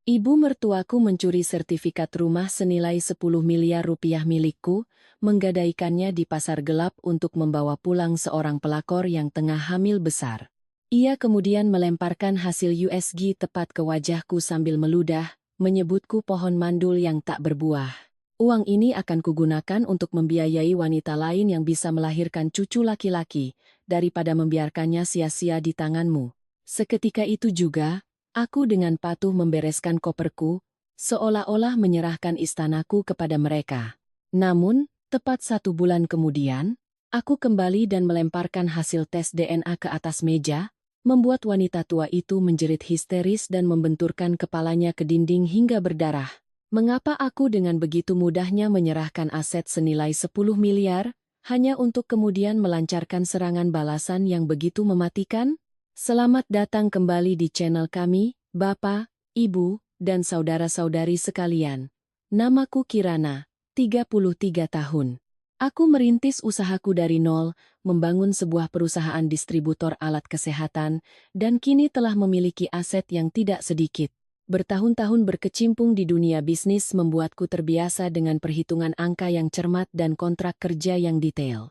Ibu mertuaku mencuri sertifikat rumah senilai 10 miliar rupiah milikku, menggadaikannya di pasar gelap untuk membawa pulang seorang pelakor yang tengah hamil besar. Ia kemudian melemparkan hasil USG tepat ke wajahku sambil meludah, menyebutku pohon mandul yang tak berbuah. Uang ini akan kugunakan untuk membiayai wanita lain yang bisa melahirkan cucu laki-laki, daripada membiarkannya sia-sia di tanganmu. Seketika itu juga, aku dengan patuh membereskan koperku, seolah-olah menyerahkan istanaku kepada mereka. Namun, tepat 1 bulan kemudian, aku kembali dan melemparkan hasil tes DNA ke atas meja, membuat wanita tua itu menjerit histeris dan membenturkan kepalanya ke dinding hingga berdarah. Mengapa aku dengan begitu mudahnya menyerahkan aset senilai 10 miliar, hanya untuk kemudian melancarkan serangan balasan yang begitu mematikan? Selamat datang kembali di channel kami, Bapak, Ibu, dan saudara-saudari sekalian. Namaku Kirana, 33 tahun. Aku merintis usahaku dari nol, membangun sebuah perusahaan distributor alat kesehatan, dan kini telah memiliki aset yang tidak sedikit. Bertahun-tahun berkecimpung di dunia bisnis membuatku terbiasa dengan perhitungan angka yang cermat dan kontrak kerja yang detail.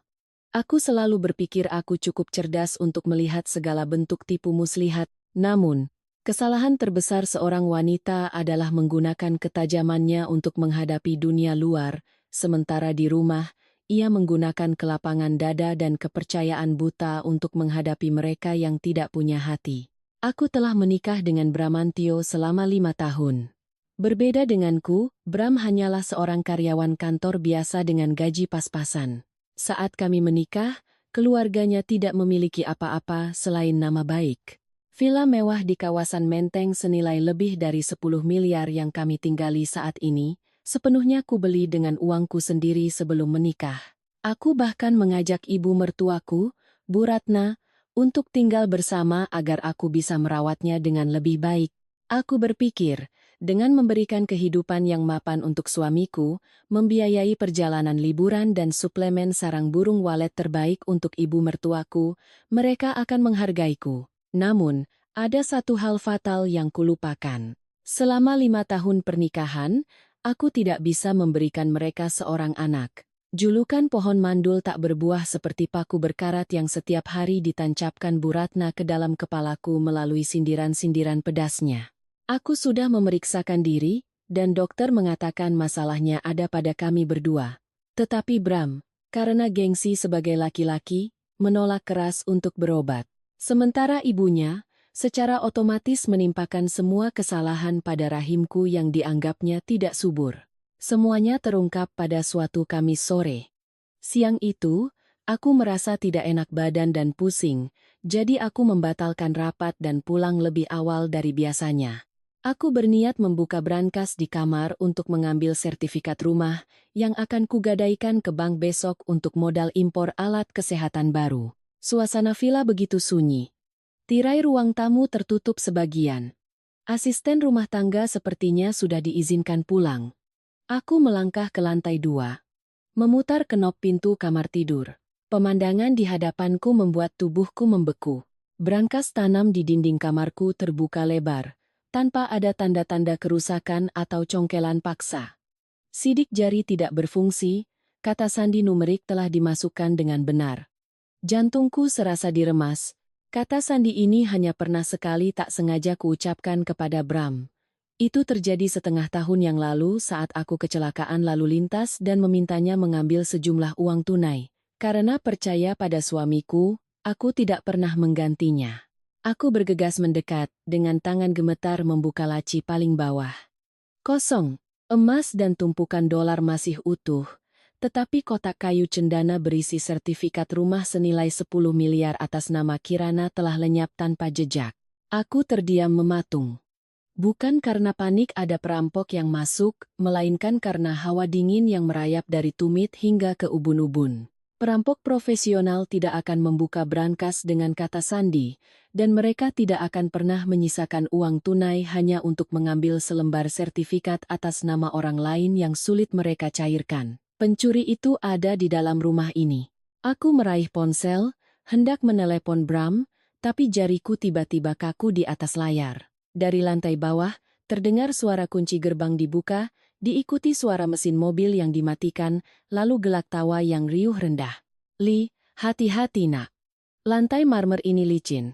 Aku selalu berpikir aku cukup cerdas untuk melihat segala bentuk tipu muslihat, namun, kesalahan terbesar seorang wanita adalah menggunakan ketajamannya untuk menghadapi dunia luar, sementara di rumah, ia menggunakan kelapangan dada dan kepercayaan buta untuk menghadapi mereka yang tidak punya hati. Aku telah menikah dengan Bramantio selama 5 tahun. Berbeda denganku, Bram hanyalah seorang karyawan kantor biasa dengan gaji pas-pasan. Saat kami menikah, keluarganya tidak memiliki apa-apa selain nama baik. Villa mewah di kawasan Menteng senilai lebih dari 10 miliar yang kami tinggali saat ini, sepenuhnya kubeli dengan uangku sendiri sebelum menikah. Aku bahkan mengajak ibu mertuaku, Bu Ratna, untuk tinggal bersama agar aku bisa merawatnya dengan lebih baik. Aku berpikir, dengan memberikan kehidupan yang mapan untuk suamiku, membiayai perjalanan liburan dan suplemen sarang burung walet terbaik untuk ibu mertuaku, mereka akan menghargaiku. Namun, ada satu hal fatal yang kulupakan. Selama 5 tahun pernikahan, aku tidak bisa memberikan mereka seorang anak. Julukan pohon mandul tak berbuah seperti paku berkarat yang setiap hari ditancapkan Bu Ratna ke dalam kepalaku melalui sindiran-sindiran pedasnya. Aku sudah memeriksakan diri, dan dokter mengatakan masalahnya ada pada kami berdua. Tetapi Bram, karena gengsi sebagai laki-laki, menolak keras untuk berobat. Sementara ibunya, secara otomatis menimpakan semua kesalahan pada rahimku yang dianggapnya tidak subur. Semuanya terungkap pada suatu Kamis sore. Siang itu, aku merasa tidak enak badan dan pusing, jadi aku membatalkan rapat dan pulang lebih awal dari biasanya. Aku berniat membuka brankas di kamar untuk mengambil sertifikat rumah yang akan kugadaikan ke bank besok untuk modal impor alat kesehatan baru. Suasana villa begitu sunyi. Tirai ruang tamu tertutup sebagian. Asisten rumah tangga sepertinya sudah diizinkan pulang. Aku melangkah ke lantai 2. Memutar kenop pintu kamar tidur. Pemandangan di hadapanku membuat tubuhku membeku. Brankas tanam di dinding kamarku terbuka lebar, tanpa ada tanda-tanda kerusakan atau congkelan paksa. Sidik jari tidak berfungsi, kata sandi numerik telah dimasukkan dengan benar. Jantungku serasa diremas, kata sandi ini hanya pernah sekali tak sengaja kuucapkan kepada Bram. Itu terjadi setengah tahun yang lalu saat aku kecelakaan lalu lintas dan memintanya mengambil sejumlah uang tunai. Karena percaya pada suamiku, aku tidak pernah menggantinya. Aku bergegas mendekat, dengan tangan gemetar membuka laci paling bawah. Kosong, emas dan tumpukan dolar masih utuh, tetapi kotak kayu cendana berisi sertifikat rumah senilai 10 miliar atas nama Kirana telah lenyap tanpa jejak. Aku terdiam mematung. Bukan karena panik ada perampok yang masuk, melainkan karena hawa dingin yang merayap dari tumit hingga ke ubun-ubun. Perampok profesional tidak akan membuka brankas dengan kata sandi, dan mereka tidak akan pernah menyisakan uang tunai hanya untuk mengambil selembar sertifikat atas nama orang lain yang sulit mereka cairkan. Pencuri itu ada di dalam rumah ini. Aku meraih ponsel, hendak menelepon Bram, tapi jariku tiba-tiba kaku di atas layar. Dari lantai bawah, Terdengar suara kunci gerbang dibuka, diikuti suara mesin mobil yang dimatikan, lalu gelak tawa yang riuh rendah. Li, hati-hati nak. Lantai marmer ini licin.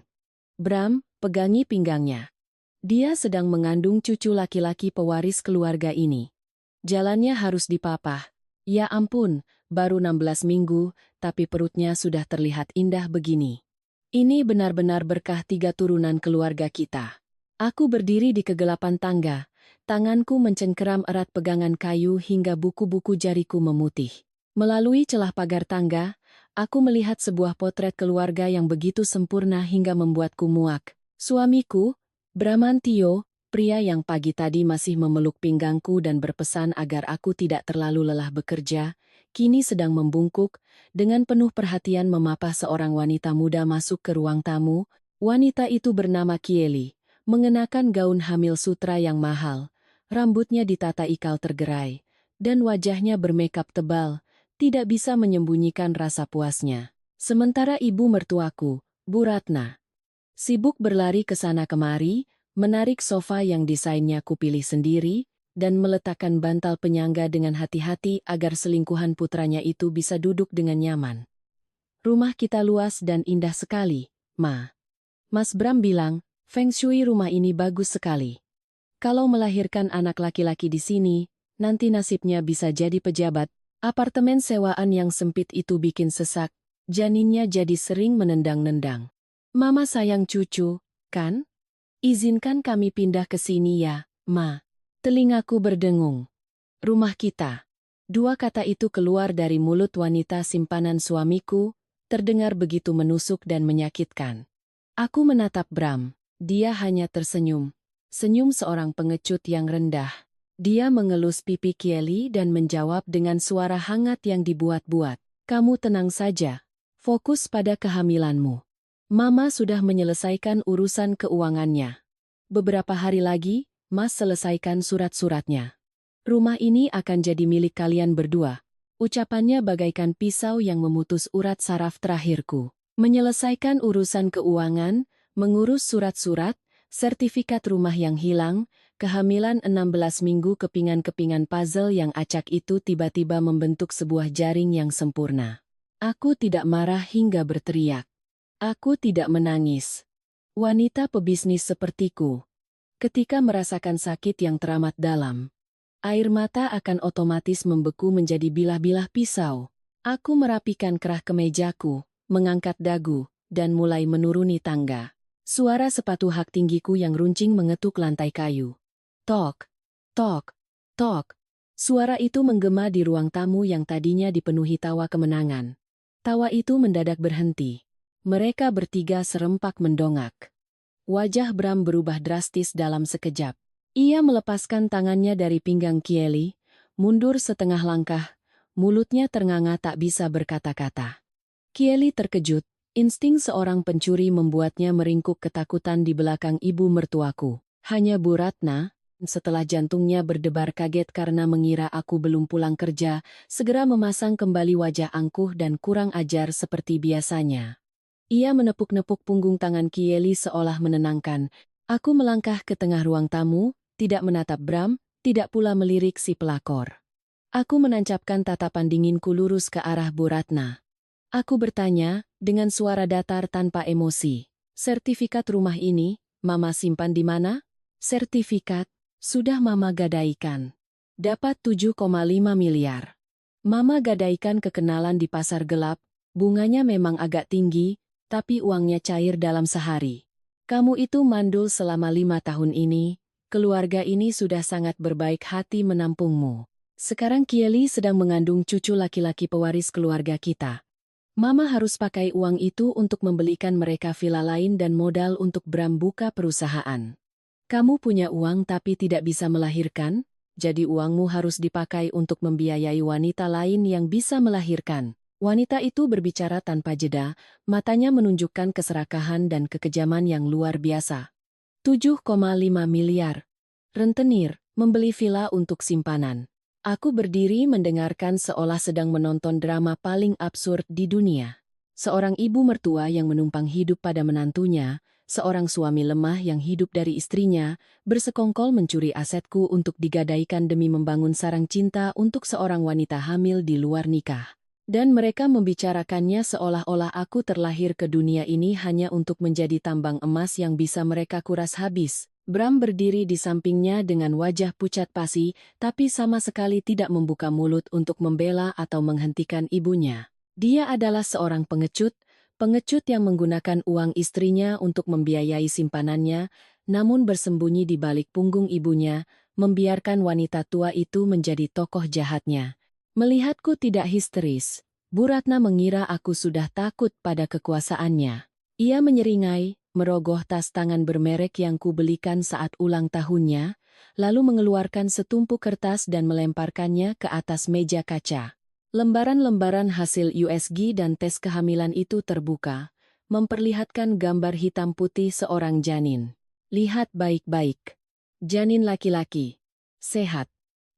Bram, pegangi pinggangnya. Dia sedang mengandung cucu laki-laki pewaris keluarga ini. Jalannya harus dipapah. Ya ampun, baru 16 minggu, tapi perutnya sudah terlihat indah begini. Ini benar-benar berkah 3 turunan keluarga kita. Aku berdiri di kegelapan tangga, tanganku mencengkeram erat pegangan kayu hingga buku-buku jariku memutih. Melalui celah pagar tangga, aku melihat sebuah potret keluarga yang begitu sempurna hingga membuatku muak. Suamiku, Bramantio, pria yang pagi tadi masih memeluk pinggangku dan berpesan agar aku tidak terlalu lelah bekerja, kini sedang membungkuk, dengan penuh perhatian memapah seorang wanita muda masuk ke ruang tamu. Wanita itu bernama Kieli, mengenakan gaun hamil sutra yang mahal, rambutnya ditata ikal tergerai, dan wajahnya bermakeup tebal, tidak bisa menyembunyikan rasa puasnya. Sementara ibu mertuaku, Bu Ratna, sibuk berlari ke sana kemari, menarik sofa yang desainnya kupilih sendiri, dan meletakkan bantal penyangga dengan hati-hati agar selingkuhan putranya itu bisa duduk dengan nyaman. Rumah kita luas dan indah sekali, Ma. Mas Bram bilang, Feng Shui rumah ini bagus sekali. Kalau melahirkan anak laki-laki di sini, nanti nasibnya bisa jadi pejabat. Apartemen sewaan yang sempit itu bikin sesak, janinnya jadi sering menendang-nendang. Mama sayang cucu, kan? Izinkan kami pindah ke sini ya, Ma. Telingaku berdengung. Rumah kita. Dua kata itu keluar dari mulut wanita simpanan suamiku, terdengar begitu menusuk dan menyakitkan. Aku menatap Bram. Dia hanya tersenyum. Senyum seorang pengecut yang rendah. Dia mengelus pipi Kieli dan menjawab dengan suara hangat yang dibuat-buat. Kamu tenang saja. Fokus pada kehamilanmu. Mama sudah menyelesaikan urusan keuangannya. Beberapa hari lagi, Mas selesaikan surat-suratnya. Rumah ini akan jadi milik kalian berdua. Ucapannya bagaikan pisau yang memutus urat saraf terakhirku. Menyelesaikan urusan keuangan, mengurus surat-surat, sertifikat rumah yang hilang, kehamilan 16 minggu kepingan-kepingan puzzle yang acak itu tiba-tiba membentuk sebuah jaring yang sempurna. Aku tidak marah hingga berteriak. Aku tidak menangis. Wanita pebisnis sepertiku, ketika merasakan sakit yang teramat dalam, air mata akan otomatis membeku menjadi bilah-bilah pisau. Aku merapikan kerah kemejaku, mengangkat dagu, dan mulai menuruni tangga. Suara sepatu hak tinggiku yang runcing mengetuk lantai kayu. Tok, tok, tok. Suara itu menggema di ruang tamu yang tadinya dipenuhi tawa kemenangan. Tawa itu mendadak berhenti. Mereka bertiga serempak mendongak. Wajah Bram berubah drastis dalam sekejap. Ia melepaskan tangannya dari pinggang Kieli, mundur setengah langkah, mulutnya ternganga tak bisa berkata-kata. Kieli terkejut, insting seorang pencuri membuatnya meringkuk ketakutan di belakang ibu mertuaku. Hanya Bu Ratna, setelah jantungnya berdebar kaget karena mengira aku belum pulang kerja, segera memasang kembali wajah angkuh dan kurang ajar seperti biasanya. Ia menepuk-nepuk punggung tangan Kieli seolah menenangkan. Aku melangkah ke tengah ruang tamu, tidak menatap Bram, tidak pula melirik si pelakor. Aku menancapkan tatapan dinginku lurus ke arah Bu Ratna. Aku bertanya, dengan suara datar tanpa emosi. Sertifikat rumah ini, Mama simpan di mana? Sertifikat, sudah Mama gadaikan. Dapat 7,5 miliar. Mama gadaikan kekenalan di pasar gelap, bunganya memang agak tinggi, tapi uangnya cair dalam sehari. Kamu itu mandul selama 5 tahun ini, keluarga ini sudah sangat berbaik hati menampungmu. Sekarang Kieli sedang mengandung cucu laki-laki pewaris keluarga kita. Mama harus pakai uang itu untuk membelikan mereka villa lain dan modal untuk Bram buka perusahaan. Kamu punya uang tapi tidak bisa melahirkan, jadi uangmu harus dipakai untuk membiayai wanita lain yang bisa melahirkan. Wanita itu berbicara tanpa jeda, matanya menunjukkan keserakahan dan kekejaman yang luar biasa. 7,5 miliar. Rentenir, membeli villa untuk simpanan. Aku berdiri mendengarkan seolah sedang menonton drama paling absurd di dunia. Seorang ibu mertua yang menumpang hidup pada menantunya, seorang suami lemah yang hidup dari istrinya, bersekongkol mencuri asetku untuk digadaikan demi membangun sarang cinta untuk seorang wanita hamil di luar nikah. Dan mereka membicarakannya seolah-olah aku terlahir ke dunia ini hanya untuk menjadi tambang emas yang bisa mereka kuras habis. Bram berdiri di sampingnya dengan wajah pucat pasi, tapi sama sekali tidak membuka mulut untuk membela atau menghentikan ibunya. Dia adalah seorang pengecut yang menggunakan uang istrinya untuk membiayai simpanannya, namun bersembunyi di balik punggung ibunya, membiarkan wanita tua itu menjadi tokoh jahatnya. Melihatku tidak histeris, Bu Ratna mengira aku sudah takut pada kekuasaannya. Ia menyeringai, merogoh tas tangan bermerek yang kubelikan saat ulang tahunnya, lalu mengeluarkan setumpuk kertas dan melemparkannya ke atas meja kaca. Lembaran-lembaran hasil USG dan tes kehamilan itu terbuka, memperlihatkan gambar hitam putih seorang janin. Lihat baik-baik. Janin laki-laki. Sehat.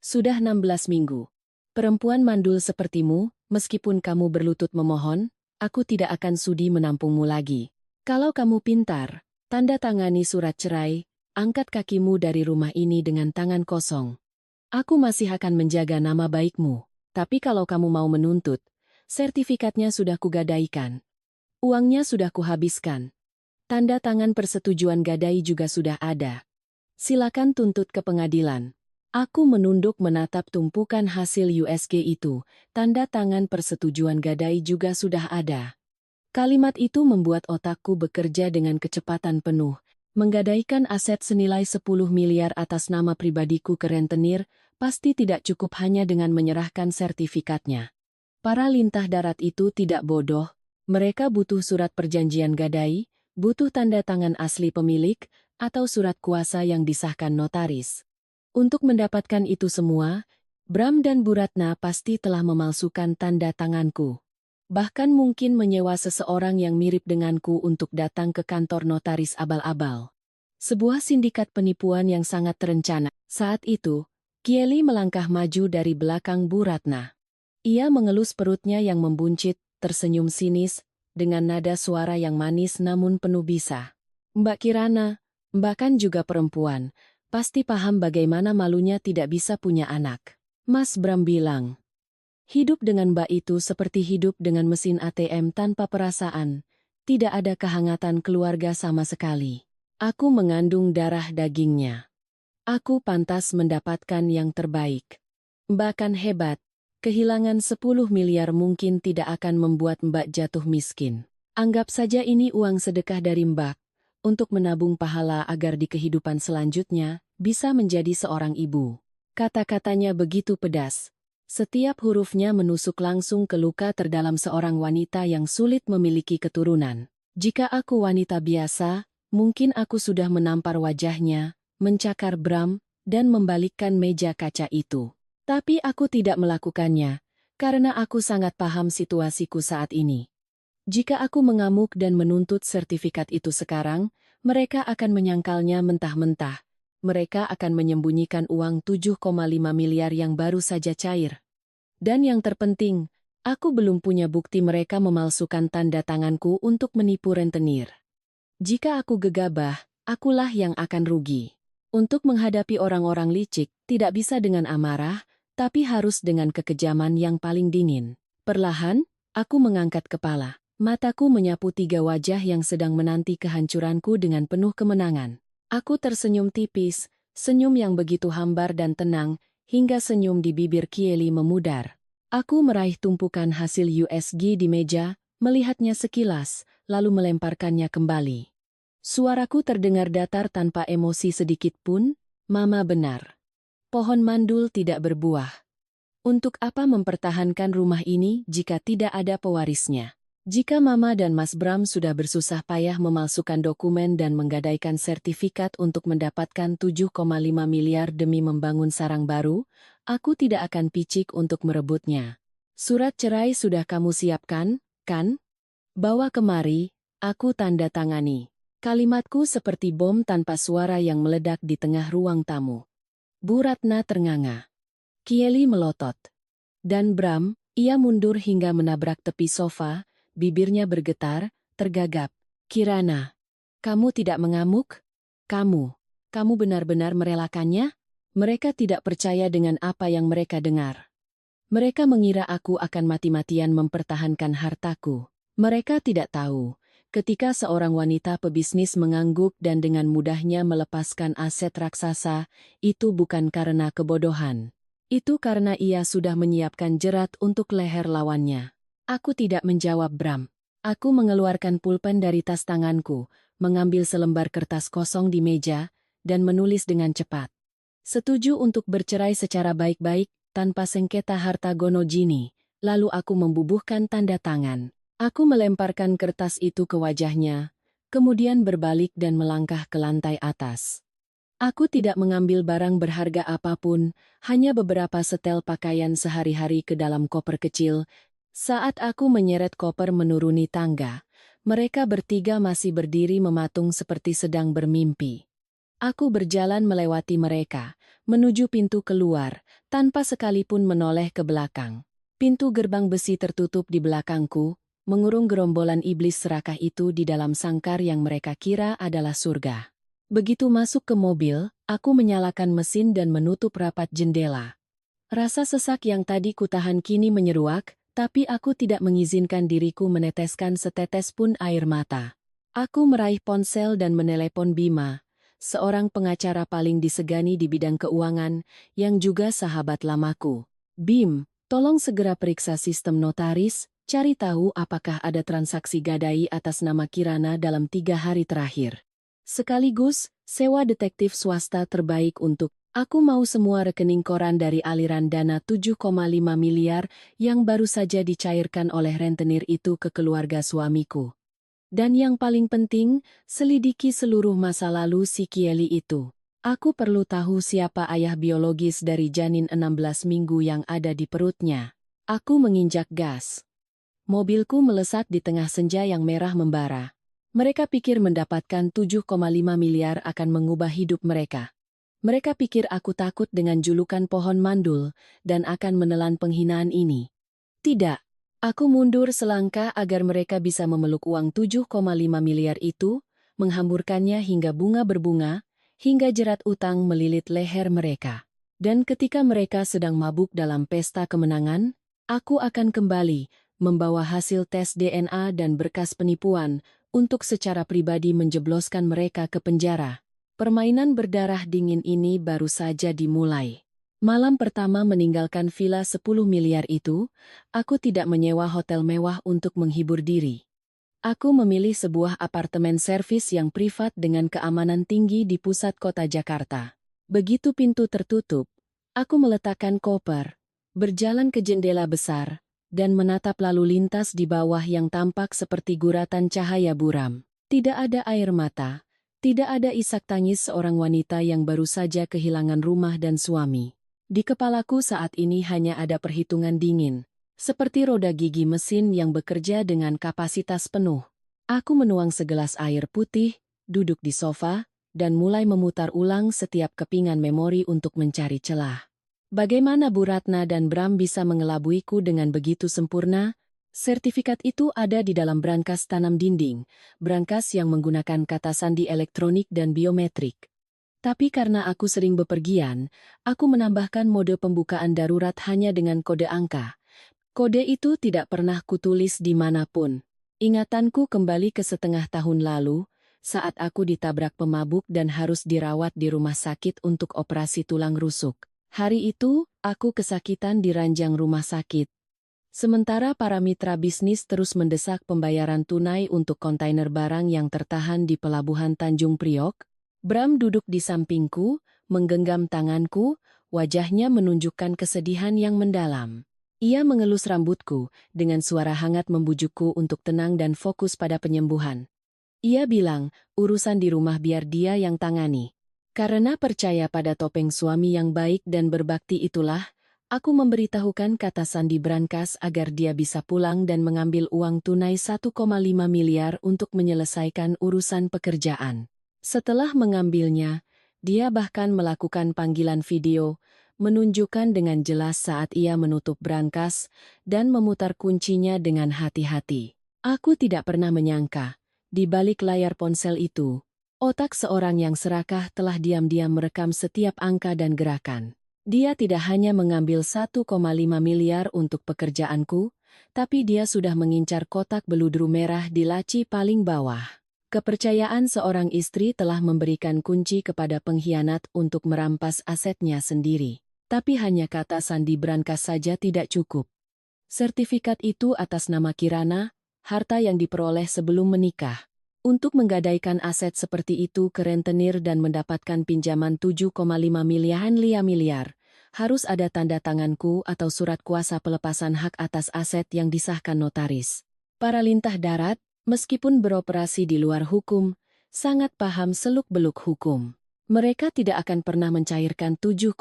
Sudah 16 minggu. Perempuan mandul sepertimu, meskipun kamu berlutut memohon, aku tidak akan sudi menampungmu lagi. Kalau kamu pintar, tanda tangani surat cerai, angkat kakimu dari rumah ini dengan tangan kosong. Aku masih akan menjaga nama baikmu, tapi kalau kamu mau menuntut, sertifikatnya sudah kugadaikan. Uangnya sudah kuhabiskan. Tanda tangan persetujuan gadai juga sudah ada. Silakan tuntut ke pengadilan. Aku menunduk menatap tumpukan hasil USG itu, tanda tangan persetujuan gadai juga sudah ada. Kalimat itu membuat otakku bekerja dengan kecepatan penuh, menggadaikan aset senilai 10 miliar atas nama pribadiku ke rentenir, pasti tidak cukup hanya dengan menyerahkan sertifikatnya. Para lintah darat itu tidak bodoh, mereka butuh surat perjanjian gadai, butuh tanda tangan asli pemilik, atau surat kuasa yang disahkan notaris. Untuk mendapatkan itu semua, Bram dan Bu Ratna pasti telah memalsukan tanda tanganku. Bahkan mungkin menyewa seseorang yang mirip denganku untuk datang ke kantor notaris abal-abal. Sebuah sindikat penipuan yang sangat terencana. Saat itu, Kieli melangkah maju dari belakang Bu Ratna. Ia mengelus perutnya yang membuncit, tersenyum sinis, dengan nada suara yang manis namun penuh bisa. Mbak Kirana, Mbak kan juga perempuan. Pasti paham bagaimana malunya tidak bisa punya anak. Mas Bram bilang, hidup dengan Mbak itu seperti hidup dengan mesin ATM tanpa perasaan. Tidak ada kehangatan keluarga sama sekali. Aku mengandung darah dagingnya. Aku pantas mendapatkan yang terbaik. Mbak kan hebat. Kehilangan 10 miliar mungkin tidak akan membuat Mbak jatuh miskin. Anggap saja ini uang sedekah dari Mbak, untuk menabung pahala agar di kehidupan selanjutnya bisa menjadi seorang ibu. Kata-katanya begitu pedas. Setiap hurufnya menusuk langsung ke luka terdalam seorang wanita yang sulit memiliki keturunan. Jika aku wanita biasa, mungkin aku sudah menampar wajahnya, mencakar Bram, dan membalikkan meja kaca itu. Tapi aku tidak melakukannya, karena aku sangat paham situasiku saat ini. Jika aku mengamuk dan menuntut sertifikat itu sekarang, mereka akan menyangkalnya mentah-mentah. Mereka akan menyembunyikan uang 7,5 miliar yang baru saja cair. Dan yang terpenting, aku belum punya bukti mereka memalsukan tanda tanganku untuk menipu rentenir. Jika aku gegabah, akulah yang akan rugi. Untuk menghadapi orang-orang licik, tidak bisa dengan amarah, tapi harus dengan kekejaman yang paling dingin. Perlahan, aku mengangkat kepala. Mataku menyapu 3 wajah yang sedang menanti kehancuranku dengan penuh kemenangan. Aku tersenyum tipis, senyum yang begitu hambar dan tenang, hingga senyum di bibir Kieli memudar. Aku meraih tumpukan hasil USG di meja, melihatnya sekilas, lalu melemparkannya kembali. Suaraku terdengar datar tanpa emosi sedikit pun, Mama benar. Pohon mandul tidak berbuah. Untuk apa mempertahankan rumah ini jika tidak ada pewarisnya? Jika Mama dan Mas Bram sudah bersusah payah memalsukan dokumen dan menggadaikan sertifikat untuk mendapatkan 7,5 miliar demi membangun sarang baru, aku tidak akan picik untuk merebutnya. Surat cerai sudah kamu siapkan, kan? Bawa kemari, aku tanda tangani. Kalimatku seperti bom tanpa suara yang meledak di tengah ruang tamu. Bu Ratna ternganga. Kieli melotot. Dan Bram, ia mundur hingga menabrak tepi sofa, bibirnya bergetar, tergagap. Kirana. Kamu tidak mengamuk? Kamu benar-benar merelakannya? Mereka tidak percaya dengan apa yang mereka dengar. Mereka mengira aku akan mati-matian mempertahankan hartaku. Mereka tidak tahu, ketika seorang wanita pebisnis mengangguk dan dengan mudahnya melepaskan aset raksasa, itu bukan karena kebodohan. Itu karena ia sudah menyiapkan jerat untuk leher lawannya. Aku tidak menjawab Bram. Aku mengeluarkan pulpen dari tas tanganku, mengambil selembar kertas kosong di meja, dan menulis dengan cepat. Setuju untuk bercerai secara baik-baik, tanpa sengketa harta Gonojini. Lalu aku membubuhkan tanda tangan. Aku melemparkan kertas itu ke wajahnya, kemudian berbalik dan melangkah ke lantai atas. Aku tidak mengambil barang berharga apapun, hanya beberapa setel pakaian sehari-hari ke dalam koper kecil. Saat aku menyeret koper menuruni tangga, mereka bertiga masih berdiri mematung seperti sedang bermimpi. Aku berjalan melewati mereka, menuju pintu keluar, tanpa sekalipun menoleh ke belakang. Pintu gerbang besi tertutup di belakangku, mengurung gerombolan iblis serakah itu di dalam sangkar yang mereka kira adalah surga. Begitu masuk ke mobil, aku menyalakan mesin dan menutup rapat jendela. Rasa sesak yang tadi kutahan kini menyeruak, tapi aku tidak mengizinkan diriku meneteskan setetes pun air mata. Aku meraih ponsel dan menelepon Bima, seorang pengacara paling disegani di bidang keuangan, yang juga sahabat lamaku. Bim, tolong segera periksa sistem notaris, cari tahu apakah ada transaksi gadai atas nama Kirana dalam 3 hari terakhir. Sekaligus, sewa detektif swasta terbaik untuk aku mau semua rekening koran dari aliran dana 7,5 miliar yang baru saja dicairkan oleh rentenir itu ke keluarga suamiku. Dan yang paling penting, selidiki seluruh masa lalu si Kieli itu. Aku perlu tahu siapa ayah biologis dari janin 16 minggu yang ada di perutnya. Aku menginjak gas. Mobilku melesat di tengah senja yang merah membara. Mereka pikir mendapatkan 7,5 miliar akan mengubah hidup mereka. Mereka pikir aku takut dengan julukan pohon mandul dan akan menelan penghinaan ini. Tidak. Aku mundur selangkah agar mereka bisa memeluk uang 7,5 miliar itu, menghamburkannya hingga bunga berbunga, hingga jerat utang melilit leher mereka. Dan ketika mereka sedang mabuk dalam pesta kemenangan, aku akan kembali, membawa hasil tes DNA dan berkas penipuan, untuk secara pribadi menjebloskan mereka ke penjara. Permainan berdarah dingin ini baru saja dimulai. Malam pertama meninggalkan villa 10 miliar itu, aku tidak menyewa hotel mewah untuk menghibur diri. Aku memilih sebuah apartemen servis yang privat dengan keamanan tinggi di pusat kota Jakarta. Begitu pintu tertutup, aku meletakkan koper, berjalan ke jendela besar, dan menatap lalu lintas di bawah yang tampak seperti guratan cahaya buram. Tidak ada air mata, tidak ada isak tangis seorang wanita yang baru saja kehilangan rumah dan suami. Di kepalaku saat ini hanya ada perhitungan dingin, seperti roda gigi mesin yang bekerja dengan kapasitas penuh. Aku menuang segelas air putih, duduk di sofa, dan mulai memutar ulang setiap kepingan memori untuk mencari celah. Bagaimana Bu Ratna dan Bram bisa mengelabuiku dengan begitu sempurna? Sertifikat itu ada di dalam brankas tanam dinding, brankas yang menggunakan kata sandi elektronik dan biometrik. Tapi karena aku sering bepergian, aku menambahkan mode pembukaan darurat hanya dengan kode angka. Kode itu tidak pernah kutulis dimanapun. Ingatanku kembali ke setengah tahun lalu, saat aku ditabrak pemabuk dan harus dirawat di rumah sakit untuk operasi tulang rusuk. Hari itu, aku kesakitan di ranjang rumah sakit. Sementara para mitra bisnis terus mendesak pembayaran tunai untuk kontainer barang yang tertahan di pelabuhan Tanjung Priok, Bram duduk di sampingku, menggenggam tanganku, wajahnya menunjukkan kesedihan yang mendalam. Ia mengelus rambutku, dengan suara hangat membujukku untuk tenang dan fokus pada penyembuhan. Ia bilang, urusan di rumah biar dia yang tangani. Karena percaya pada topeng suami yang baik dan berbakti itulah, aku memberitahukan kata sandi brankas agar dia bisa pulang dan mengambil uang tunai 1,5 miliar untuk menyelesaikan urusan pekerjaan. Setelah mengambilnya, dia bahkan melakukan panggilan video, menunjukkan dengan jelas saat ia menutup brankas dan memutar kuncinya dengan hati-hati. Aku tidak pernah menyangka, Di balik layar ponsel itu, otak seorang yang serakah telah diam-diam merekam setiap angka dan gerakan. Dia tidak hanya mengambil 1,5 miliar untuk pekerjaanku, tapi dia sudah mengincar kotak beludru merah di laci paling bawah. Kepercayaan seorang istri telah memberikan kunci kepada pengkhianat untuk merampas asetnya sendiri. Tapi hanya kata sandi brankas saja tidak cukup. Sertifikat itu atas nama Kirana, harta yang diperoleh sebelum menikah. Untuk menggadaikan aset seperti itu ke rentenir dan mendapatkan pinjaman 7,5 miliar, harus ada tanda tanganku atau surat kuasa pelepasan hak atas aset yang disahkan notaris. Para lintah darat, meskipun beroperasi di luar hukum, sangat paham seluk-beluk hukum. Mereka tidak akan pernah mencairkan 7,5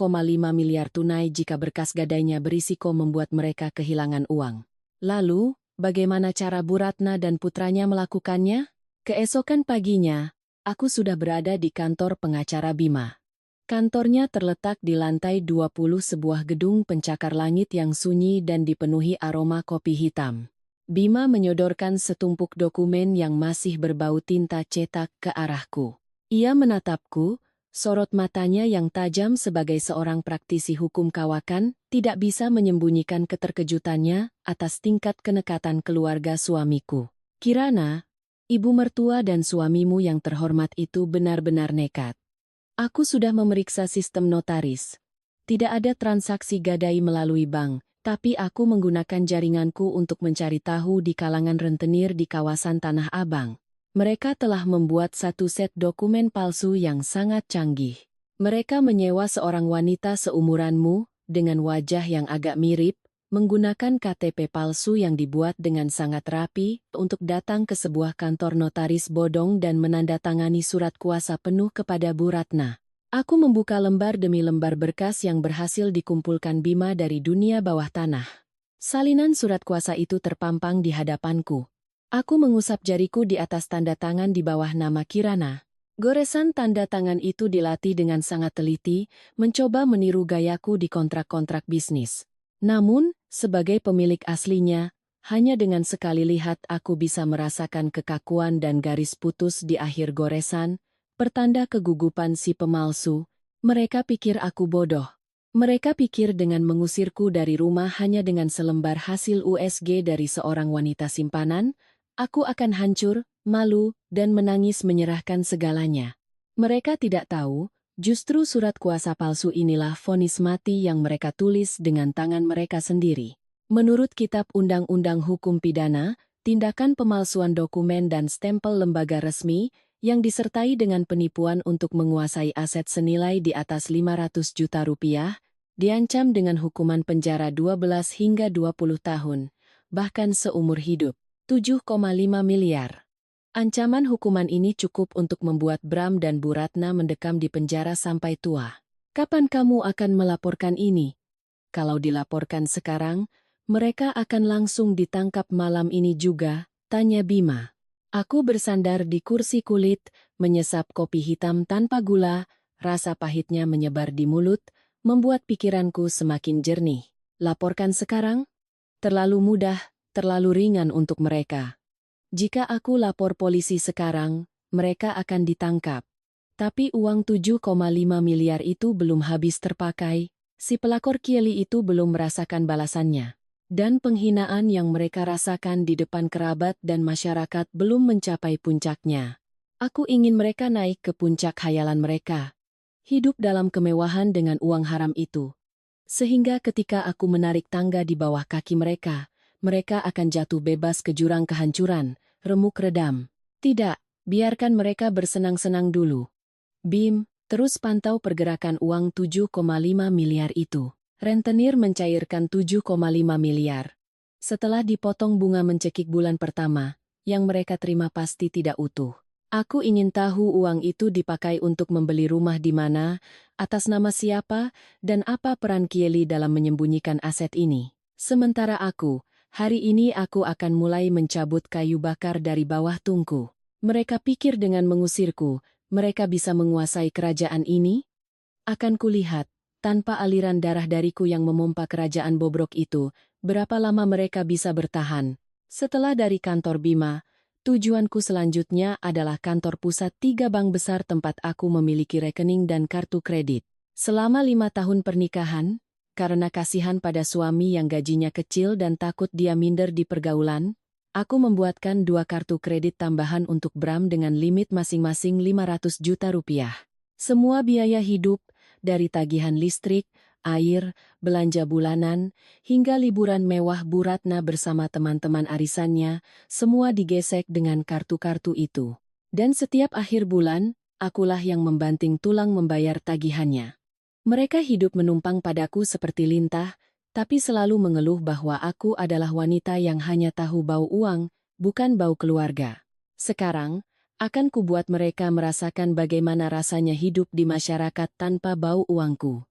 miliar tunai jika berkas gadainya berisiko membuat mereka kehilangan uang. Lalu, bagaimana cara Bu Ratna dan putranya melakukannya? Keesokan paginya, aku sudah berada di kantor pengacara Bima. Kantornya terletak di lantai 20 sebuah gedung pencakar langit yang sunyi dan dipenuhi aroma kopi hitam. Bima menyodorkan setumpuk dokumen yang masih berbau tinta cetak ke arahku. Ia menatapku. Sorot matanya yang tajam sebagai seorang praktisi hukum kawakan tidak bisa menyembunyikan keterkejutannya atas tingkat kenekatan keluarga suamiku. Kirana, ibu mertua dan suamimu yang terhormat itu benar-benar nekat. Aku sudah memeriksa sistem notaris. Tidak ada transaksi gadai melalui bank, tapi aku menggunakan jaringanku untuk mencari tahu di kalangan rentenir di kawasan Tanah Abang. Mereka telah membuat satu set dokumen palsu yang sangat canggih. Mereka menyewa seorang wanita seumuranmu, dengan wajah yang agak mirip, menggunakan KTP palsu yang dibuat dengan sangat rapi, untuk datang ke sebuah kantor notaris bodong dan menandatangani surat kuasa penuh kepada Bu Ratna. Aku membuka lembar demi lembar berkas yang berhasil dikumpulkan Bima dari dunia bawah tanah. Salinan surat kuasa itu terpampang di hadapanku. Aku mengusap jariku di atas tanda tangan di bawah nama Kirana. Goresan tanda tangan itu dilatih dengan sangat teliti, mencoba meniru gayaku di kontrak-kontrak bisnis. Namun, sebagai pemilik aslinya, hanya dengan sekali lihat aku bisa merasakan kekakuan dan garis putus di akhir goresan, pertanda kegugupan si pemalsu. Mereka pikir aku bodoh. Mereka pikir dengan mengusirku dari rumah hanya dengan selembar hasil USG dari seorang wanita simpanan, aku akan hancur, malu, dan menangis menyerahkan segalanya. Mereka tidak tahu, justru surat kuasa palsu inilah vonis mati yang mereka tulis dengan tangan mereka sendiri. Menurut Kitab Undang-Undang Hukum Pidana, tindakan pemalsuan dokumen dan stempel lembaga resmi, yang disertai dengan penipuan untuk menguasai aset senilai di atas 500 juta rupiah, diancam dengan hukuman penjara 12 hingga 20 tahun, bahkan seumur hidup. 7,5 miliar. Ancaman hukuman ini cukup untuk membuat Bram dan Bu Ratna mendekam di penjara sampai tua. Kapan kamu akan melaporkan ini? Kalau dilaporkan sekarang, mereka akan langsung ditangkap malam ini juga, tanya Bima. Aku bersandar di kursi kulit, menyesap kopi hitam tanpa gula, rasa pahitnya menyebar di mulut, membuat pikiranku semakin jernih. Laporkan sekarang? Terlalu mudah. Terlalu ringan untuk mereka. Jika aku lapor polisi sekarang, mereka akan ditangkap. Tapi uang 7,5 miliar itu belum habis terpakai, si pelakor Kieli itu belum merasakan balasannya. Dan penghinaan yang mereka rasakan di depan kerabat dan masyarakat belum mencapai puncaknya. Aku ingin mereka naik ke puncak khayalan mereka. Hidup dalam kemewahan dengan uang haram itu. Sehingga ketika aku menarik tangga di bawah kaki mereka akan jatuh bebas ke jurang kehancuran, remuk redam. Tidak, biarkan mereka bersenang-senang dulu. Bim, terus pantau pergerakan uang 7,5 miliar itu. Rentenir mencairkan 7,5 miliar. Setelah dipotong bunga mencekik bulan pertama, yang mereka terima pasti tidak utuh. Aku ingin tahu uang itu dipakai untuk membeli rumah di mana, atas nama siapa, dan apa peran Kieli dalam menyembunyikan aset ini. Sementara hari ini aku akan mulai mencabut kayu bakar dari bawah tungku. Mereka pikir dengan mengusirku, mereka bisa menguasai kerajaan ini? Akan kulihat, tanpa aliran darah dariku yang memompa kerajaan bobrok itu, berapa lama mereka bisa bertahan. Setelah dari kantor Bima, Tujuanku selanjutnya adalah kantor pusat 3 bank besar tempat aku memiliki rekening dan kartu kredit. Selama 5 tahun pernikahan, karena kasihan pada suami yang gajinya kecil dan takut dia minder di pergaulan, aku membuatkan 2 kartu kredit tambahan untuk Bram dengan limit masing-masing 500 juta rupiah. Semua biaya hidup, dari tagihan listrik, air, belanja bulanan, hingga liburan mewah Bu Ratna bersama teman-teman arisannya, semua digesek dengan kartu-kartu itu. Dan setiap akhir bulan, akulah yang membanting tulang membayar tagihannya. Mereka hidup menumpang padaku seperti lintah, tapi selalu mengeluh bahwa aku adalah wanita yang hanya tahu bau uang, bukan bau keluarga. Sekarang, akan kubuat mereka merasakan bagaimana rasanya hidup di masyarakat tanpa bau uangku.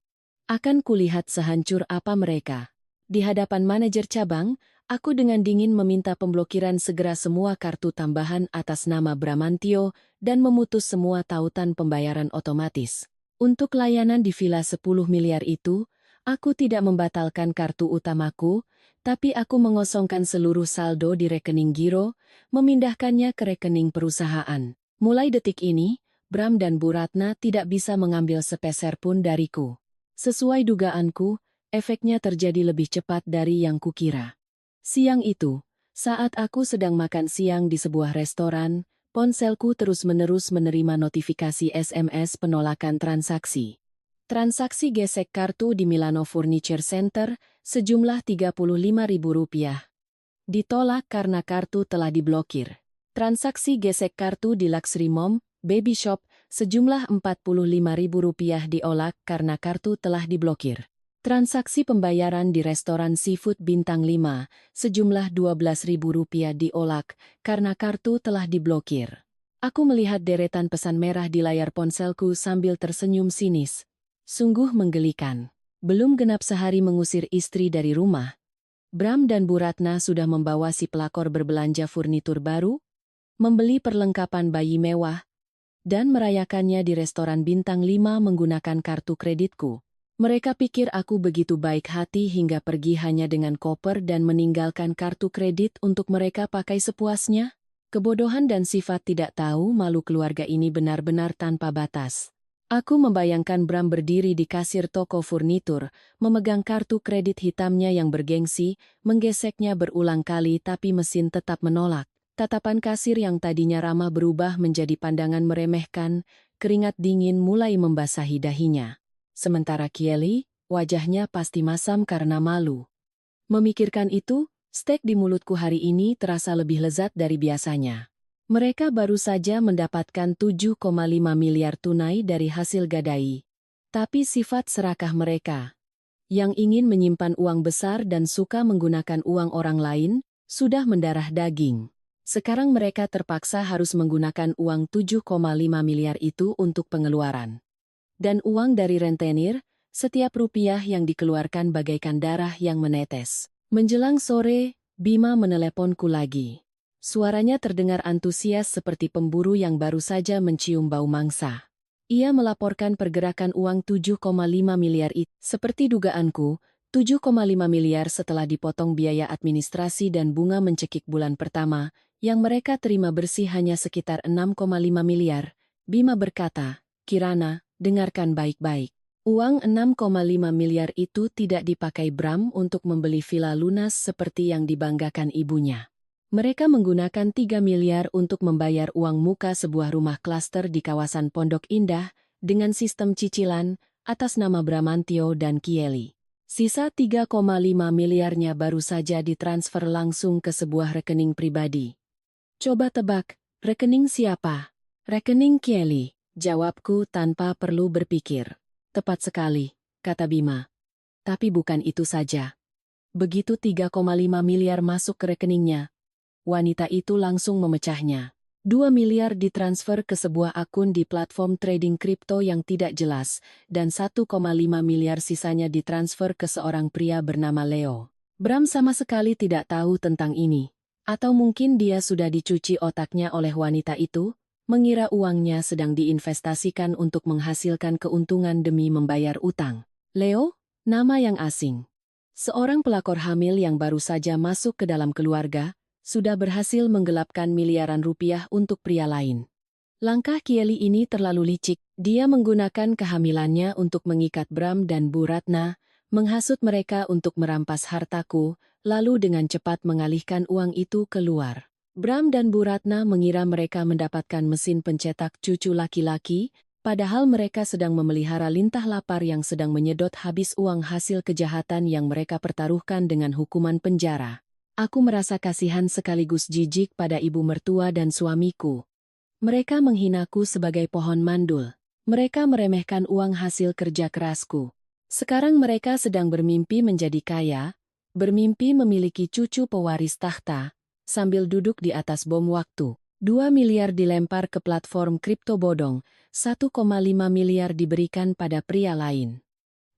Akan kulihat sehancur apa mereka. Di hadapan manajer cabang, aku dengan dingin meminta pemblokiran segera semua kartu tambahan atas nama Bramantio dan memutus semua tautan pembayaran otomatis. Untuk layanan di Villa 10 miliar itu, aku tidak membatalkan kartu utamaku, tapi aku mengosongkan seluruh saldo di rekening giro, memindahkannya ke rekening perusahaan. Mulai detik ini, Bram dan Bu Ratna tidak bisa mengambil sepeser pun dariku. Sesuai dugaanku, efeknya terjadi lebih cepat dari yang kukira. Siang itu, saat aku sedang makan siang di sebuah restoran, ponselku terus-menerus menerima notifikasi SMS penolakan transaksi. Transaksi gesek kartu di Milano Furniture Center sejumlah Rp35.000. Ditolak karena kartu telah diblokir. Transaksi gesek kartu di Luxury Mom, Baby Shop, sejumlah Rp45.000 diolak karena kartu telah diblokir. Transaksi pembayaran di restoran seafood bintang 5, sejumlah Rp12.000 diolak karena kartu telah diblokir. Aku melihat deretan pesan merah di layar ponselku sambil tersenyum sinis. Sungguh menggelikan. Belum genap sehari mengusir istri dari rumah, Bram dan Bu Ratna sudah membawa si pelakor berbelanja furnitur baru, membeli perlengkapan bayi mewah, dan merayakannya di restoran bintang 5 menggunakan kartu kreditku. Mereka pikir aku begitu baik hati hingga pergi hanya dengan koper dan meninggalkan kartu kredit untuk mereka pakai sepuasnya. Kebodohan dan sifat tidak tahu malu keluarga ini benar-benar tanpa batas. Aku membayangkan Bram berdiri di kasir toko furnitur, memegang kartu kredit hitamnya yang bergengsi, menggeseknya berulang kali tapi mesin tetap menolak. Tatapan kasir yang tadinya ramah berubah menjadi pandangan meremehkan, keringat dingin mulai membasahi dahinya. Sementara Kieli, wajahnya pasti masam karena malu. Memikirkan itu, steak di mulutku hari ini terasa lebih lezat dari biasanya. Mereka baru saja mendapatkan 7,5 miliar tunai dari hasil gadai. Tapi sifat serakah mereka, yang ingin menyimpan uang besar dan suka menggunakan uang orang lain, sudah mendarah daging. Sekarang mereka terpaksa harus menggunakan uang 7,5 miliar itu untuk pengeluaran. Dan uang dari rentenir, setiap rupiah yang dikeluarkan bagaikan darah yang menetes. Menjelang sore, Bima meneleponku lagi. Suaranya terdengar antusias seperti pemburu yang baru saja mencium bau mangsa. Ia melaporkan pergerakan uang 7,5 miliar itu. Seperti dugaanku, 7,5 miliar setelah dipotong biaya administrasi dan bunga mencekik bulan pertama, yang mereka terima bersih hanya sekitar 6,5 miliar, Bima berkata, Kirana, dengarkan baik-baik. Uang 6,5 miliar itu tidak dipakai Bram untuk membeli villa lunas seperti yang dibanggakan ibunya. Mereka menggunakan 3 miliar untuk membayar uang muka sebuah rumah klaster di kawasan Pondok Indah, dengan sistem cicilan, atas nama Bramantio dan Kieli. Sisa 3,5 miliarnya baru saja ditransfer langsung ke sebuah rekening pribadi. Coba tebak, rekening siapa? Rekening Kieli, jawabku tanpa perlu berpikir. Tepat sekali, kata Bima. Tapi bukan itu saja. Begitu 3,5 miliar masuk ke rekeningnya, wanita itu langsung memecahnya. 2 miliar ditransfer ke sebuah akun di platform trading kripto yang tidak jelas, dan 1,5 miliar sisanya ditransfer ke seorang pria bernama Leo. Bram sama sekali tidak tahu tentang ini. Atau mungkin dia sudah dicuci otaknya oleh wanita itu, mengira uangnya sedang diinvestasikan untuk menghasilkan keuntungan demi membayar utang. Leo, nama yang asing. Seorang pelakor hamil yang baru saja masuk ke dalam keluarga, sudah berhasil menggelapkan miliaran rupiah untuk pria lain. Langkah Kieli ini terlalu licik. Dia menggunakan kehamilannya untuk mengikat Bram dan Bu Ratna, menghasut mereka untuk merampas hartaku, lalu dengan cepat mengalihkan uang itu keluar. Bram dan Bu Ratna mengira mereka mendapatkan mesin pencetak cucu laki-laki, padahal mereka sedang memelihara lintah lapar yang sedang menyedot habis uang hasil kejahatan yang mereka pertaruhkan dengan hukuman penjara. Aku merasa kasihan sekaligus jijik pada ibu mertua dan suamiku. Mereka menghinaku sebagai pohon mandul. Mereka meremehkan uang hasil kerja kerasku. Sekarang mereka sedang bermimpi menjadi kaya, bermimpi memiliki cucu pewaris tahta, sambil duduk di atas bom waktu. 2 miliar dilempar ke platform kripto bodong, 1,5 miliar diberikan pada pria lain.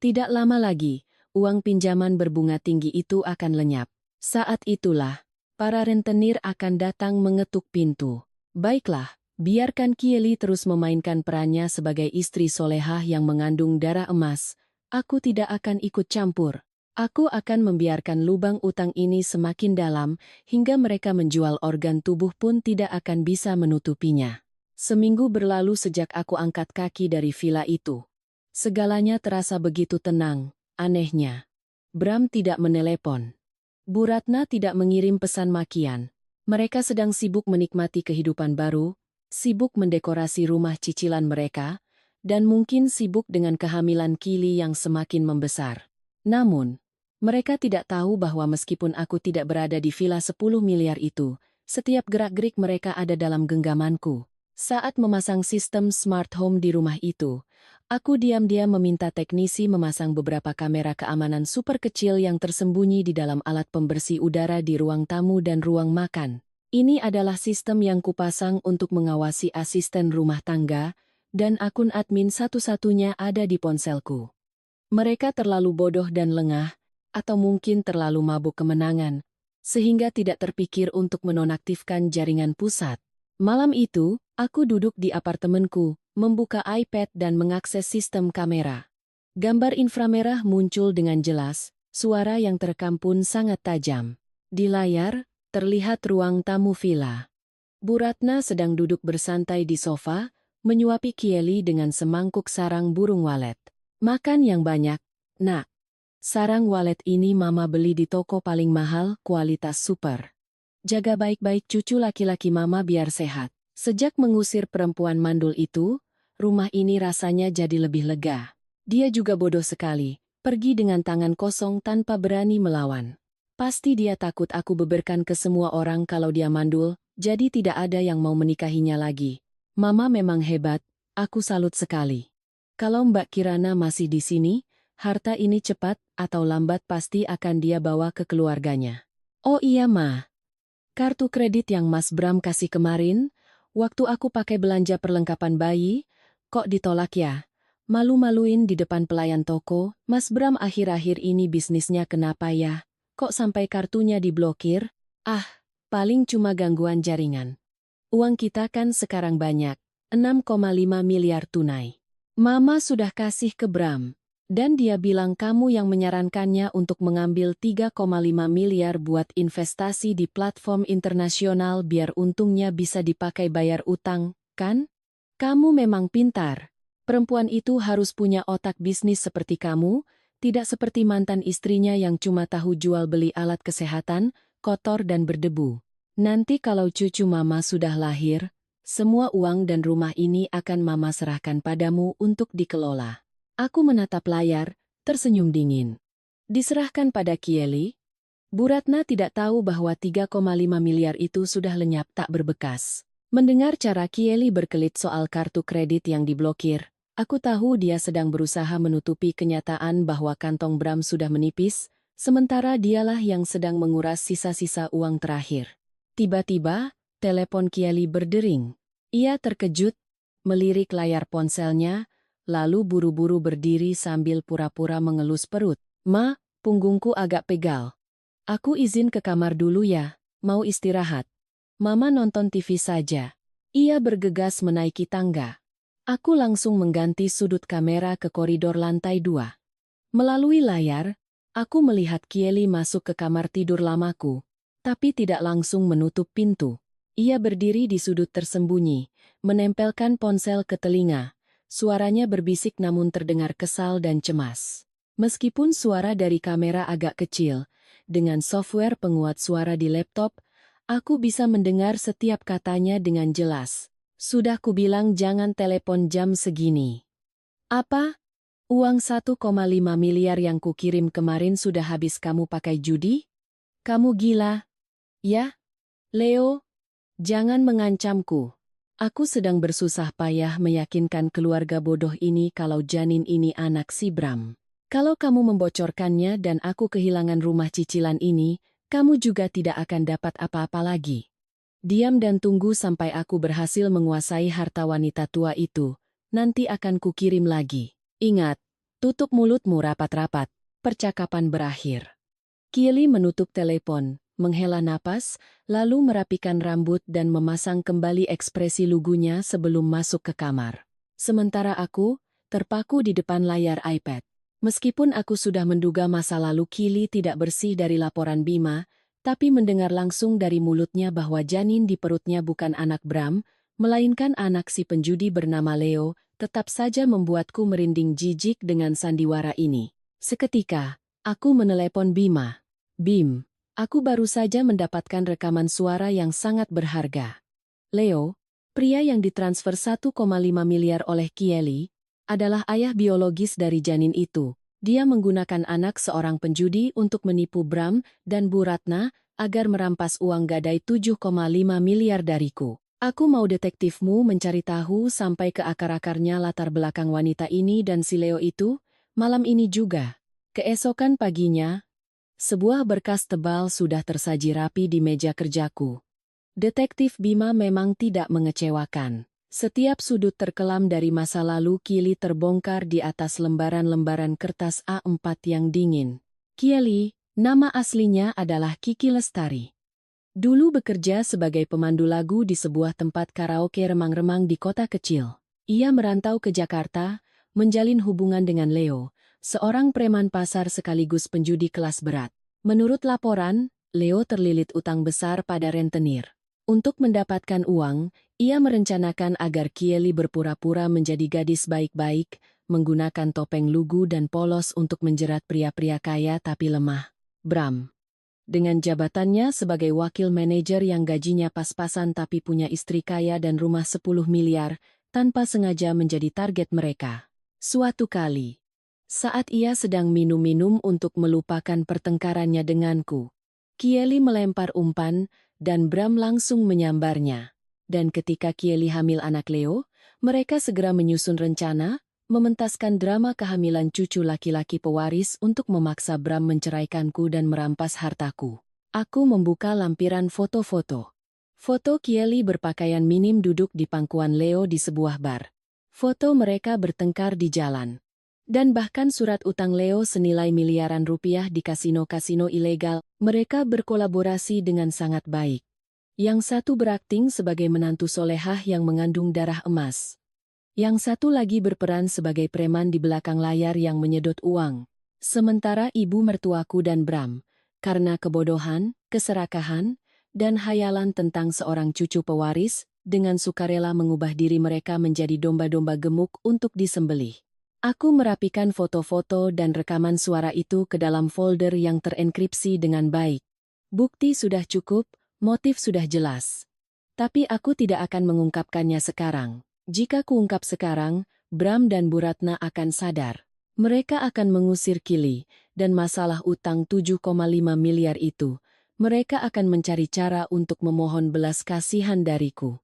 Tidak lama lagi, uang pinjaman berbunga tinggi itu akan lenyap. Saat itulah, para rentenir akan datang mengetuk pintu. Baiklah, biarkan Kieli terus memainkan perannya sebagai istri solehah yang mengandung darah emas. Aku tidak akan ikut campur. Aku akan membiarkan lubang utang ini semakin dalam, hingga mereka menjual organ tubuh pun tidak akan bisa menutupinya. Seminggu berlalu sejak aku angkat kaki dari villa itu. Segalanya terasa begitu tenang, anehnya. Bram tidak menelepon. Bu Ratna tidak mengirim pesan makian. Mereka sedang sibuk menikmati kehidupan baru, sibuk mendekorasi rumah cicilan mereka, dan mungkin sibuk dengan kehamilan Kili yang semakin membesar. Namun, mereka tidak tahu bahwa meskipun aku tidak berada di villa 10 miliar itu, setiap gerak-gerik mereka ada dalam genggamanku. Saat memasang sistem smart home di rumah itu, aku diam-diam meminta teknisi memasang beberapa kamera keamanan super kecil yang tersembunyi di dalam alat pembersih udara di ruang tamu dan ruang makan. Ini adalah sistem yang kupasang untuk mengawasi asisten rumah tangga, dan akun admin satu-satunya ada di ponselku. Mereka terlalu bodoh dan lengah, atau mungkin terlalu mabuk kemenangan, sehingga tidak terpikir untuk menonaktifkan jaringan pusat. Malam itu, aku duduk di apartemenku, membuka iPad dan mengakses sistem kamera. Gambar inframerah muncul dengan jelas, suara yang terekam pun sangat tajam. Di layar, terlihat ruang tamu villa. Bu Ratna sedang duduk bersantai di sofa, menyuapi Kieli dengan semangkuk sarang burung walet. Makan yang banyak, nak. Sarang walet ini mama beli di toko paling mahal, kualitas super. Jaga baik-baik cucu laki-laki mama biar sehat. Sejak mengusir perempuan mandul itu, rumah ini rasanya jadi lebih lega. Dia juga bodoh sekali, pergi dengan tangan kosong tanpa berani melawan. Pasti dia takut aku beberkan ke semua orang kalau dia mandul, jadi tidak ada yang mau menikahinya lagi. Mama memang hebat, aku salut sekali. Kalau Mbak Kirana masih di sini, harta ini cepat atau lambat pasti akan dia bawa ke keluarganya. Oh iya Ma. Kartu kredit yang Mas Bram kasih kemarin, waktu aku pakai belanja perlengkapan bayi, kok ditolak ya? Malu-maluin di depan pelayan toko, Mas Bram akhir-akhir ini bisnisnya kenapa ya? Kok sampai kartunya diblokir? Ah, paling cuma gangguan jaringan. Uang kita kan sekarang banyak, 6,5 miliar tunai. Mama sudah kasih ke Bram. Dan dia bilang kamu yang menyarankannya untuk mengambil 3,5 miliar buat investasi di platform internasional biar untungnya bisa dipakai bayar utang, kan? Kamu memang pintar. Perempuan itu harus punya otak bisnis seperti kamu, tidak seperti mantan istrinya yang cuma tahu jual beli alat kesehatan, kotor dan berdebu. Nanti kalau cucu mama sudah lahir, semua uang dan rumah ini akan mama serahkan padamu untuk dikelola. Aku menatap layar, tersenyum dingin. Diserahkan pada Kieli? Bu Ratna tidak tahu bahwa 3,5 miliar itu sudah lenyap tak berbekas. Mendengar cara Kieli berkelit soal kartu kredit yang diblokir, aku tahu dia sedang berusaha menutupi kenyataan bahwa kantong Bram sudah menipis, sementara dialah yang sedang menguras sisa-sisa uang terakhir. Tiba-tiba, telepon Kieli berdering. Ia terkejut, melirik layar ponselnya, lalu buru-buru berdiri sambil pura-pura mengelus perut. Ma, punggungku agak pegal. Aku izin ke kamar dulu ya, mau istirahat. Mama nonton TV saja. Ia bergegas menaiki tangga. Aku langsung mengganti sudut kamera ke koridor lantai 2. Melalui layar, aku melihat Kieli masuk ke kamar tidur lamaku. tapi tidak langsung menutup pintu. Ia berdiri di sudut tersembunyi, menempelkan ponsel ke telinga. Suaranya berbisik namun terdengar kesal dan cemas. Meskipun suara dari kamera agak kecil, dengan software penguat suara di laptop, aku bisa mendengar setiap katanya dengan jelas. Sudah kubilang jangan telepon jam segini. Apa? Uang 1,5 miliar yang kukirim kemarin sudah habis kamu pakai judi? Kamu gila? Ya? Leo, jangan mengancamku. Aku sedang bersusah payah meyakinkan keluarga bodoh ini kalau janin ini anak si Bram. Kalau kamu membocorkannya dan aku kehilangan rumah cicilan ini, kamu juga tidak akan dapat apa-apa lagi. Diam dan tunggu sampai aku berhasil menguasai harta wanita tua itu. Nanti akan kukirim lagi. Ingat, tutup mulutmu rapat-rapat. Percakapan berakhir. Kylie menutup telepon, menghela napas, lalu merapikan rambut dan memasang kembali ekspresi lugunya sebelum masuk ke kamar. Sementara aku, terpaku di depan layar iPad. Meskipun aku sudah menduga masa lalu Kylie tidak bersih dari laporan Bima, tapi mendengar langsung dari mulutnya bahwa janin di perutnya bukan anak Bram, melainkan anak si penjudi bernama Leo, tetap saja membuatku merinding jijik dengan sandiwara ini. Seketika, aku menelepon Bima. Bim, aku baru saja mendapatkan rekaman suara yang sangat berharga. Leo, pria yang ditransfer 1,5 miliar oleh Kylie, adalah ayah biologis dari janin itu. Dia menggunakan anak seorang penjudi untuk menipu Bram dan Bu Ratna agar merampas uang gadai 7,5 miliar dariku. Aku mau detektifmu mencari tahu sampai ke akar-akarnya latar belakang wanita ini dan si Leo itu, malam ini juga. Keesokan paginya, sebuah berkas tebal sudah tersaji rapi di meja kerjaku. Detektif Bima memang tidak mengecewakan. Setiap sudut terkelam dari masa lalu Kylie terbongkar di atas lembaran-lembaran kertas A4 yang dingin. Kylie, nama aslinya adalah Kiki Lestari. Dulu bekerja sebagai pemandu lagu di sebuah tempat karaoke remang-remang di kota kecil. Ia merantau ke Jakarta, menjalin hubungan dengan Leo, seorang preman pasar sekaligus penjudi kelas berat. Menurut laporan, Leo terlilit utang besar pada rentenir. Untuk mendapatkan uang, ia merencanakan agar Kylie berpura-pura menjadi gadis baik-baik, menggunakan topeng lugu dan polos untuk menjerat pria-pria kaya tapi lemah. Bram. Dengan jabatannya sebagai wakil manajer yang gajinya pas-pasan tapi punya istri kaya dan rumah 10 miliar, tanpa sengaja menjadi target mereka. Suatu kali, saat ia sedang minum-minum untuk melupakan pertengkarannya denganku, Kylie melempar umpan, dan Bram langsung menyambarnya. Dan ketika Kylie hamil anak Leo, mereka segera menyusun rencana, mementaskan drama kehamilan cucu laki-laki pewaris untuk memaksa Bram menceraikanku dan merampas hartaku. Aku membuka lampiran foto-foto. Foto Kylie berpakaian minim duduk di pangkuan Leo di sebuah bar. Foto mereka bertengkar di jalan. Dan bahkan surat utang Leo senilai miliaran rupiah di kasino-kasino ilegal, mereka berkolaborasi dengan sangat baik. Yang satu berakting sebagai menantu solehah yang mengandung darah emas. Yang satu lagi berperan sebagai preman di belakang layar yang menyedot uang. Sementara ibu mertuaku dan Bram, karena kebodohan, keserakahan, dan hayalan tentang seorang cucu pewaris, dengan sukarela mengubah diri mereka menjadi domba-domba gemuk untuk disembelih. Aku merapikan foto-foto dan rekaman suara itu ke dalam folder yang terenkripsi dengan baik. Bukti sudah cukup, motif sudah jelas. Tapi aku tidak akan mengungkapkannya sekarang. Jika kuungkap sekarang, Bram dan Bu Ratna akan sadar. Mereka akan mengusir Kylie, dan masalah utang 7,5 miliar itu, mereka akan mencari cara untuk memohon belas kasihan dariku.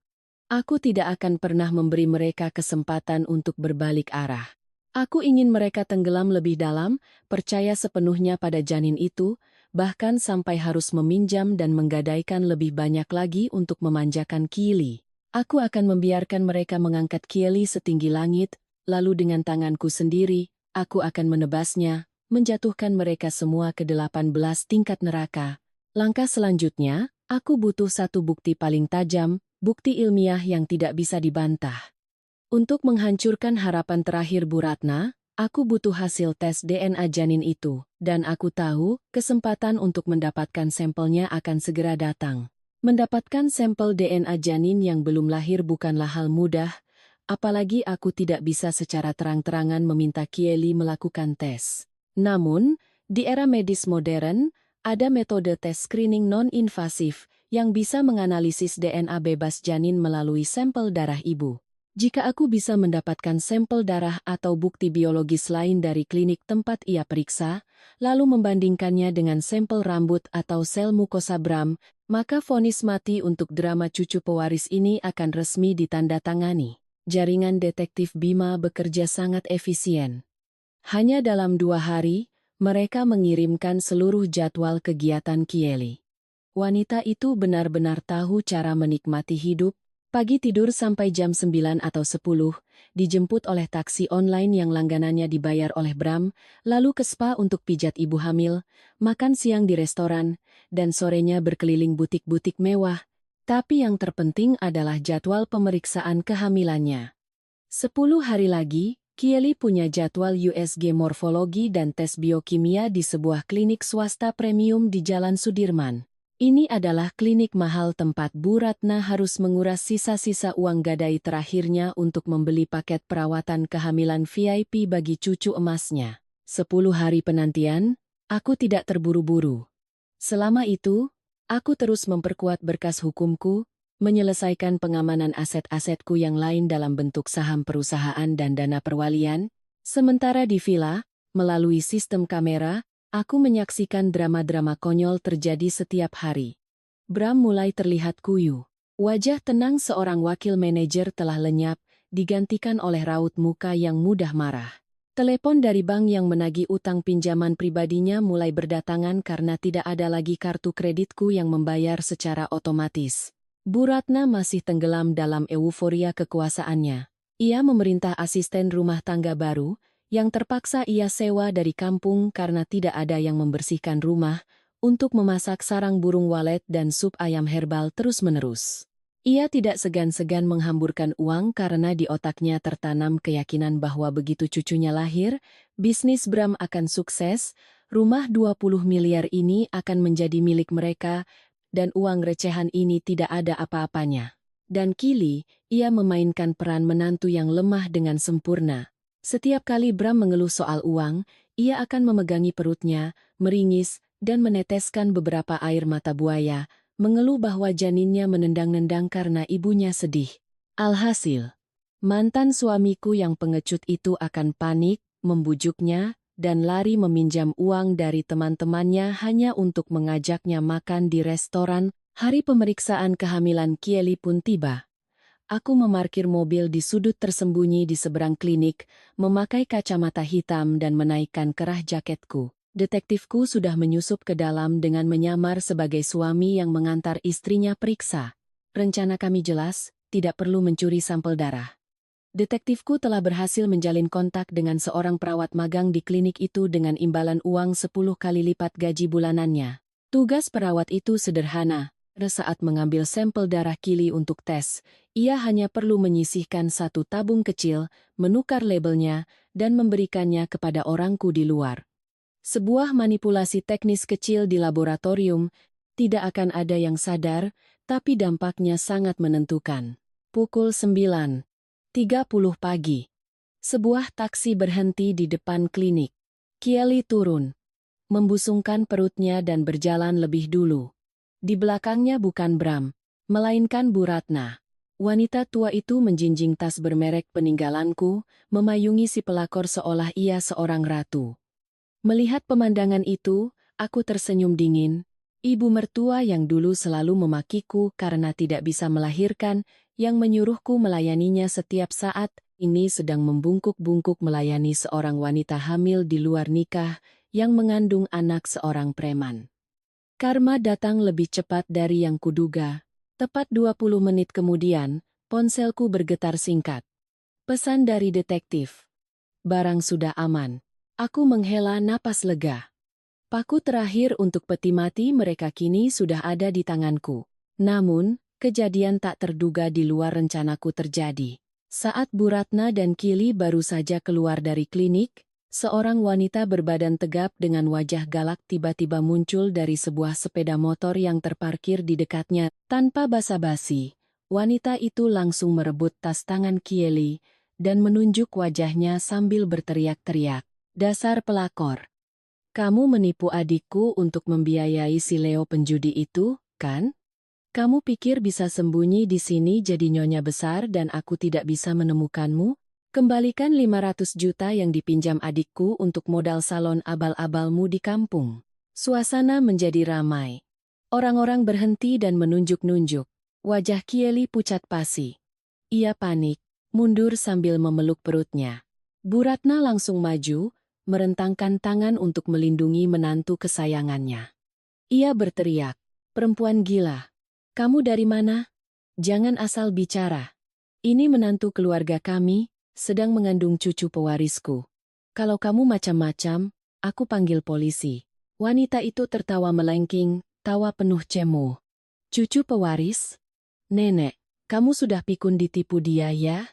Aku tidak akan pernah memberi mereka kesempatan untuk berbalik arah. Aku ingin mereka tenggelam lebih dalam, percaya sepenuhnya pada janin itu, bahkan sampai harus meminjam dan menggadaikan lebih banyak lagi untuk memanjakan Kylie. Aku akan membiarkan mereka mengangkat Kylie setinggi langit, lalu dengan tanganku sendiri, aku akan menebasnya, menjatuhkan mereka semua ke 18 tingkat neraka. Langkah selanjutnya, aku butuh satu bukti paling tajam, bukti ilmiah yang tidak bisa dibantah. Untuk menghancurkan harapan terakhir Bu Ratna, Aku butuh hasil tes DNA janin itu, dan aku tahu kesempatan untuk mendapatkan sampelnya akan segera datang. Mendapatkan sampel DNA janin yang belum lahir bukanlah hal mudah, apalagi aku tidak bisa secara terang-terangan meminta Kieli melakukan tes. Namun, di era medis modern, ada metode tes screening non-invasif yang bisa menganalisis DNA bebas janin melalui sampel darah ibu. Jika aku bisa mendapatkan sampel darah atau bukti biologis lain dari klinik tempat ia periksa, lalu membandingkannya dengan sampel rambut atau sel mukosa Bram, maka vonis mati untuk drama cucu pewaris ini akan resmi ditandatangani. Jaringan detektif Bima bekerja sangat efisien. Hanya dalam 2 hari, mereka mengirimkan seluruh jadwal kegiatan Kieli. Wanita itu benar-benar tahu cara menikmati hidup. Pagi tidur sampai jam 9 atau 10, dijemput oleh taksi online yang langganannya dibayar oleh Bram, lalu ke spa untuk pijat ibu hamil, makan siang di restoran, dan sorenya berkeliling butik-butik mewah. Tapi yang terpenting adalah jadwal pemeriksaan kehamilannya. 10 hari lagi, Kieli punya jadwal USG morfologi dan tes biokimia di sebuah klinik swasta premium di Jalan Sudirman. Ini adalah klinik mahal tempat Bu Ratna harus menguras sisa-sisa uang gadai terakhirnya untuk membeli paket perawatan kehamilan VIP bagi cucu emasnya. 10 hari penantian, aku tidak terburu-buru. Selama itu, aku terus memperkuat berkas hukumku, menyelesaikan pengamanan aset-asetku yang lain dalam bentuk saham perusahaan dan dana perwalian, sementara di villa, melalui sistem kamera, aku menyaksikan drama-drama konyol terjadi setiap hari. Bram mulai terlihat kuyu. Wajah tenang seorang wakil manajer telah lenyap, digantikan oleh raut muka yang mudah marah. Telepon dari bank yang menagih utang pinjaman pribadinya mulai berdatangan karena tidak ada lagi kartu kreditku yang membayar secara otomatis. Bu Ratna masih tenggelam dalam euforia kekuasaannya. Ia memerintah asisten rumah tangga baru, yang terpaksa ia sewa dari kampung karena tidak ada yang membersihkan rumah, untuk memasak sarang burung walet dan sup ayam herbal terus-menerus. Ia tidak segan-segan menghamburkan uang karena di otaknya tertanam keyakinan bahwa begitu cucunya lahir, bisnis Bram akan sukses, rumah 20 miliar ini akan menjadi milik mereka, dan uang recehan ini tidak ada apa-apanya. Dan kini, ia memainkan peran menantu yang lemah dengan sempurna. Setiap kali Bram mengeluh soal uang, ia akan memegangi perutnya, meringis, dan meneteskan beberapa air mata buaya, mengeluh bahwa janinnya menendang-nendang karena ibunya sedih. Alhasil, mantan suamiku yang pengecut itu akan panik, membujuknya, dan lari meminjam uang dari teman-temannya hanya untuk mengajaknya makan di restoran. Hari pemeriksaan kehamilan Kieli pun tiba. Aku memarkir mobil di sudut tersembunyi di seberang klinik, memakai kacamata hitam dan menaikkan kerah jaketku. Detektifku sudah menyusup ke dalam dengan menyamar sebagai suami yang mengantar istrinya periksa. Rencana kami jelas, tidak perlu mencuri sampel darah. Detektifku telah berhasil menjalin kontak dengan seorang perawat magang di klinik itu dengan imbalan uang 10 kali lipat gaji bulanannya. Tugas perawat itu sederhana. Saat mengambil sampel darah Kieli untuk tes, ia hanya perlu menyisihkan satu tabung kecil, menukar labelnya, dan memberikannya kepada orangku di luar. Sebuah manipulasi teknis kecil di laboratorium, tidak akan ada yang sadar, tapi dampaknya sangat menentukan. Pukul 9.30 pagi. Sebuah taksi berhenti di depan klinik. Kieli turun, membusungkan perutnya dan berjalan lebih dulu. Di belakangnya bukan Bram, melainkan Bu Ratna. Wanita tua itu menjinjing tas bermerek peninggalanku, memayungi si pelakor seolah ia seorang ratu. Melihat pemandangan itu, aku tersenyum dingin. Ibu mertua yang dulu selalu memakiku karena tidak bisa melahirkan, yang menyuruhku melayaninya setiap saat, ini sedang membungkuk-bungkuk melayani seorang wanita hamil di luar nikah, yang mengandung anak seorang preman. Karma datang lebih cepat dari yang kuduga. Tepat 20 menit kemudian, ponselku bergetar singkat. Pesan dari detektif. Barang sudah aman. Aku menghela napas lega. Paku terakhir untuk peti mati mereka kini sudah ada di tanganku. Namun, kejadian tak terduga di luar rencanaku terjadi. Saat Bu Ratna dan Kieli baru saja keluar dari klinik, Seorang wanita berbadan tegap dengan wajah galak tiba-tiba muncul dari sebuah sepeda motor yang terparkir di dekatnya. Tanpa basa-basi, wanita itu langsung merebut tas tangan Kieli dan menunjuk wajahnya sambil berteriak-teriak. Dasar pelakor. Kamu menipu adikku untuk membiayai si Leo penjudi itu, kan? Kamu pikir bisa sembunyi di sini jadi nyonya besar dan aku tidak bisa menemukanmu? Kembalikan 500 juta yang dipinjam adikku untuk modal salon abal-abalmu di kampung. Suasana menjadi ramai. Orang-orang berhenti dan menunjuk-nunjuk. Wajah Kieli pucat pasi. Ia panik, mundur sambil memeluk perutnya. Bu Ratna langsung maju, merentangkan tangan untuk melindungi menantu kesayangannya. Ia berteriak, "Perempuan gila! Kamu dari mana? Jangan asal bicara. Ini menantu keluarga kami, sedang mengandung cucu pewarisku. Kalau kamu macam-macam, aku panggil polisi." Wanita itu tertawa melengking, tawa penuh cemo. "Cucu pewaris? Nenek, kamu sudah pikun ditipu dia ya?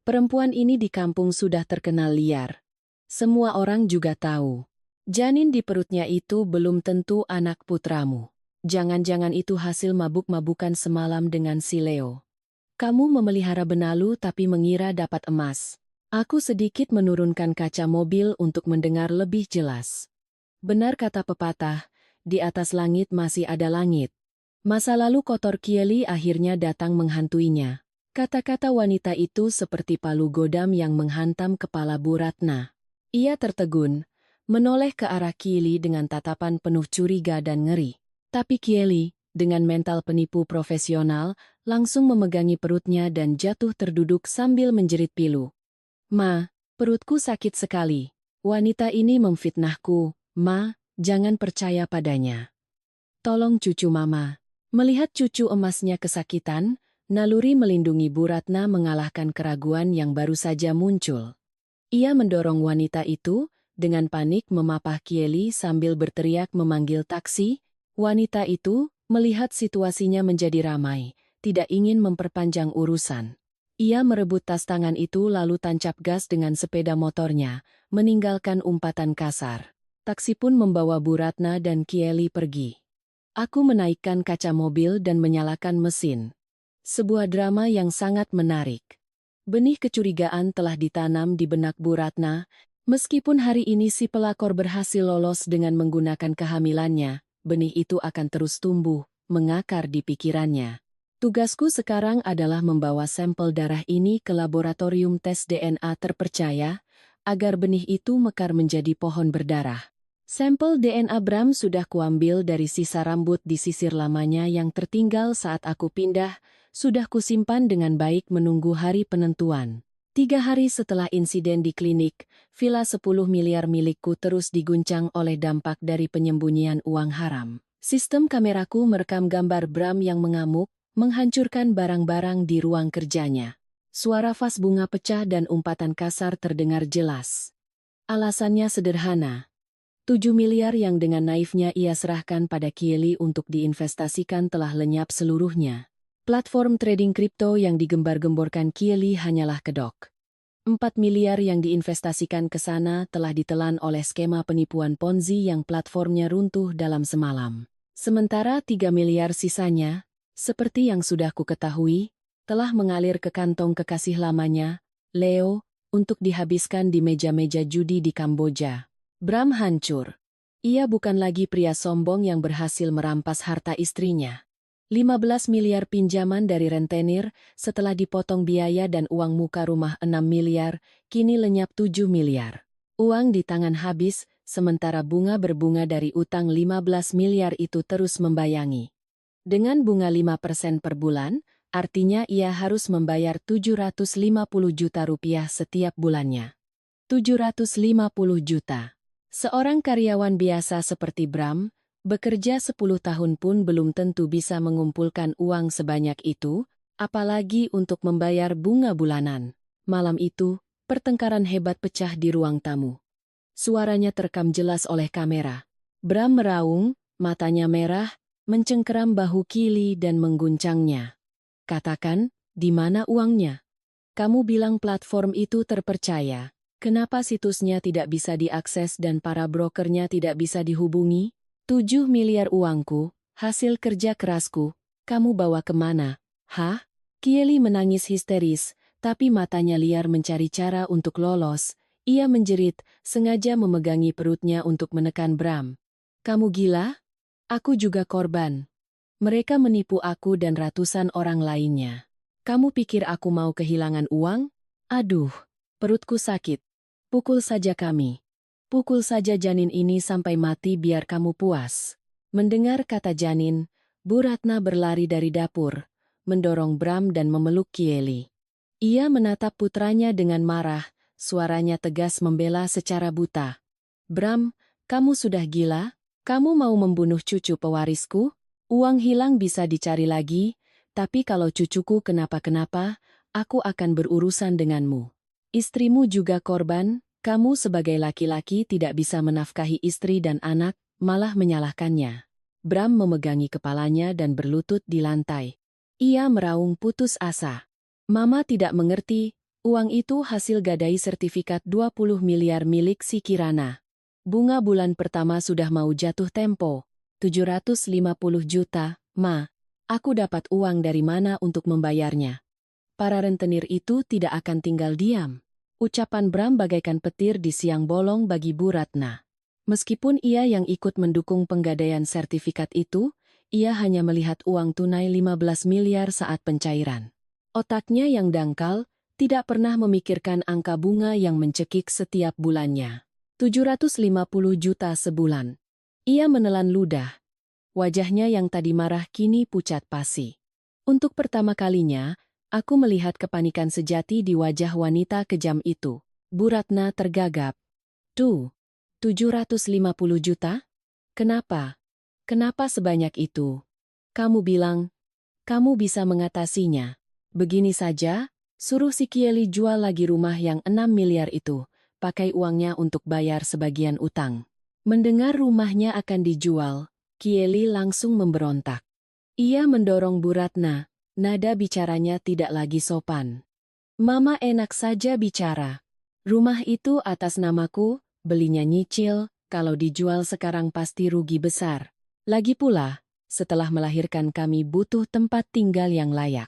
Perempuan ini di kampung sudah terkenal liar. Semua orang juga tahu. Janin di perutnya itu belum tentu anak putramu. Jangan-jangan itu hasil mabuk-mabukan semalam dengan si Leo. Kamu memelihara benalu tapi mengira dapat emas." Aku sedikit menurunkan kaca mobil untuk mendengar lebih jelas. Benar kata pepatah, di atas langit masih ada langit. Masa lalu kotor Kieli akhirnya datang menghantuinya. Kata-kata wanita itu seperti palu godam yang menghantam kepala Bu Ratna. Ia tertegun, menoleh ke arah Kieli dengan tatapan penuh curiga dan ngeri. Tapi Kieli, dengan mental penipu profesional, langsung memegangi perutnya dan jatuh terduduk sambil menjerit pilu. "Ma, perutku sakit sekali. Wanita ini memfitnahku. Ma, jangan percaya padanya. Tolong cucu Mama." Melihat cucu emasnya kesakitan, naluri melindungi Bu Ratna mengalahkan keraguan yang baru saja muncul. Ia mendorong wanita itu, dengan panik memapah Kieli sambil berteriak memanggil taksi. Wanita itu, melihat situasinya menjadi ramai, tidak ingin memperpanjang urusan. Ia merebut tas tangan itu lalu tancap gas dengan sepeda motornya, meninggalkan umpatan kasar. Taksi pun membawa Bu Ratna dan Kieli pergi. Aku menaikkan kaca mobil dan menyalakan mesin. Sebuah drama yang sangat menarik. Benih kecurigaan telah ditanam di benak Bu Ratna. Meskipun hari ini si pelakor berhasil lolos dengan menggunakan kehamilannya, benih itu akan terus tumbuh, mengakar di pikirannya. Tugasku sekarang adalah membawa sampel darah ini ke laboratorium tes DNA terpercaya, agar benih itu mekar menjadi pohon berdarah. Sampel DNA Bram sudah kuambil dari sisa rambut di sisir lamanya yang tertinggal saat aku pindah, sudah kusimpan dengan baik menunggu hari penentuan. 3 hari setelah insiden di klinik, villa 10 miliar milikku terus diguncang oleh dampak dari penyembunyian uang haram. Sistem kameraku merekam gambar Bram yang mengamuk, menghancurkan barang-barang di ruang kerjanya. Suara vas bunga pecah dan umpatan kasar terdengar jelas. Alasannya sederhana. 7 miliar yang dengan naifnya ia serahkan pada Kieli untuk diinvestasikan telah lenyap seluruhnya. Platform trading kripto yang digembar-gemborkan Kieli hanyalah kedok. 4 miliar yang diinvestasikan ke sana telah ditelan oleh skema penipuan Ponzi yang platformnya runtuh dalam semalam. Sementara 3 miliar sisanya, seperti yang sudah ku ketahui, telah mengalir ke kantong kekasih lamanya, Leo, untuk dihabiskan di meja-meja judi di Kamboja. Bram hancur. Ia bukan lagi pria sombong yang berhasil merampas harta istrinya. 15 miliar pinjaman dari rentenir, setelah dipotong biaya dan uang muka rumah 6 miliar, kini lenyap 7 miliar. Uang di tangan habis, sementara bunga berbunga dari utang 15 miliar itu terus membayangi. Dengan bunga 5% per bulan, artinya ia harus membayar 750 juta rupiah setiap bulannya. 750 juta. Seorang karyawan biasa seperti Bram, bekerja 10 tahun pun belum tentu bisa mengumpulkan uang sebanyak itu, apalagi untuk membayar bunga bulanan. Malam itu, pertengkaran hebat pecah di ruang tamu. Suaranya terekam jelas oleh kamera. Bram meraung, matanya merah, mencengkeram bahu Kieli dan mengguncangnya. "Katakan, di mana uangnya? Kamu bilang platform itu terpercaya. Kenapa situsnya tidak bisa diakses dan para brokernya tidak bisa dihubungi? 7 miliar uangku, hasil kerja kerasku, kamu bawa kemana? Hah? Kieli menangis histeris, tapi matanya liar mencari cara untuk lolos. Ia menjerit, sengaja memegangi perutnya untuk menekan Bram. Kamu gila? Aku juga korban. Mereka menipu aku dan ratusan orang lainnya. Kamu pikir aku mau kehilangan uang? Aduh, perutku sakit. Pukul saja kami. Pukul saja janin ini sampai mati biar kamu puas. Mendengar kata janin, Bu Ratna berlari dari dapur, mendorong Bram dan memeluk Kieli. Ia menatap putranya dengan marah, suaranya tegas membela secara buta. Bram, kamu sudah gila? Kamu mau membunuh cucu pewarisku? Uang hilang bisa dicari lagi, tapi kalau cucuku kenapa-kenapa, aku akan berurusan denganmu. Istrimu juga korban, kamu sebagai laki-laki tidak bisa menafkahi istri dan anak, malah menyalahkannya. Bram memegangi kepalanya dan berlutut di lantai. Ia meraung putus asa. Mama tidak mengerti, uang itu hasil gadai sertifikat 20 miliar milik si Kirana. Bunga bulan pertama sudah mau jatuh tempo. 750 juta, Ma. Aku dapat uang dari mana untuk membayarnya? Para rentenir itu tidak akan tinggal diam. Ucapan Bram bagaikan petir di siang bolong bagi Bu Ratna. Meskipun ia yang ikut mendukung penggadaian sertifikat itu, ia hanya melihat uang tunai 15 miliar saat pencairan. Otaknya yang dangkal, tidak pernah memikirkan angka bunga yang mencekik setiap bulannya. 750 juta sebulan. Ia menelan ludah. Wajahnya yang tadi marah kini pucat pasi. Untuk pertama kalinya, aku melihat kepanikan sejati di wajah wanita kejam itu. Bu Ratna tergagap. Tuh, 750 juta? Kenapa? Kenapa sebanyak itu? Kamu bilang, kamu bisa mengatasinya. Begini saja, suruh si Kieli jual lagi rumah yang 6 miliar itu, pakai uangnya untuk bayar sebagian utang. Mendengar rumahnya akan dijual, Kieli langsung memberontak. Ia mendorong Bu Ratna, nada bicaranya tidak lagi sopan. Mama enak saja bicara. Rumah itu atas namaku, belinya nyicil, kalau dijual sekarang pasti rugi besar. Lagi pula, setelah melahirkan kami butuh tempat tinggal yang layak.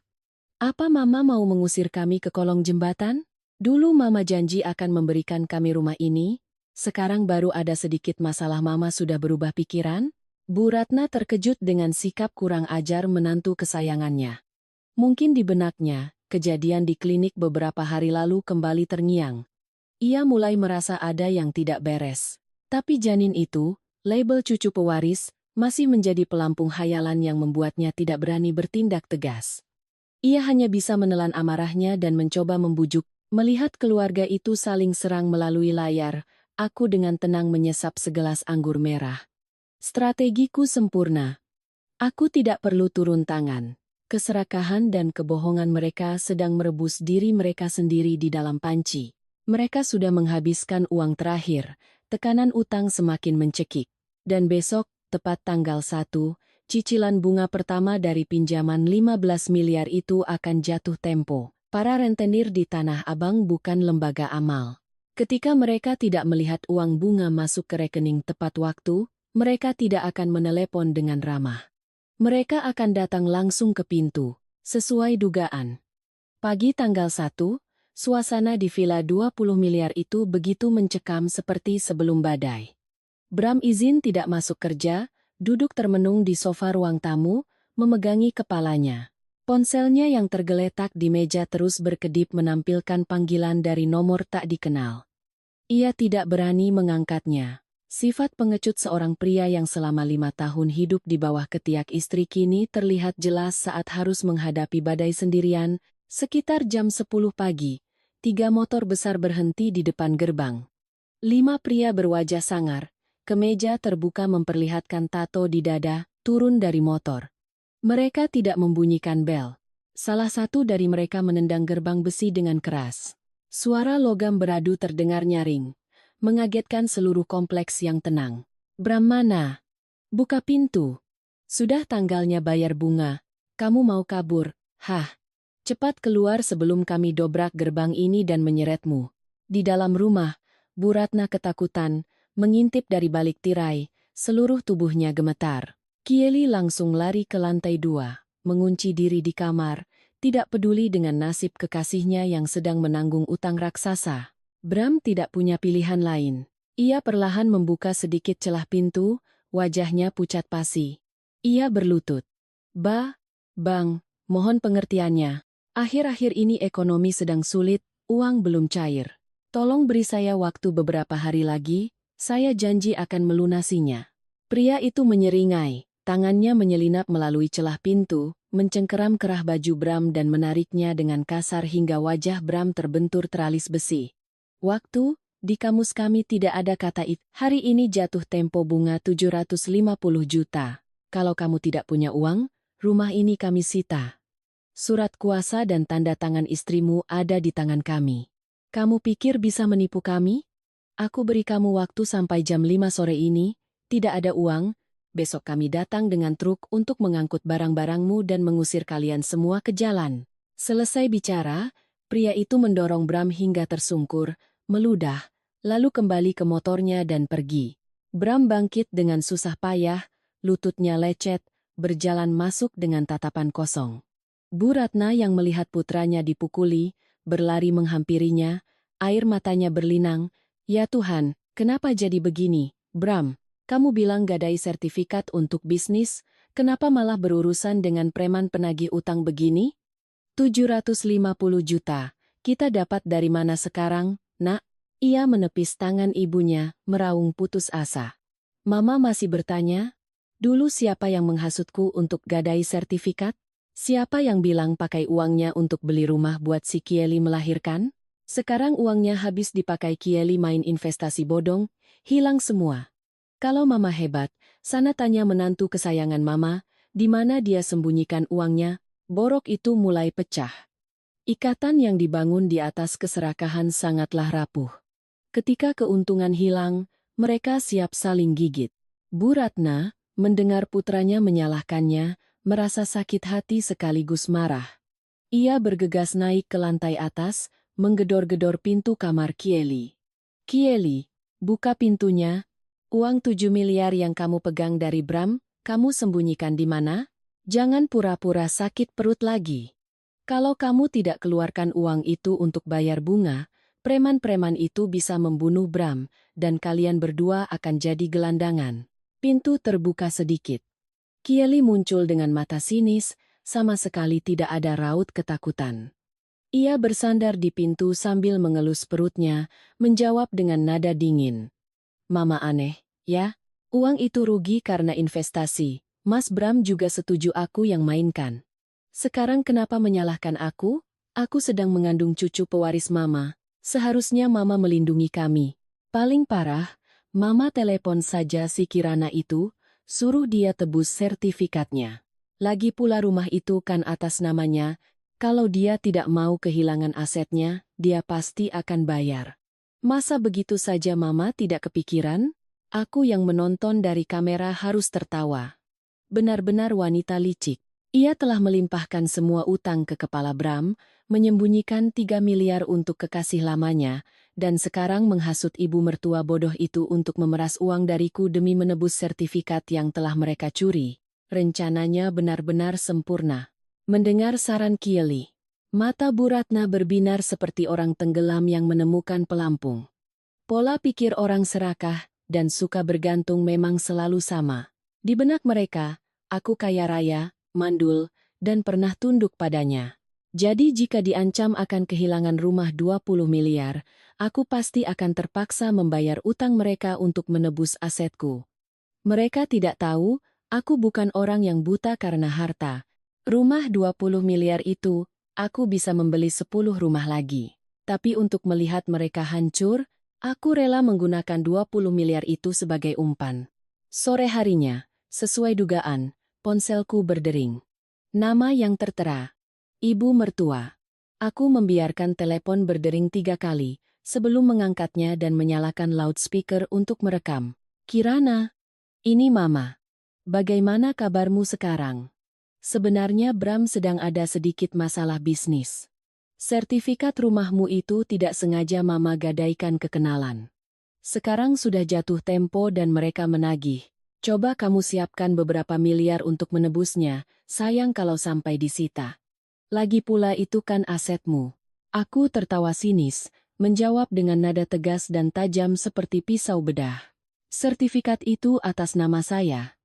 Apa Mama mau mengusir kami ke kolong jembatan? Dulu Mama janji akan memberikan kami rumah ini, sekarang baru ada sedikit masalah Mama sudah berubah pikiran? Bu Ratna terkejut dengan sikap kurang ajar menantu kesayangannya. Mungkin di benaknya, kejadian di klinik beberapa hari lalu kembali terngiang. Ia mulai merasa ada yang tidak beres. Tapi janin itu, label cucu pewaris, masih menjadi pelampung hayalan yang membuatnya tidak berani bertindak tegas. Ia hanya bisa menelan amarahnya dan mencoba membujuk. Melihat keluarga itu saling serang melalui layar, aku dengan tenang menyesap segelas anggur merah. Strategiku sempurna. Aku tidak perlu turun tangan. Keserakahan dan kebohongan mereka sedang merebus diri mereka sendiri di dalam panci. Mereka sudah menghabiskan uang terakhir, tekanan utang semakin mencekik. Dan besok, tepat tanggal 1, cicilan bunga pertama dari pinjaman 15 miliar itu akan jatuh tempo. Para rentenir di Tanah Abang bukan lembaga amal. Ketika mereka tidak melihat uang bunga masuk ke rekening tepat waktu, mereka tidak akan menelepon dengan ramah. Mereka akan datang langsung ke pintu, sesuai dugaan. Pagi tanggal 1, suasana di villa 20 miliar itu begitu mencekam seperti sebelum badai. Bram izin tidak masuk kerja, duduk termenung di sofa ruang tamu, memegangi kepalanya. Ponselnya yang tergeletak di meja terus berkedip menampilkan panggilan dari nomor tak dikenal. Ia tidak berani mengangkatnya. Sifat pengecut seorang pria yang selama 5 tahun hidup di bawah ketiak istri kini terlihat jelas saat harus menghadapi badai sendirian. Sekitar jam 10 pagi, 3 motor besar berhenti di depan gerbang. 5 pria berwajah sangar, kemeja terbuka memperlihatkan tato di dada, turun dari motor. Mereka tidak membunyikan bel. Salah satu dari mereka menendang gerbang besi dengan keras. Suara logam beradu terdengar nyaring, mengagetkan seluruh kompleks yang tenang. Bram mana? Buka pintu. Sudah tanggalnya bayar bunga. Kamu mau kabur? Hah? Cepat keluar sebelum kami dobrak gerbang ini dan menyeretmu. Di dalam rumah, Bu Ratna ketakutan, mengintip dari balik tirai, seluruh tubuhnya gemetar. Kieli langsung lari ke lantai 2, mengunci diri di kamar, tidak peduli dengan nasib kekasihnya yang sedang menanggung utang raksasa. Bram tidak punya pilihan lain. Ia perlahan membuka sedikit celah pintu, wajahnya pucat pasi. Ia berlutut. Bang, mohon pengertiannya. Akhir-akhir ini ekonomi sedang sulit, uang belum cair. Tolong beri saya waktu beberapa hari lagi, saya janji akan melunasinya. Pria itu menyeringai, tangannya menyelinap melalui celah pintu, mencengkeram kerah baju Bram dan menariknya dengan kasar hingga wajah Bram terbentur teralis besi. Waktu, di kamus kami tidak ada kata itu. Hari ini jatuh tempo bunga 750 juta. Kalau kamu tidak punya uang, rumah ini kami sita. Surat kuasa dan tanda tangan istrimu ada di tangan kami. Kamu pikir bisa menipu kami? Aku beri kamu waktu sampai jam 5 sore ini, tidak ada uang, besok kami datang dengan truk untuk mengangkut barang-barangmu dan mengusir kalian semua ke jalan. Selesai bicara, pria itu mendorong Bram hingga tersungkur, meludah, lalu kembali ke motornya dan pergi. Bram bangkit dengan susah payah, lututnya lecet, berjalan masuk dengan tatapan kosong. Bu Ratna yang melihat putranya dipukuli, berlari menghampirinya, air matanya berlinang. Ya Tuhan, kenapa jadi begini? Bram, kamu bilang gadai sertifikat untuk bisnis, kenapa malah berurusan dengan preman penagih utang begini? 750 juta, kita dapat dari mana sekarang, nak? Ia menepis tangan ibunya, meraung putus asa. Mama masih bertanya, dulu siapa yang menghasutku untuk gadai sertifikat? Siapa yang bilang pakai uangnya untuk beli rumah buat si Kieli melahirkan? Sekarang uangnya habis dipakai Kieli main investasi bodong, hilang semua. Kalau mama hebat, sana tanya menantu kesayangan mama, di mana dia sembunyikan uangnya, borok itu mulai pecah. Ikatan yang dibangun di atas keserakahan sangatlah rapuh. Ketika keuntungan hilang, mereka siap saling gigit. Bu Ratna, mendengar putranya menyalahkannya, merasa sakit hati sekaligus marah. Ia bergegas naik ke lantai atas, menggedor-gedor pintu kamar Kieli. Kieli, buka pintunya. Uang 7 miliar yang kamu pegang dari Bram, kamu sembunyikan di mana? Jangan pura-pura sakit perut lagi. Kalau kamu tidak keluarkan uang itu untuk bayar bunga, preman-preman itu bisa membunuh Bram, dan kalian berdua akan jadi gelandangan. Pintu terbuka sedikit. Kieli muncul dengan mata sinis, sama sekali tidak ada raut ketakutan. Ia bersandar di pintu sambil mengelus perutnya, menjawab dengan nada dingin. Mama aneh, ya? Uang itu rugi karena investasi, Mas Bram juga setuju aku yang mainkan. Sekarang kenapa menyalahkan aku? Aku sedang mengandung cucu pewaris Mama. Seharusnya Mama melindungi kami. Paling parah, Mama telepon saja si Kirana itu, suruh dia tebus sertifikatnya. Lagi pula rumah itu kan atas namanya, kalau dia tidak mau kehilangan asetnya, dia pasti akan bayar. Masa begitu saja Mama tidak kepikiran? Aku yang menonton dari kamera harus tertawa. Benar-benar wanita licik. Ia telah melimpahkan semua utang ke kepala Bram, menyembunyikan 3 miliar untuk kekasih lamanya, dan sekarang menghasut ibu mertua bodoh itu untuk memeras uang dariku demi menebus sertifikat yang telah mereka curi. Rencananya benar-benar sempurna. Mendengar saran Kieli, mata Bu Ratna berbinar seperti orang tenggelam yang menemukan pelampung. Pola pikir orang serakah dan suka bergantung memang selalu sama. Di benak mereka, aku kaya raya, mandul, dan pernah tunduk padanya. Jadi jika diancam akan kehilangan rumah 20 miliar, aku pasti akan terpaksa membayar utang mereka untuk menebus asetku. Mereka tidak tahu, aku bukan orang yang buta karena harta. Rumah 20 miliar itu, aku bisa membeli 10 rumah lagi. Tapi untuk melihat mereka hancur, aku rela menggunakan 20 miliar itu sebagai umpan. Sore harinya, sesuai dugaan, ponselku berdering. Nama yang tertera. Ibu mertua. Aku membiarkan telepon berdering 3 kali, sebelum mengangkatnya dan menyalakan loudspeaker untuk merekam. Kirana, ini Mama. Bagaimana kabarmu sekarang? Sebenarnya Bram sedang ada sedikit masalah bisnis. Sertifikat rumahmu itu tidak sengaja Mama gadaikan kekenalan. Sekarang sudah jatuh tempo dan mereka menagih. Coba kamu siapkan beberapa miliar untuk menebusnya, sayang kalau sampai disita. Lagi pula itu kan asetmu. Aku tertawa sinis, menjawab dengan nada tegas dan tajam seperti pisau bedah. Sertifikat itu atas nama saya.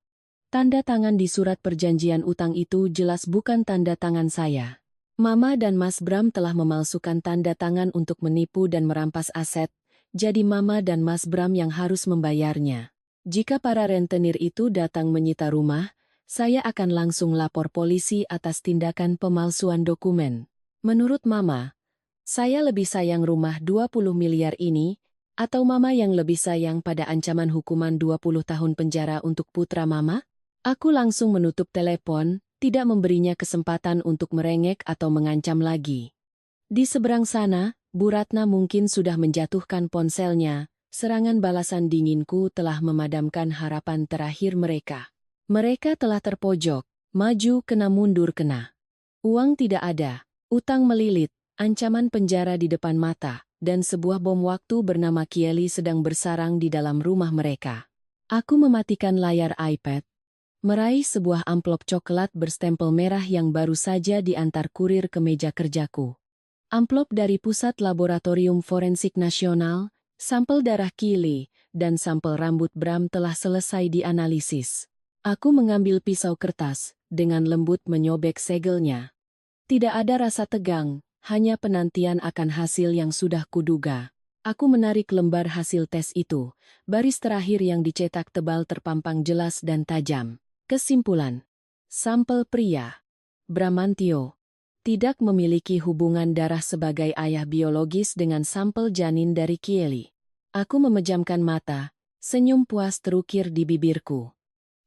Tanda tangan di surat perjanjian utang itu jelas bukan tanda tangan saya. Mama dan Mas Bram telah memalsukan tanda tangan untuk menipu dan merampas aset, jadi Mama dan Mas Bram yang harus membayarnya. Jika para rentenir itu datang menyita rumah, saya akan langsung lapor polisi atas tindakan pemalsuan dokumen. Menurut Mama, saya lebih sayang rumah 20 miliar ini, atau Mama yang lebih sayang pada ancaman hukuman 20 tahun penjara untuk putra Mama? Aku langsung menutup telepon, tidak memberinya kesempatan untuk merengek atau mengancam lagi. Di seberang sana, Bu Ratna mungkin sudah menjatuhkan ponselnya. Serangan balasan dinginku telah memadamkan harapan terakhir mereka. Mereka telah terpojok, maju kena mundur kena. Uang tidak ada, utang melilit, ancaman penjara di depan mata, dan sebuah bom waktu bernama Kieli sedang bersarang di dalam rumah mereka. Aku mematikan layar iPad, meraih sebuah amplop coklat berstempel merah yang baru saja diantar kurir ke meja kerjaku. Amplop dari Pusat Laboratorium Forensik Nasional, sampel darah Kieli, dan sampel rambut Bram telah selesai dianalisis. Aku mengambil pisau kertas, dengan lembut menyobek segelnya. Tidak ada rasa tegang, hanya penantian akan hasil yang sudah kuduga. Aku menarik lembar hasil tes itu, baris terakhir yang dicetak tebal terpampang jelas dan tajam. Kesimpulan. Sampel pria. Bramantio. Tidak memiliki hubungan darah sebagai ayah biologis dengan sampel janin dari Kieli. Aku memejamkan mata, senyum puas terukir di bibirku.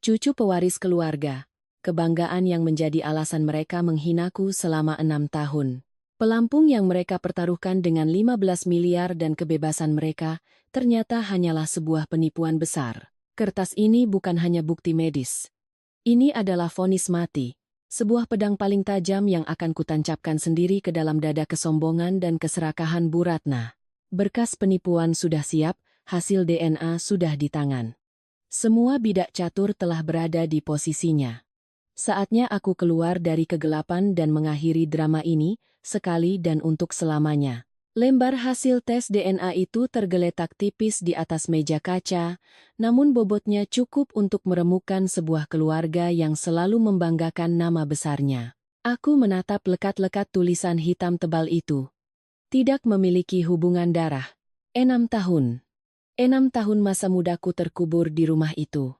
Cucu pewaris keluarga, kebanggaan yang menjadi alasan mereka menghinaku selama 6 tahun. Pelampung yang mereka pertaruhkan dengan 15 miliar dan kebebasan mereka, ternyata hanyalah sebuah penipuan besar. Kertas ini bukan hanya bukti medis. Ini adalah vonis mati. Sebuah pedang paling tajam yang akan kutancapkan sendiri ke dalam dada kesombongan dan keserakahan Bu Ratna. Berkas penipuan sudah siap, hasil DNA sudah di tangan. Semua bidak catur telah berada di posisinya. Saatnya aku keluar dari kegelapan dan mengakhiri drama ini, sekali dan untuk selamanya. Lembar hasil tes DNA itu tergeletak tipis di atas meja kaca, namun bobotnya cukup untuk meremukan sebuah keluarga yang selalu membanggakan nama besarnya. Aku menatap lekat-lekat tulisan hitam tebal itu. Tidak memiliki hubungan darah. 6 tahun. 6 tahun masa mudaku terkubur di rumah itu.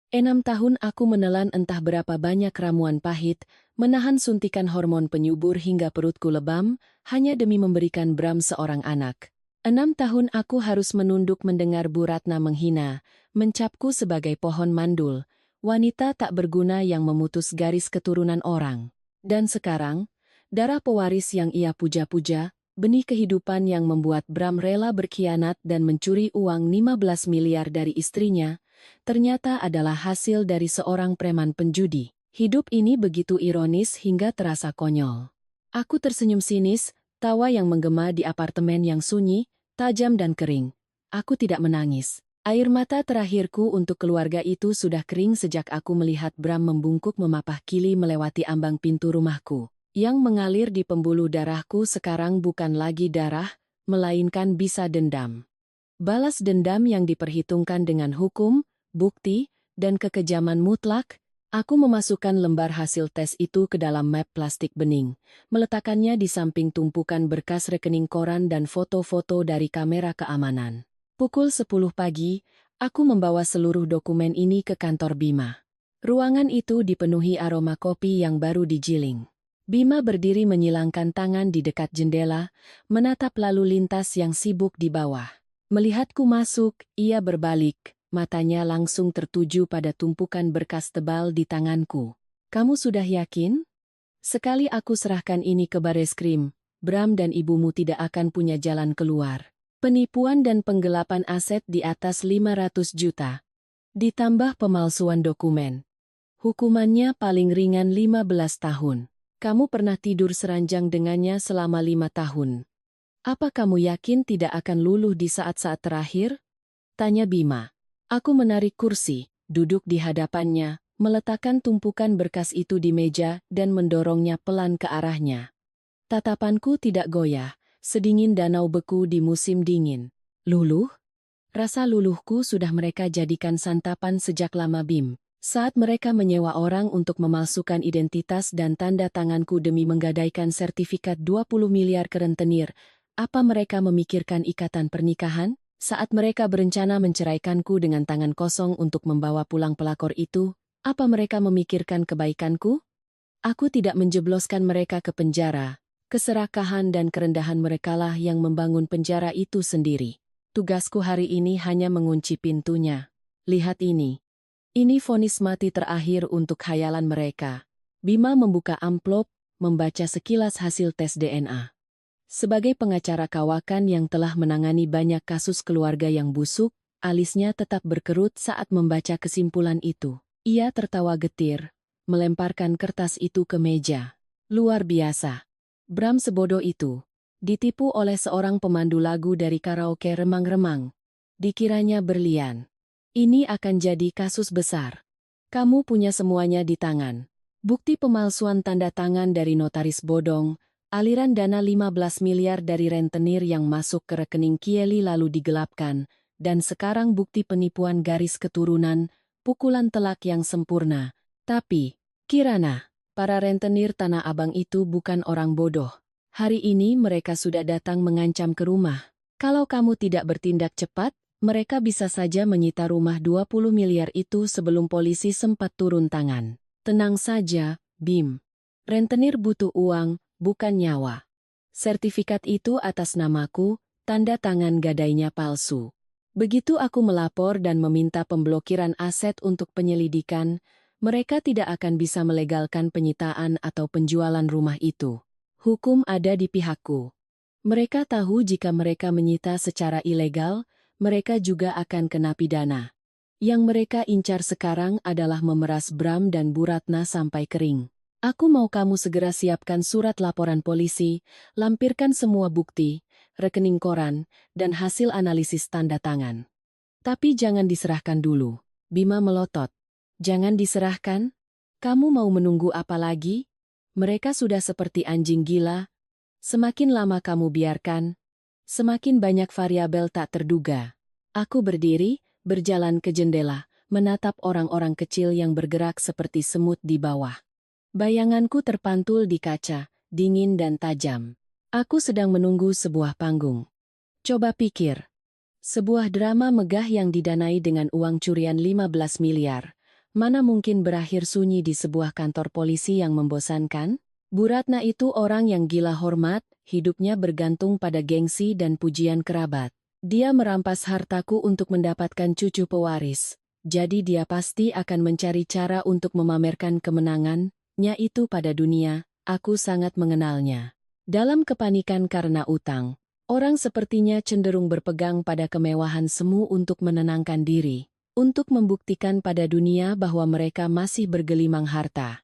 6 tahun aku menelan entah berapa banyak ramuan pahit, menahan suntikan hormon penyubur hingga perutku lebam, hanya demi memberikan Bram seorang anak. 6 tahun aku harus menunduk mendengar Bu Ratna menghina, mencapku sebagai pohon mandul, wanita tak berguna yang memutus garis keturunan orang. Dan sekarang, darah pewaris yang ia puja-puja, benih kehidupan yang membuat Bram rela berkhianat dan mencuri uang 15 miliar dari istrinya, ternyata adalah hasil dari seorang preman penjudi. Hidup ini begitu ironis hingga terasa konyol. Aku tersenyum sinis, tawa yang menggema di apartemen yang sunyi, tajam dan kering. Aku tidak menangis. Air mata terakhirku untuk keluarga itu sudah kering sejak aku melihat Bram membungkuk memapah Kieli melewati ambang pintu rumahku. Yang mengalir di pembuluh darahku sekarang bukan lagi darah, melainkan bisa dendam. Balas dendam yang diperhitungkan dengan hukum, bukti, dan kekejaman mutlak. Aku memasukkan lembar hasil tes itu ke dalam map plastik bening, meletakkannya di samping tumpukan berkas rekening koran dan foto-foto dari kamera keamanan. Pukul 10 pagi, aku membawa seluruh dokumen ini ke kantor Bima. Ruangan itu dipenuhi aroma kopi yang baru digiling. Bima berdiri menyilangkan tangan di dekat jendela, menatap lalu lintas yang sibuk di bawah. Melihatku masuk, ia berbalik, matanya langsung tertuju pada tumpukan berkas tebal di tanganku. Kamu sudah yakin? Sekali aku serahkan ini ke Bareskrim, Bram dan ibumu tidak akan punya jalan keluar. Penipuan dan penggelapan aset di atas 500 juta. Ditambah pemalsuan dokumen. Hukumannya paling ringan 15 tahun. Kamu pernah tidur seranjang dengannya selama 5 tahun. Apa kamu yakin tidak akan luluh di saat-saat terakhir? Tanya Bima. Aku menarik kursi, duduk di hadapannya, meletakkan tumpukan berkas itu di meja dan mendorongnya pelan ke arahnya. Tatapanku tidak goyah, sedingin danau beku di musim dingin. Luluh? Rasa luluhku sudah mereka jadikan santapan sejak lama Bim. Saat mereka menyewa orang untuk memalsukan identitas dan tanda tanganku demi menggadaikan sertifikat 20 miliar ke rentenir, apa mereka memikirkan ikatan pernikahan? Saat mereka berencana menceraikanku dengan tangan kosong untuk membawa pulang pelakor itu, apa mereka memikirkan kebaikanku? Aku tidak menjebloskan mereka ke penjara. Keserakahan dan kerendahan merekalah yang membangun penjara itu sendiri. Tugasku hari ini hanya mengunci pintunya. Lihat ini. Ini vonis mati terakhir untuk khayalan mereka. Bima membuka amplop, membaca sekilas hasil tes DNA. Sebagai pengacara kawakan yang telah menangani banyak kasus keluarga yang busuk, alisnya tetap berkerut saat membaca kesimpulan itu. Ia tertawa getir, melemparkan kertas itu ke meja. Luar biasa. Bram sebodoh itu. Ditipu oleh seorang pemandu lagu dari karaoke remang-remang. Dikiranya berlian. Ini akan jadi kasus besar. Kamu punya semuanya di tangan. Bukti pemalsuan tanda tangan dari notaris bodong, aliran dana 15 miliar dari rentenir yang masuk ke rekening Kieli lalu digelapkan, dan sekarang bukti penipuan garis keturunan, pukulan telak yang sempurna. Tapi, Kirana, para rentenir Tanah Abang itu bukan orang bodoh. Hari ini mereka sudah datang mengancam ke rumah. Kalau kamu tidak bertindak cepat, mereka bisa saja menyita rumah 20 miliar itu sebelum polisi sempat turun tangan. Tenang saja, Bim. Rentenir butuh uang, bukan nyawa. Sertifikat itu atas namaku, tanda tangan gadainya palsu. Begitu aku melapor dan meminta pemblokiran aset untuk penyelidikan, mereka tidak akan bisa melegalkan penyitaan atau penjualan rumah itu. Hukum ada di pihakku. Mereka tahu jika mereka menyita secara ilegal, mereka juga akan kena pidana. Yang mereka incar sekarang adalah memeras Bram dan Bu Ratna sampai kering. Aku mau kamu segera siapkan surat laporan polisi, lampirkan semua bukti, rekening koran, dan hasil analisis tanda tangan. Tapi jangan diserahkan dulu. Bima melotot. Jangan diserahkan? Kamu mau menunggu apa lagi? Mereka sudah seperti anjing gila. Semakin lama kamu biarkan, semakin banyak variabel tak terduga. Aku berdiri, berjalan ke jendela, menatap orang-orang kecil yang bergerak seperti semut di bawah. Bayanganku terpantul di kaca, dingin dan tajam. Aku sedang menunggu sebuah panggung. Coba pikir. Sebuah drama megah yang didanai dengan uang curian 15 miliar. Mana mungkin berakhir sunyi di sebuah kantor polisi yang membosankan? Bu Ratna itu orang yang gila hormat, hidupnya bergantung pada gengsi dan pujian kerabat. Dia merampas hartaku untuk mendapatkan cucu pewaris. Jadi dia pasti akan mencari cara untuk memamerkan kemenangannya itu pada dunia. Aku sangat mengenalnya. Dalam kepanikan karena utang, orang sepertinya cenderung berpegang pada kemewahan semu untuk menenangkan diri, untuk membuktikan pada dunia bahwa mereka masih bergelimang harta.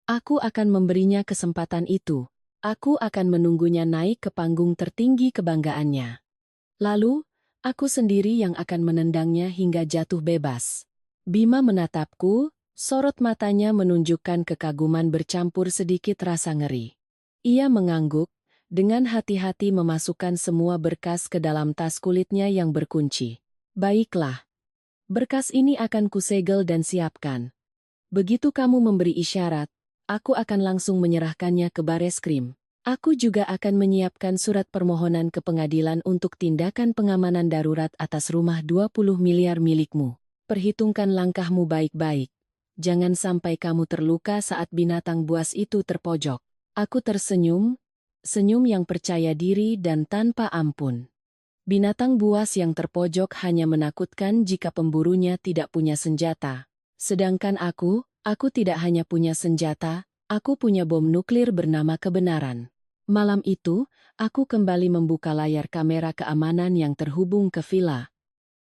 Aku akan memberinya kesempatan itu. Aku akan menunggunya naik ke panggung tertinggi kebanggaannya. Lalu, aku sendiri yang akan menendangnya hingga jatuh bebas. Bima menatapku, sorot matanya menunjukkan kekaguman bercampur sedikit rasa ngeri. Ia mengangguk, dengan hati-hati memasukkan semua berkas ke dalam tas kulitnya yang berkunci. Baiklah. Berkas ini akan kusegel dan siapkan. Begitu kamu memberi isyarat, aku akan langsung menyerahkannya ke Bareskrim. Aku juga akan menyiapkan surat permohonan ke pengadilan untuk tindakan pengamanan darurat atas rumah 20 miliar milikmu. Perhitungkan langkahmu baik-baik. Jangan sampai kamu terluka saat binatang buas itu terpojok. Aku tersenyum, senyum yang percaya diri dan tanpa ampun. Binatang buas yang terpojok hanya menakutkan jika pemburunya tidak punya senjata. Sedangkan aku tidak hanya punya senjata, aku punya bom nuklir bernama kebenaran. Malam itu, aku kembali membuka layar kamera keamanan yang terhubung ke villa.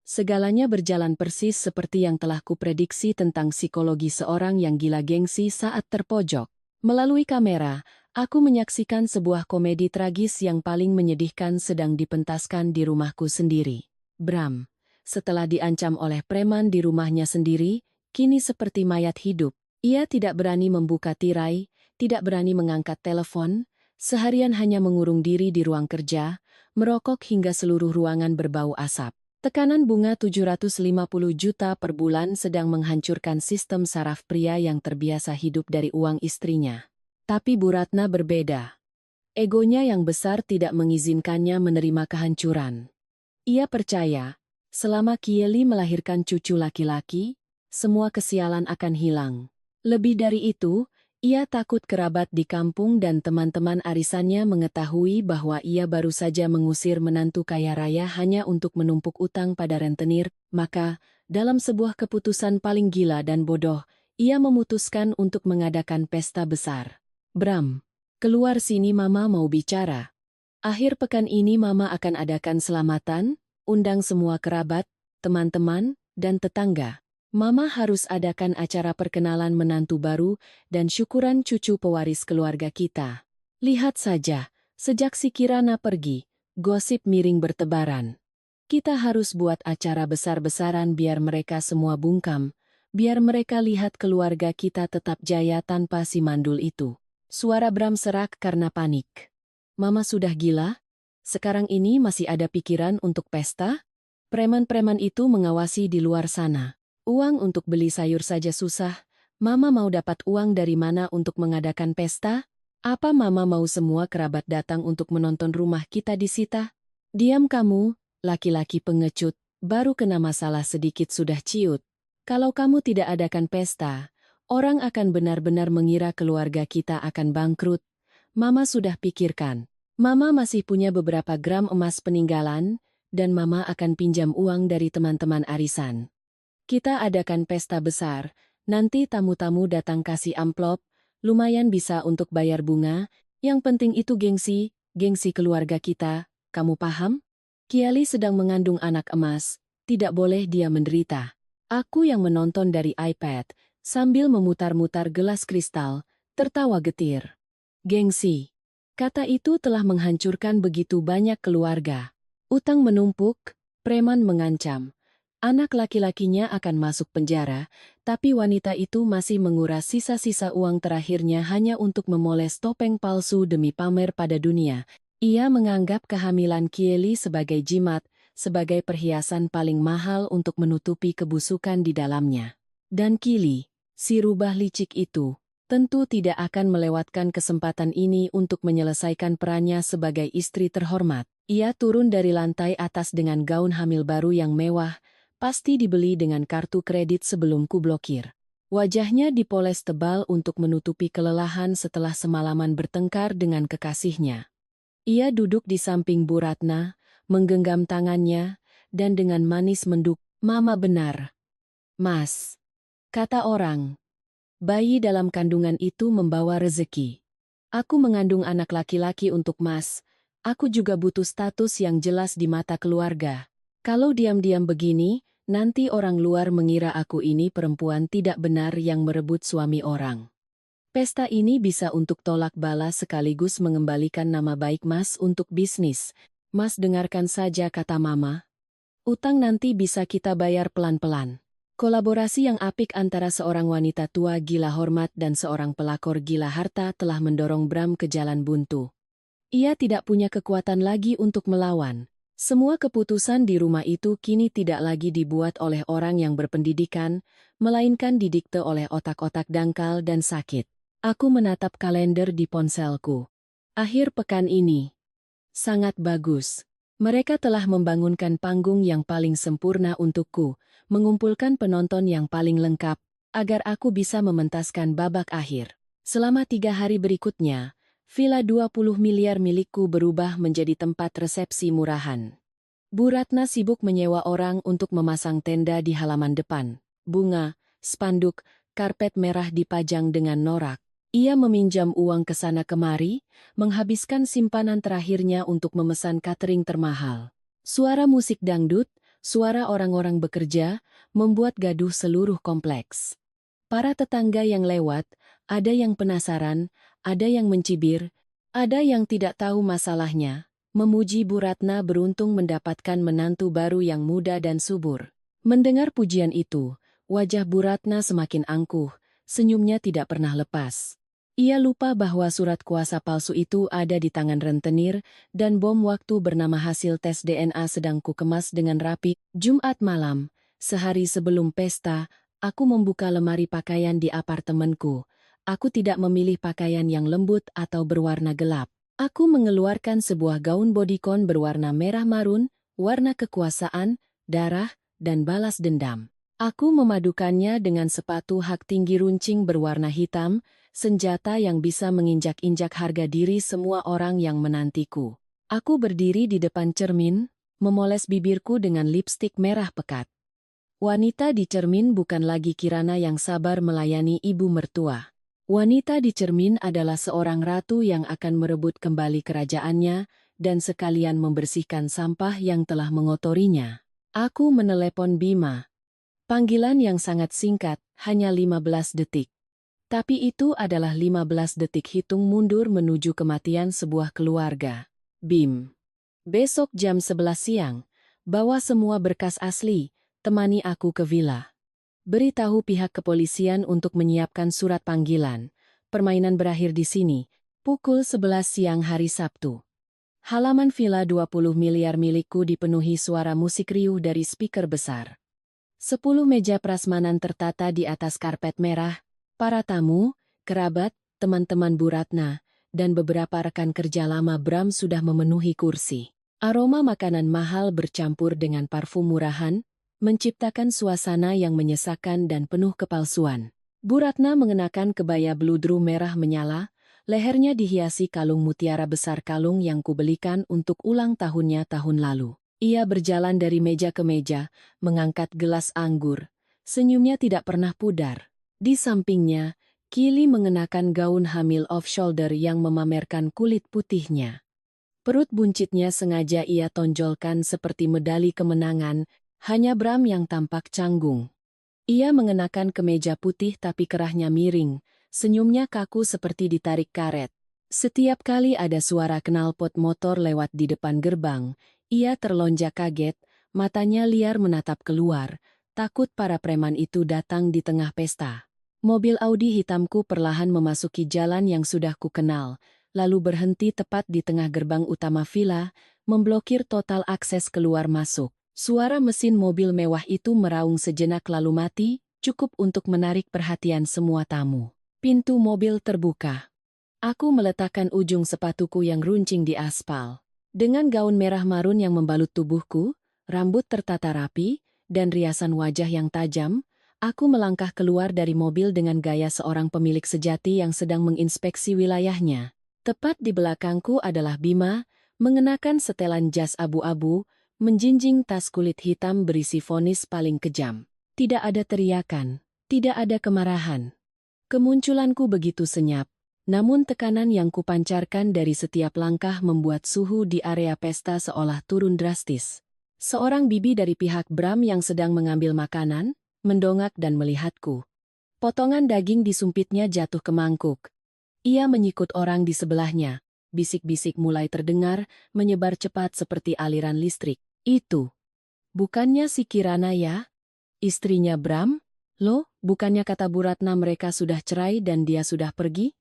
Segalanya berjalan persis seperti yang telah kuprediksi tentang psikologi seorang yang gila gengsi saat terpojok. Melalui kamera, aku menyaksikan sebuah komedi tragis yang paling menyedihkan sedang dipentaskan di rumahku sendiri. Bram, setelah diancam oleh preman di rumahnya sendiri, kini seperti mayat hidup. Ia tidak berani membuka tirai, tidak berani mengangkat telepon, seharian hanya mengurung diri di ruang kerja, merokok hingga seluruh ruangan berbau asap. Tekanan bunga 750 juta per bulan sedang menghancurkan sistem saraf pria yang terbiasa hidup dari uang istrinya. Tapi Bu Ratna berbeda. Egonya yang besar tidak mengizinkannya menerima kehancuran. Ia percaya, selama Kieli melahirkan cucu laki-laki, semua kesialan akan hilang. Lebih dari itu, ia takut kerabat di kampung dan teman-teman arisannya mengetahui bahwa ia baru saja mengusir menantu kaya raya hanya untuk menumpuk utang pada rentenir, maka, dalam sebuah keputusan paling gila dan bodoh, ia memutuskan untuk mengadakan pesta besar. Bram, keluar sini Mama mau bicara. Akhir pekan ini Mama akan adakan selamatan, undang semua kerabat, teman-teman, dan tetangga. Mama harus adakan acara perkenalan menantu baru dan syukuran cucu pewaris keluarga kita. Lihat saja, sejak si Kirana pergi, gosip miring bertebaran. Kita harus buat acara besar-besaran biar mereka semua bungkam, biar mereka lihat keluarga kita tetap jaya tanpa si mandul itu. Suara Bram serak karena panik. Mama sudah gila? Sekarang ini masih ada pikiran untuk pesta? Preman-preman itu mengawasi di luar sana. Uang untuk beli sayur saja susah. Mama mau dapat uang dari mana untuk mengadakan pesta? Apa Mama mau semua kerabat datang untuk menonton rumah kita disita? Diam kamu, laki-laki pengecut, baru kena masalah sedikit sudah ciut. Kalau kamu tidak adakan pesta, orang akan benar-benar mengira keluarga kita akan bangkrut. Mama sudah pikirkan. Mama masih punya beberapa gram emas peninggalan, dan Mama akan pinjam uang dari teman-teman arisan. Kita adakan pesta besar, nanti tamu-tamu datang kasih amplop, lumayan bisa untuk bayar bunga, yang penting itu gengsi keluarga kita, kamu paham? Kiali sedang mengandung anak emas, tidak boleh dia menderita. Aku yang menonton dari iPad, sambil memutar-mutar gelas kristal, tertawa getir. Gengsi. Kata itu telah menghancurkan begitu banyak keluarga. Utang menumpuk, preman mengancam. Anak laki-lakinya akan masuk penjara, tapi wanita itu masih menguras sisa-sisa uang terakhirnya hanya untuk memoles topeng palsu demi pamer pada dunia. Ia menganggap kehamilan Kieli sebagai jimat, sebagai perhiasan paling mahal untuk menutupi kebusukan di dalamnya. Dan Kili, si rubah licik itu, tentu tidak akan melewatkan kesempatan ini untuk menyelesaikan perannya sebagai istri terhormat. Ia turun dari lantai atas dengan gaun hamil baru yang mewah, pasti dibeli dengan kartu kredit sebelum kublokir. Wajahnya dipoles tebal untuk menutupi kelelahan setelah semalaman bertengkar dengan kekasihnya. Ia duduk di samping Bu Ratna, menggenggam tangannya, dan dengan manis menduk, "Mama benar. Mas," kata orang, "bayi dalam kandungan itu membawa rezeki. Aku mengandung anak laki-laki untuk Mas. Aku juga butuh status yang jelas di mata keluarga. Kalau diam-diam begini, nanti orang luar mengira aku ini perempuan tidak benar yang merebut suami orang. Pesta ini bisa untuk tolak bala sekaligus mengembalikan nama baik Mas untuk bisnis. Mas dengarkan saja kata Mama. Utang nanti bisa kita bayar pelan-pelan. Kolaborasi yang apik antara seorang wanita tua gila hormat dan seorang pelakor gila harta telah mendorong Bram ke jalan buntu. Ia tidak punya kekuatan lagi untuk melawan. Semua keputusan di rumah itu kini tidak lagi dibuat oleh orang yang berpendidikan, melainkan didikte oleh otak-otak dangkal dan sakit. Aku menatap kalender di ponselku. Akhir pekan ini. Sangat bagus. Mereka telah membangunkan panggung yang paling sempurna untukku, mengumpulkan penonton yang paling lengkap, agar aku bisa mementaskan babak akhir. Selama 3 hari berikutnya, Villa 20 miliar milikku berubah menjadi tempat resepsi murahan. Bu Ratna sibuk menyewa orang untuk memasang tenda di halaman depan. Bunga, spanduk, karpet merah dipajang dengan norak. Ia meminjam uang ke sana kemari, menghabiskan simpanan terakhirnya untuk memesan catering termahal. Suara musik dangdut, suara orang-orang bekerja, membuat gaduh seluruh kompleks. Para tetangga yang lewat, Ada yang penasaran, ada yang mencibir, ada yang tidak tahu masalahnya. Memuji Bu Ratna beruntung mendapatkan menantu baru yang muda dan subur. Mendengar pujian itu, wajah Bu Ratna semakin angkuh, senyumnya tidak pernah lepas. Ia lupa bahwa surat kuasa palsu itu ada di tangan rentenir, dan bom waktu bernama hasil tes DNA sedang kukemas dengan rapi. Jumat malam, sehari sebelum pesta, aku membuka lemari pakaian di apartemenku. Aku tidak memilih pakaian yang lembut atau berwarna gelap. Aku mengeluarkan sebuah gaun bodycon berwarna merah marun, warna kekuasaan, darah, dan balas dendam. Aku memadukannya dengan sepatu hak tinggi runcing berwarna hitam, senjata yang bisa menginjak-injak harga diri semua orang yang menantiku. Aku berdiri di depan cermin, memoles bibirku dengan lipstik merah pekat. Wanita di cermin bukan lagi Kirana yang sabar melayani ibu mertua. Wanita di cermin adalah seorang ratu yang akan merebut kembali kerajaannya dan sekalian membersihkan sampah yang telah mengotorinya. Aku menelepon Bima. Panggilan yang sangat singkat, hanya 15 detik. Tapi itu adalah 15 detik hitung mundur menuju kematian sebuah keluarga. Bim. Besok jam 11 siang, bawa semua berkas asli, temani aku ke villa. Beritahu pihak kepolisian untuk menyiapkan surat panggilan. Permainan berakhir di sini, pukul 11 siang hari Sabtu. Halaman villa 20 miliar milikku dipenuhi suara musik riuh dari speaker besar. 10 meja prasmanan tertata di atas karpet merah, para tamu, kerabat, teman-teman Bu Ratna, dan beberapa rekan kerja lama Bram sudah memenuhi kursi. Aroma makanan mahal bercampur dengan parfum murahan, menciptakan suasana yang menyesakan dan penuh kepalsuan. Bu Ratna mengenakan kebaya bludru merah menyala, lehernya dihiasi kalung mutiara besar kalung yang kubelikan untuk ulang tahunnya tahun lalu. Ia berjalan dari meja ke meja, mengangkat gelas anggur. Senyumnya tidak pernah pudar. Di sampingnya, Kili mengenakan gaun hamil off-shoulder yang memamerkan kulit putihnya. Perut buncitnya sengaja ia tonjolkan seperti medali kemenangan, hanya Bram yang tampak canggung. Ia mengenakan kemeja putih tapi kerahnya miring, senyumnya kaku seperti ditarik karet. Setiap kali ada suara knalpot motor lewat di depan gerbang, ia terlonjak kaget, matanya liar menatap keluar, takut para preman itu datang di tengah pesta. Mobil Audi hitamku perlahan memasuki jalan yang sudah kukenal, lalu berhenti tepat di tengah gerbang utama villa, memblokir total akses keluar masuk. Suara mesin mobil mewah itu meraung sejenak lalu mati, cukup untuk menarik perhatian semua tamu. Pintu mobil terbuka. Aku meletakkan ujung sepatuku yang runcing di aspal. Dengan gaun merah marun yang membalut tubuhku, rambut tertata rapi, dan riasan wajah yang tajam, aku melangkah keluar dari mobil dengan gaya seorang pemilik sejati yang sedang menginspeksi wilayahnya. Tepat di belakangku adalah Bima, mengenakan setelan jas abu-abu, menjinjing tas kulit hitam berisi vonis paling kejam. Tidak ada teriakan, tidak ada kemarahan. Kemunculanku begitu senyap, namun tekanan yang kupancarkan dari setiap langkah membuat suhu di area pesta seolah turun drastis. Seorang bibi dari pihak Bram yang sedang mengambil makanan, mendongak dan melihatku. Potongan daging disumpitnya jatuh ke mangkuk. Ia menyikut orang di sebelahnya. Bisik-bisik mulai terdengar, menyebar cepat seperti aliran listrik. Itu. Bukannya si Kirana ya? Istrinya Bram? Loh, bukannya kata Bu Ratna mereka sudah cerai dan dia sudah pergi?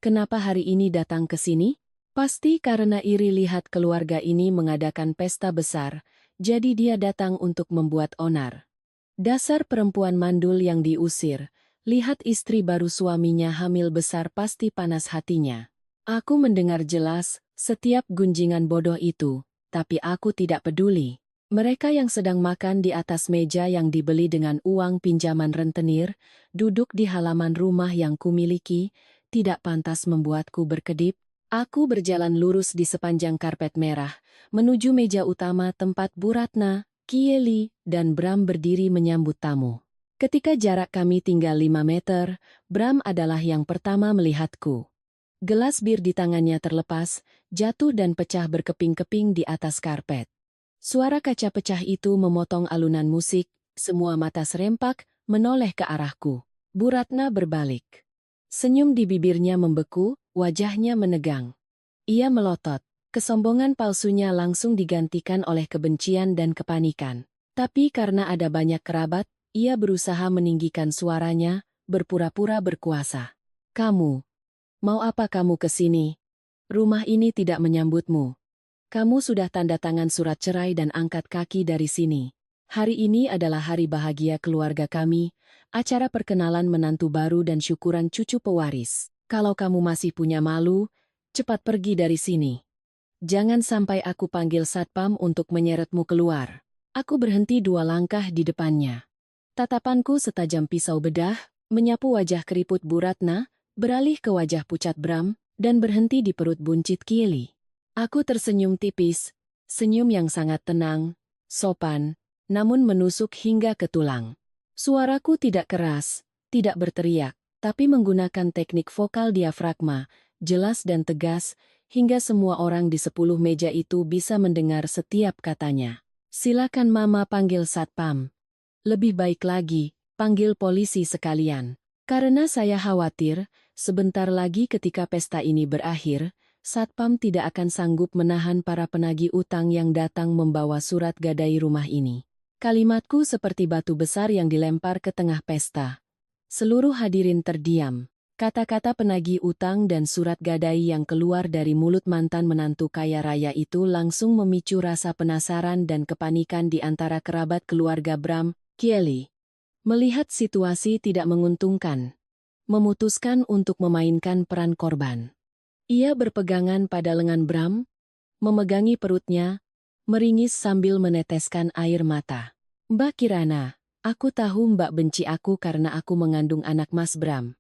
Kenapa hari ini datang ke sini? Pasti karena iri lihat keluarga ini mengadakan pesta besar, jadi dia datang untuk membuat onar. Dasar perempuan mandul yang diusir, lihat istri baru suaminya hamil besar pasti panas hatinya. Aku mendengar jelas setiap gunjingan bodoh itu, tapi aku tidak peduli. Mereka yang sedang makan di atas meja yang dibeli dengan uang pinjaman rentenir, duduk di halaman rumah yang kumiliki, tidak pantas membuatku berkedip. Aku berjalan lurus di sepanjang karpet merah, menuju meja utama tempat Bu Ratna, Kieli, dan Bram berdiri menyambut tamu. Ketika jarak kami tinggal 5 meter, Bram adalah yang pertama melihatku. Gelas bir di tangannya terlepas, jatuh dan pecah berkeping-keping di atas karpet. Suara kaca pecah itu memotong alunan musik, semua mata serempak, menoleh ke arahku. Bu Ratna berbalik. Senyum di bibirnya membeku, wajahnya menegang. Ia melotot. Kesombongan palsunya langsung digantikan oleh kebencian dan kepanikan. Tapi karena ada banyak kerabat, ia berusaha meninggikan suaranya, berpura-pura berkuasa. Kamu, mau apa kamu ke sini? Rumah ini tidak menyambutmu. Kamu sudah tanda tangan surat cerai dan angkat kaki dari sini. Hari ini adalah hari bahagia keluarga kami, acara perkenalan menantu baru dan syukuran cucu pewaris. Kalau kamu masih punya malu, cepat pergi dari sini. Jangan sampai aku panggil satpam untuk menyeretmu keluar. Aku berhenti 2 langkah di depannya. Tatapanku setajam pisau bedah, menyapu wajah keriput Bu Ratna, beralih ke wajah pucat Bram, dan berhenti di perut buncit Kieli. Aku tersenyum tipis, senyum yang sangat tenang, sopan, namun menusuk hingga ke tulang. Suaraku tidak keras, tidak berteriak, tapi menggunakan teknik vokal diafragma, jelas dan tegas, hingga semua orang di 10 meja itu bisa mendengar setiap katanya. Silakan Mama panggil satpam. Lebih baik lagi, panggil polisi sekalian. Karena saya khawatir, sebentar lagi ketika pesta ini berakhir, satpam tidak akan sanggup menahan para penagih utang yang datang membawa surat gadai rumah ini. Kalimatku seperti batu besar yang dilempar ke tengah pesta. Seluruh hadirin terdiam. Kata-kata penagih utang dan surat gadai yang keluar dari mulut mantan menantu kaya raya itu langsung memicu rasa penasaran dan kepanikan di antara kerabat keluarga Bram, Kieli. Melihat situasi tidak menguntungkan, memutuskan untuk memainkan peran korban. Ia berpegangan pada lengan Bram, memegangi perutnya, meringis sambil meneteskan air mata. Mbak Kirana, aku tahu Mbak benci aku karena aku mengandung anak Mas Bram.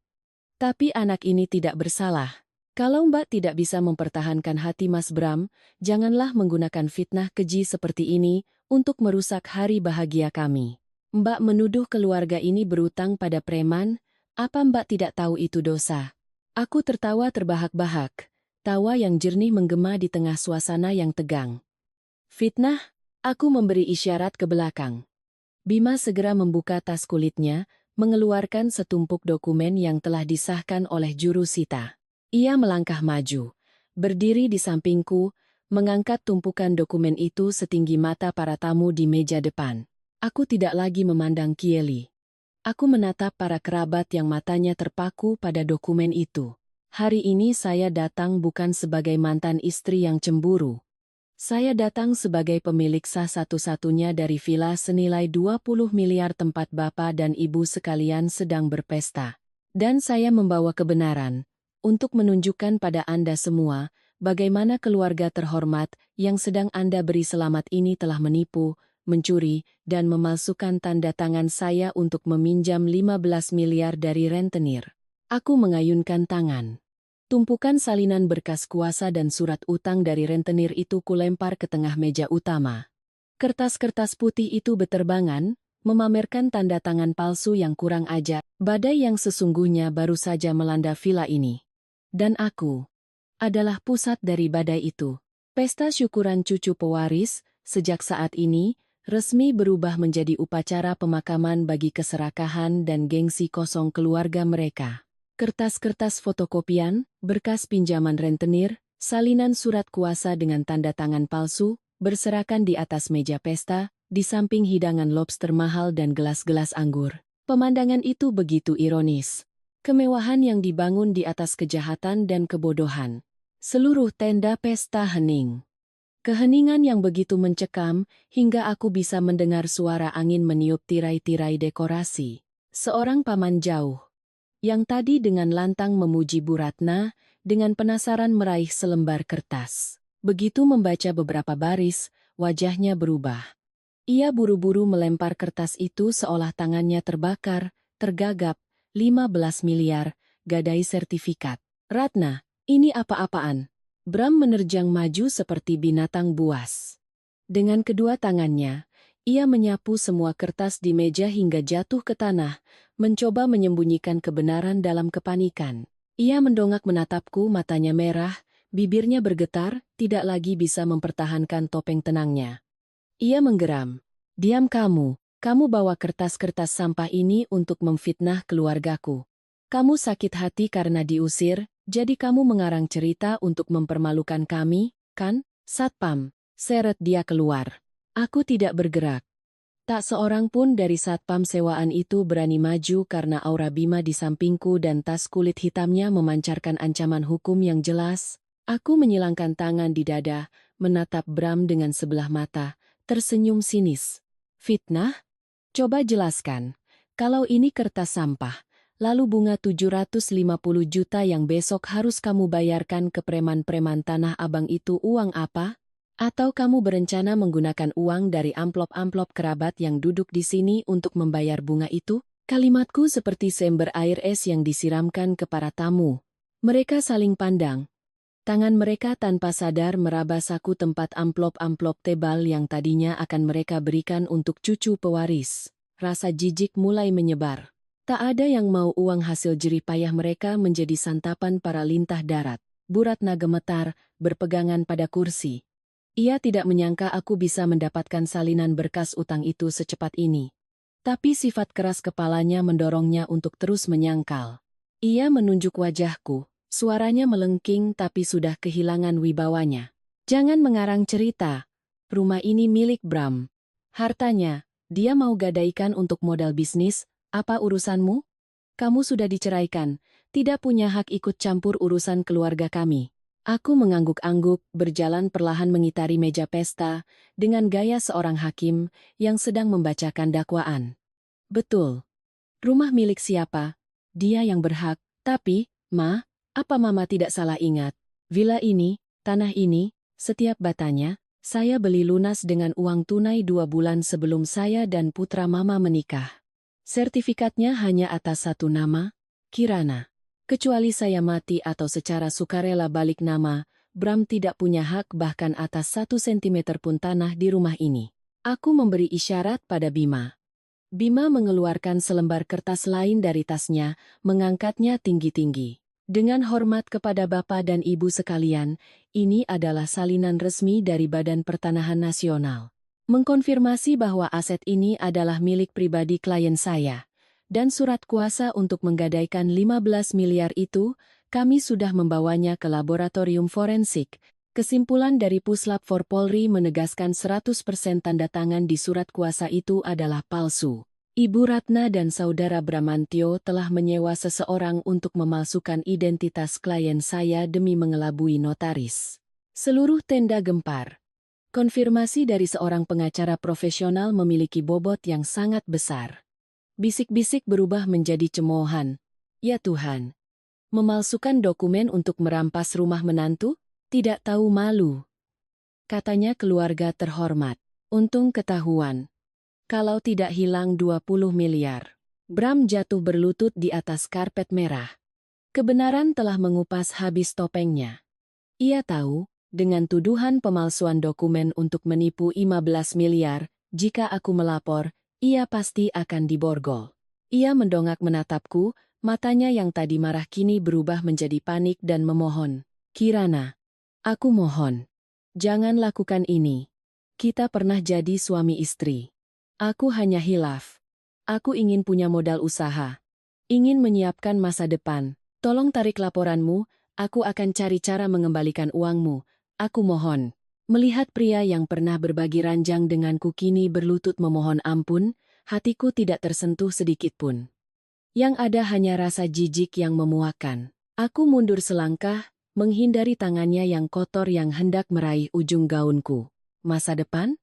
Tapi anak ini tidak bersalah. Kalau Mbak tidak bisa mempertahankan hati Mas Bram, janganlah menggunakan fitnah keji seperti ini untuk merusak hari bahagia kami. Mbak menuduh keluarga ini berutang pada preman, apa Mbak tidak tahu itu dosa? Aku tertawa terbahak-bahak, tawa yang jernih menggema di tengah suasana yang tegang. Fitnah? Aku memberi isyarat ke belakang. Bima segera membuka tas kulitnya, mengeluarkan setumpuk dokumen yang telah disahkan oleh juru sita. Ia melangkah maju, berdiri di sampingku, mengangkat tumpukan dokumen itu setinggi mata para tamu di meja depan. Aku tidak lagi memandang Kieli. Aku menatap para kerabat yang matanya terpaku pada dokumen itu. Hari ini saya datang bukan sebagai mantan istri yang cemburu. Saya datang sebagai pemilik sah satu-satunya dari villa senilai 20 miliar tempat Bapak dan Ibu sekalian sedang berpesta. Dan saya membawa kebenaran untuk menunjukkan pada Anda semua bagaimana keluarga terhormat yang sedang Anda beri selamat ini telah menipu, mencuri, dan memalsukan tanda tangan saya untuk meminjam 15 miliar dari rentenir. Aku mengayunkan tangan. Tumpukan salinan berkas kuasa dan surat utang dari rentenir itu kulempar ke tengah meja utama. Kertas-kertas putih itu beterbangan, memamerkan tanda tangan palsu yang kurang ajar. Badai yang sesungguhnya baru saja melanda villa ini. Dan aku adalah pusat dari badai itu. Pesta syukuran cucu pewaris, sejak saat ini, resmi berubah menjadi upacara pemakaman bagi keserakahan dan gengsi kosong keluarga mereka. Kertas-kertas fotokopian, berkas pinjaman rentenir, salinan surat kuasa dengan tanda tangan palsu, berserakan di atas meja pesta, di samping hidangan lobster mahal dan gelas-gelas anggur. Pemandangan itu begitu ironis. Kemewahan yang dibangun di atas kejahatan dan kebodohan. Seluruh tenda pesta hening. Keheningan yang begitu mencekam, hingga aku bisa mendengar suara angin meniup tirai-tirai dekorasi. Seorang paman jauh, yang tadi dengan lantang memuji Bu Ratna, dengan penasaran meraih selembar kertas. Begitu membaca beberapa baris, wajahnya berubah. Ia buru-buru melempar kertas itu seolah tangannya terbakar, tergagap, 15 miliar, gadai sertifikat. Ratna, ini apa-apaan? Bram menerjang maju seperti binatang buas. Dengan kedua tangannya, ia menyapu semua kertas di meja hingga jatuh ke tanah, mencoba menyembunyikan kebenaran dalam kepanikan. Ia mendongak menatapku, matanya merah, bibirnya bergetar, tidak lagi bisa mempertahankan topeng tenangnya. Ia menggeram. Diam kamu bawa kertas-kertas sampah ini untuk memfitnah keluargaku. Kamu sakit hati karena diusir, jadi kamu mengarang cerita untuk mempermalukan kami, kan? Satpam, seret dia keluar. Aku tidak bergerak. Tak seorang pun dari satpam sewaan itu berani maju karena aura Bima di sampingku dan tas kulit hitamnya memancarkan ancaman hukum yang jelas. Aku menyilangkan tangan di dada, menatap Bram dengan sebelah mata, tersenyum sinis. Fitnah? Coba jelaskan. Kalau ini kertas sampah, lalu bunga 750 juta yang besok harus kamu bayarkan ke preman-preman Tanah Abang itu uang apa? Atau kamu berencana menggunakan uang dari amplop-amplop kerabat yang duduk di sini untuk membayar bunga itu? Kalimatku seperti seember air es yang disiramkan ke para tamu. Mereka saling pandang. Tangan mereka tanpa sadar meraba saku tempat amplop-amplop tebal yang tadinya akan mereka berikan untuk cucu pewaris. Rasa jijik mulai menyebar. Tak ada yang mau uang hasil jerih payah mereka menjadi santapan para lintah darat. Bu Ratna gemetar, berpegangan pada kursi. Ia tidak menyangka aku bisa mendapatkan salinan berkas utang itu secepat ini. Tapi sifat keras kepalanya mendorongnya untuk terus menyangkal. Ia menunjuk wajahku. Suaranya melengking tapi sudah kehilangan wibawanya. Jangan mengarang cerita. Rumah ini milik Bram. Hartanya, dia mau gadaikan untuk modal bisnis, apa urusanmu? Kamu sudah diceraikan, tidak punya hak ikut campur urusan keluarga kami. Aku mengangguk-angguk, berjalan perlahan mengitari meja pesta, dengan gaya seorang hakim yang sedang membacakan dakwaan. Betul. Rumah milik siapa? Dia yang berhak, tapi, Ma, apa Mama tidak salah ingat? Villa ini, tanah ini, setiap batanya, saya beli lunas dengan uang tunai 2 bulan sebelum saya dan putra Mama menikah. Sertifikatnya hanya atas satu nama, Kirana. Kecuali saya mati atau secara sukarela balik nama, Bram tidak punya hak bahkan atas 1 sentimeter pun tanah di rumah ini. Aku memberi isyarat pada Bima. Bima mengeluarkan selembar kertas lain dari tasnya, mengangkatnya tinggi-tinggi. Dengan hormat kepada Bapak dan Ibu sekalian, ini adalah salinan resmi dari Badan Pertanahan Nasional. Mengkonfirmasi bahwa aset ini adalah milik pribadi klien saya. Dan surat kuasa untuk menggadaikan 15 miliar itu, kami sudah membawanya ke laboratorium forensik. Kesimpulan dari Puslap for Polri menegaskan 100% tanda tangan di surat kuasa itu adalah palsu. Ibu Ratna dan Saudara Bramantio telah menyewa seseorang untuk memalsukan identitas klien saya demi mengelabui notaris. Seluruh tenda gempar. Konfirmasi dari seorang pengacara profesional memiliki bobot yang sangat besar. Bisik-bisik berubah menjadi cemoohan. Ya Tuhan. Memalsukan dokumen untuk merampas rumah menantu? Tidak tahu malu. Katanya keluarga terhormat. Untung ketahuan. Kalau tidak hilang 20 miliar. Bram jatuh berlutut di atas karpet merah. Kebenaran telah mengupas habis topengnya. Ia tahu, dengan tuduhan pemalsuan dokumen untuk menipu 15 miliar, jika aku melapor, ia pasti akan diborgol. Ia mendongak menatapku, matanya yang tadi marah kini berubah menjadi panik dan memohon. Kirana, aku mohon. Jangan lakukan ini. Kita pernah jadi suami istri. Aku hanya hilaf. Aku ingin punya modal usaha. Ingin menyiapkan masa depan. Tolong tarik laporanmu, aku akan cari cara mengembalikan uangmu. Aku mohon. Melihat pria yang pernah berbagi ranjang denganku kini berlutut memohon ampun, hatiku tidak tersentuh sedikitpun. Yang ada hanya rasa jijik yang memuakan. Aku mundur selangkah, menghindari tangannya yang kotor yang hendak meraih ujung gaunku. Masa depan?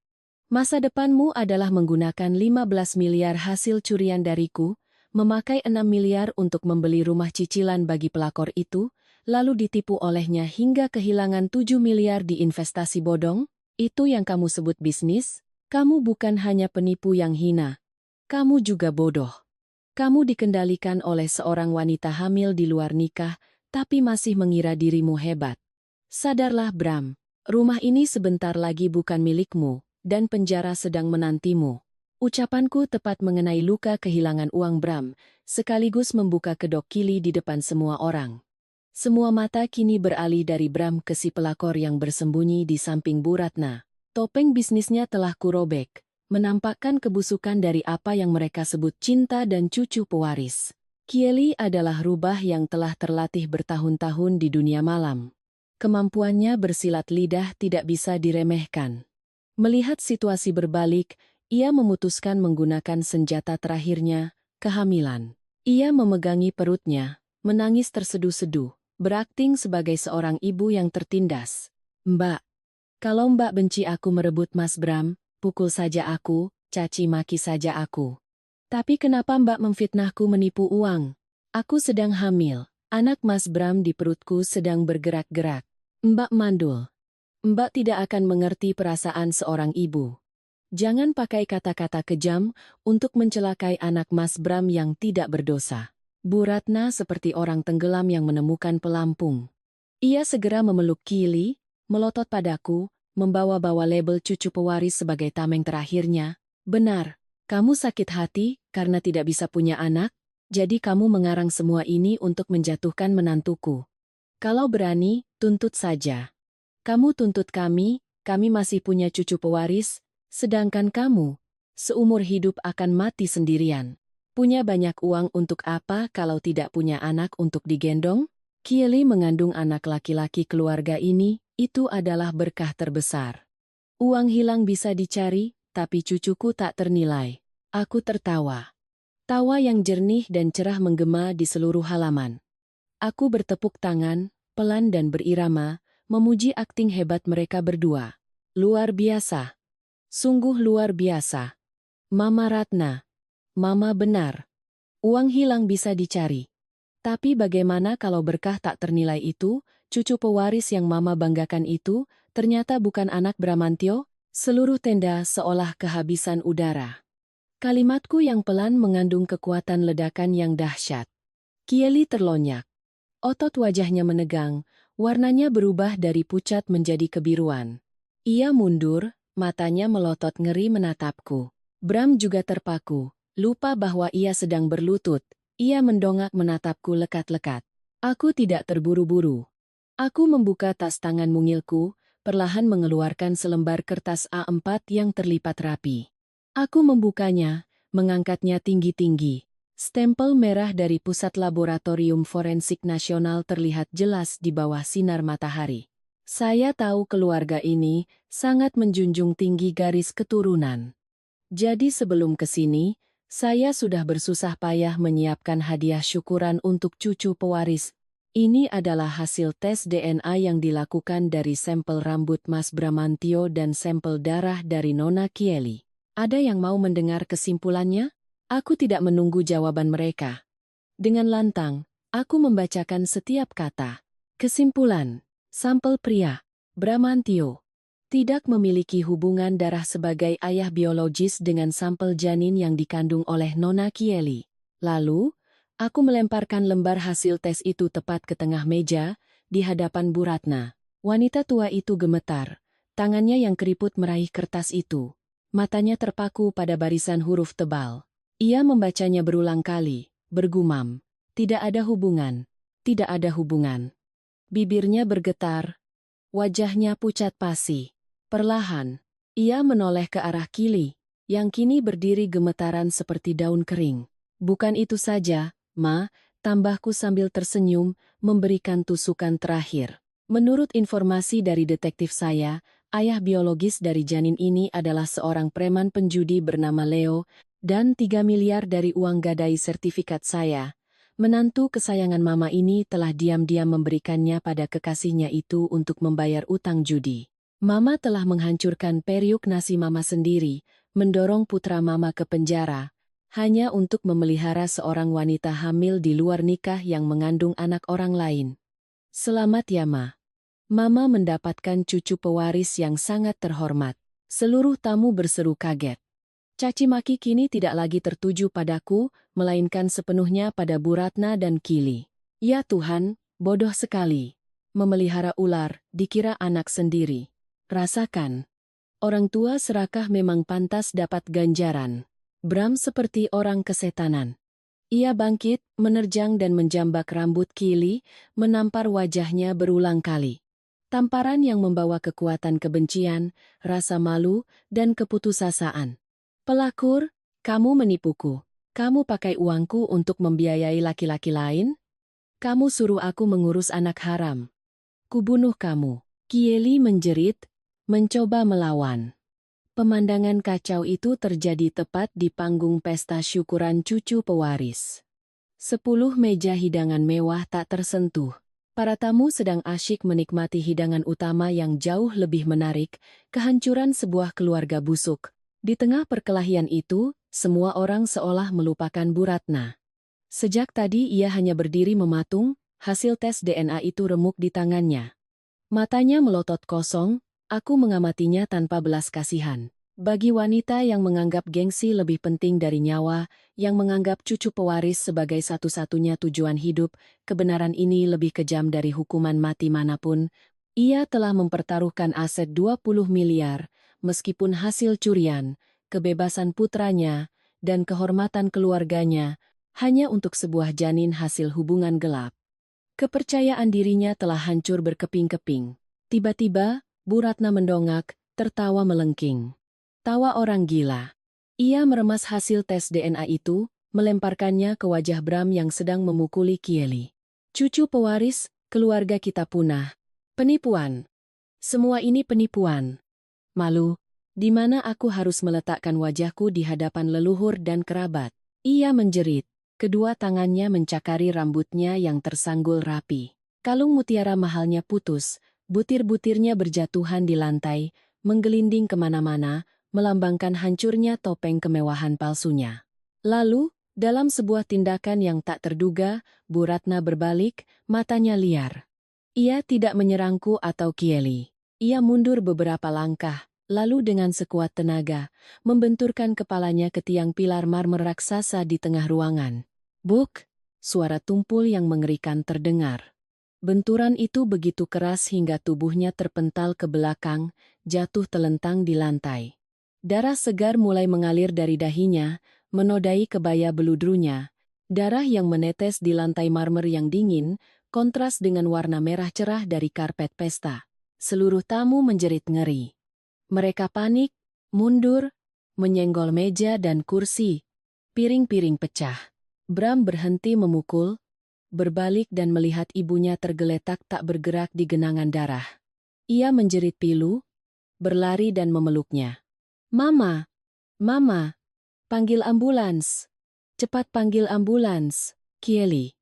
Masa depanmu adalah menggunakan 15 miliar hasil curian dariku, memakai 6 miliar untuk membeli rumah cicilan bagi pelakor itu, lalu ditipu olehnya hingga kehilangan 7 miliar di investasi bodong? Itu yang kamu sebut bisnis? Kamu bukan hanya penipu yang hina. Kamu juga bodoh. Kamu dikendalikan oleh seorang wanita hamil di luar nikah, tapi masih mengira dirimu hebat. Sadarlah Bram, rumah ini sebentar lagi bukan milikmu. Dan penjara sedang menantimu. Ucapanku tepat mengenai luka kehilangan uang Bram, sekaligus membuka kedok kili di depan semua orang. Semua mata kini beralih dari Bram ke si pelakor yang bersembunyi di samping Bu Ratna. Topeng bisnisnya telah kurobek, menampakkan kebusukan dari apa yang mereka sebut cinta dan cucu pewaris. Kieli adalah rubah yang telah terlatih bertahun-tahun di dunia malam. Kemampuannya bersilat lidah tidak bisa diremehkan. Melihat situasi berbalik, ia memutuskan menggunakan senjata terakhirnya, kehamilan. Ia memegangi perutnya, menangis terseduh-seduh, berakting sebagai seorang ibu yang tertindas. Mbak, kalau Mbak benci aku merebut Mas Bram, pukul saja aku, caci maki saja aku. Tapi kenapa Mbak memfitnahku menipu uang? Aku sedang hamil, anak Mas Bram di perutku sedang bergerak-gerak. Mbak mandul. Mbak tidak akan mengerti perasaan seorang ibu. Jangan pakai kata-kata kejam untuk mencelakai anak Mas Bram yang tidak berdosa. Bu Ratna seperti orang tenggelam yang menemukan pelampung. Ia segera memeluk Kili, melotot padaku, membawa-bawa label cucu pewaris sebagai tameng terakhirnya. Benar, kamu sakit hati karena tidak bisa punya anak, jadi kamu mengarang semua ini untuk menjatuhkan menantuku. Kalau berani, tuntut saja. Kamu tuntut kami masih punya cucu pewaris, sedangkan kamu, seumur hidup akan mati sendirian. Punya banyak uang untuk apa kalau tidak punya anak untuk digendong? Kieli mengandung anak laki-laki keluarga ini, itu adalah berkah terbesar. Uang hilang bisa dicari, tapi cucuku tak ternilai. Aku tertawa. Tawa yang jernih dan cerah menggema di seluruh halaman. Aku bertepuk tangan, pelan dan berirama, memuji akting hebat mereka berdua. Luar biasa. Sungguh luar biasa. Mama Ratna. Mama benar. Uang hilang bisa dicari. Tapi bagaimana kalau berkah tak ternilai itu, cucu pewaris yang Mama banggakan itu, ternyata bukan anak Bramantio? Seluruh tenda seolah kehabisan udara. Kalimatku yang pelan mengandung kekuatan ledakan yang dahsyat. Kieli terlonyak. Otot wajahnya menegang, warnanya berubah dari pucat menjadi kebiruan. Ia mundur, matanya melotot ngeri menatapku. Bram juga terpaku, lupa bahwa ia sedang berlutut. Ia mendongak menatapku lekat-lekat. Aku tidak terburu-buru. Aku membuka tas tangan mungilku, perlahan mengeluarkan selembar kertas A4 yang terlipat rapi. Aku membukanya, mengangkatnya tinggi-tinggi. Stempel merah dari Pusat Laboratorium Forensik Nasional terlihat jelas di bawah sinar matahari. Saya tahu keluarga ini sangat menjunjung tinggi garis keturunan. Jadi sebelum ke sini, saya sudah bersusah payah menyiapkan hadiah syukuran untuk cucu pewaris. Ini adalah hasil tes DNA yang dilakukan dari sampel rambut Mas Bramantio dan sampel darah dari Nona Kieli. Ada yang mau mendengar kesimpulannya? Aku tidak menunggu jawaban mereka. Dengan lantang, aku membacakan setiap kata. Kesimpulan, sampel pria, Bramantio, tidak memiliki hubungan darah sebagai ayah biologis dengan sampel janin yang dikandung oleh Nona Kieli. Lalu, aku melemparkan lembar hasil tes itu tepat ke tengah meja, di hadapan Bu Ratna. Wanita tua itu gemetar, tangannya yang keriput meraih kertas itu. Matanya terpaku pada barisan huruf tebal. Ia membacanya berulang kali, bergumam. Tidak ada hubungan, tidak ada hubungan. Bibirnya bergetar, wajahnya pucat pasi. Perlahan, ia menoleh ke arah Kili, yang kini berdiri gemetaran seperti daun kering. Bukan itu saja, Ma, tambahku sambil tersenyum, memberikan tusukan terakhir. Menurut informasi dari detektif saya, ayah biologis dari janin ini adalah seorang preman penjudi bernama Leo, dan 3 miliar dari uang gadai sertifikat saya. Menantu kesayangan Mama ini telah diam-diam memberikannya pada kekasihnya itu untuk membayar utang judi. Mama telah menghancurkan periuk nasi Mama sendiri, mendorong putra Mama ke penjara, hanya untuk memelihara seorang wanita hamil di luar nikah yang mengandung anak orang lain. Selamat ya Ma. Mama mendapatkan cucu pewaris yang sangat terhormat. Seluruh tamu berseru kaget. Caci maki kini tidak lagi tertuju padaku, melainkan sepenuhnya pada Bu Ratna dan Kili. Ya Tuhan, bodoh sekali. Memelihara ular, dikira anak sendiri. Rasakan. Orang tua serakah memang pantas dapat ganjaran. Bram seperti orang kesetanan. Ia bangkit, menerjang dan menjambak rambut Kili, menampar wajahnya berulang kali. Tamparan yang membawa kekuatan kebencian, rasa malu, dan keputusasaan. Pelakor, kamu menipuku. Kamu pakai uangku untuk membiayai laki-laki lain? Kamu suruh aku mengurus anak haram. Kubunuh kamu. Kieli menjerit, mencoba melawan. Pemandangan kacau itu terjadi tepat di panggung pesta syukuran cucu pewaris. 10 meja hidangan mewah tak tersentuh. Para tamu sedang asyik menikmati hidangan utama yang jauh lebih menarik, kehancuran sebuah keluarga busuk. Di tengah perkelahian itu, semua orang seolah melupakan Bu Ratna. Sejak tadi ia hanya berdiri mematung, hasil tes DNA itu remuk di tangannya. Matanya melotot kosong, aku mengamatinya tanpa belas kasihan. Bagi wanita yang menganggap gengsi lebih penting dari nyawa, yang menganggap cucu pewaris sebagai satu-satunya tujuan hidup, kebenaran ini lebih kejam dari hukuman mati manapun. Ia telah mempertaruhkan aset 20 miliar, meskipun hasil curian, kebebasan putranya, dan kehormatan keluarganya, hanya untuk sebuah janin hasil hubungan gelap. Kepercayaan dirinya telah hancur berkeping-keping. Tiba-tiba, Bu Ratna mendongak, tertawa melengking. Tawa orang gila. Ia meremas hasil tes DNA itu, melemparkannya ke wajah Bram yang sedang memukuli Kieli. Cucu pewaris, keluarga kita punah. Penipuan. Semua ini penipuan. Malu, di mana aku harus meletakkan wajahku di hadapan leluhur dan kerabat. Ia menjerit. Kedua tangannya mencakari rambutnya yang tersanggul rapi. Kalung mutiara mahalnya putus, butir-butirnya berjatuhan di lantai, menggelinding kemana-mana, melambangkan hancurnya topeng kemewahan palsunya. Lalu, dalam sebuah tindakan yang tak terduga, Bu Ratna berbalik, matanya liar. Ia tidak menyerangku atau Kieli. Ia mundur beberapa langkah, lalu dengan sekuat tenaga, membenturkan kepalanya ke tiang pilar marmer raksasa di tengah ruangan. Buk! Suara tumpul yang mengerikan terdengar. Benturan itu begitu keras hingga tubuhnya terpental ke belakang, jatuh telentang di lantai. Darah segar mulai mengalir dari dahinya, menodai kebaya beludrunya. Darah yang menetes di lantai marmer yang dingin, kontras dengan warna merah cerah dari karpet pesta. Seluruh tamu menjerit ngeri. Mereka panik, mundur, menyenggol meja dan kursi. Piring-piring pecah. Bram berhenti memukul, berbalik dan melihat ibunya tergeletak tak bergerak di genangan darah. Ia menjerit pilu, berlari dan memeluknya. Mama! Mama! Panggil ambulans! Cepat panggil ambulans! Kieli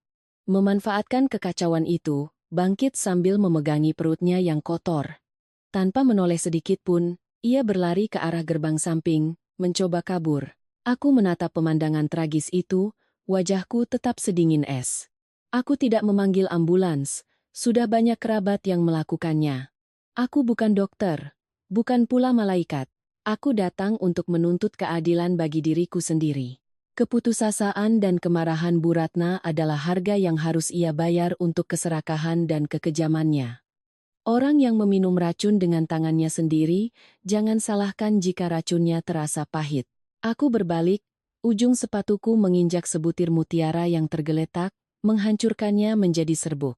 memanfaatkan kekacauan itu, bangkit sambil memegangi perutnya yang kotor. Tanpa menoleh sedikit pun, ia berlari ke arah gerbang samping, mencoba kabur. Aku menatap pemandangan tragis itu, wajahku tetap sedingin es. Aku tidak memanggil ambulans, sudah banyak kerabat yang melakukannya. Aku bukan dokter, bukan pula malaikat. Aku datang untuk menuntut keadilan bagi diriku sendiri. Keputusasaan dan kemarahan Bu Ratna adalah harga yang harus ia bayar untuk keserakahan dan kekejamannya. Orang yang meminum racun dengan tangannya sendiri, jangan salahkan jika racunnya terasa pahit. Aku berbalik, ujung sepatuku menginjak sebutir mutiara yang tergeletak, menghancurkannya menjadi serbuk.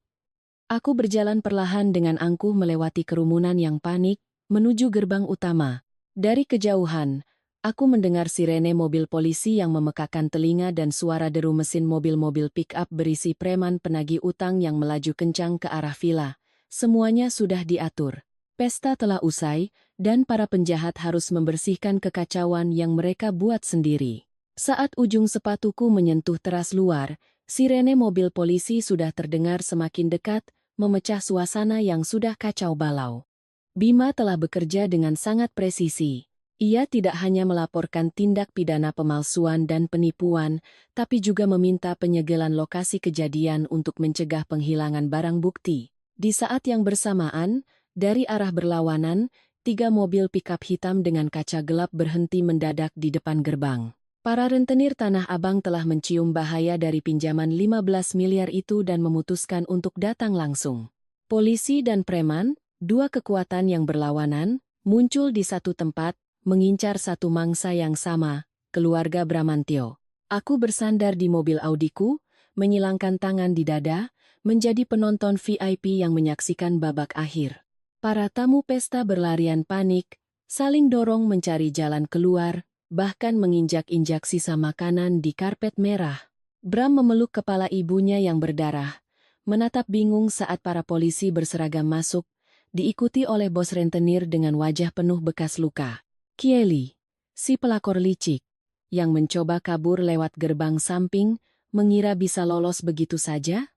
Aku berjalan perlahan dengan angkuh melewati kerumunan yang panik, menuju gerbang utama. Dari kejauhan, aku mendengar sirene mobil polisi yang memekakan telinga dan suara deru mesin mobil-mobil pick-up berisi preman penagih utang yang melaju kencang ke arah villa. Semuanya sudah diatur. Pesta telah usai, dan para penjahat harus membersihkan kekacauan yang mereka buat sendiri. Saat ujung sepatuku menyentuh teras luar, sirene mobil polisi sudah terdengar semakin dekat, memecah suasana yang sudah kacau balau. Bima telah bekerja dengan sangat presisi. Ia tidak hanya melaporkan tindak pidana pemalsuan dan penipuan, tapi juga meminta penyegelan lokasi kejadian untuk mencegah penghilangan barang bukti. Di saat yang bersamaan, dari arah berlawanan, 3 mobil pikap hitam dengan kaca gelap berhenti mendadak di depan gerbang. Para rentenir Tanah Abang telah mencium bahaya dari pinjaman 15 miliar itu dan memutuskan untuk datang langsung. Polisi dan preman, 2 kekuatan yang berlawanan, muncul di satu tempat, mengincar satu mangsa yang sama, keluarga Bramantio. Aku bersandar di mobil Audiku, menyilangkan tangan di dada, menjadi penonton VIP yang menyaksikan babak akhir. Para tamu pesta berlarian panik, saling dorong mencari jalan keluar, bahkan menginjak-injak sisa makanan di karpet merah. Bram memeluk kepala ibunya yang berdarah, menatap bingung saat para polisi berseragam masuk, diikuti oleh bos rentenir dengan wajah penuh bekas luka. Kieli, si pelakor licik, yang mencoba kabur lewat gerbang samping, mengira bisa lolos begitu saja?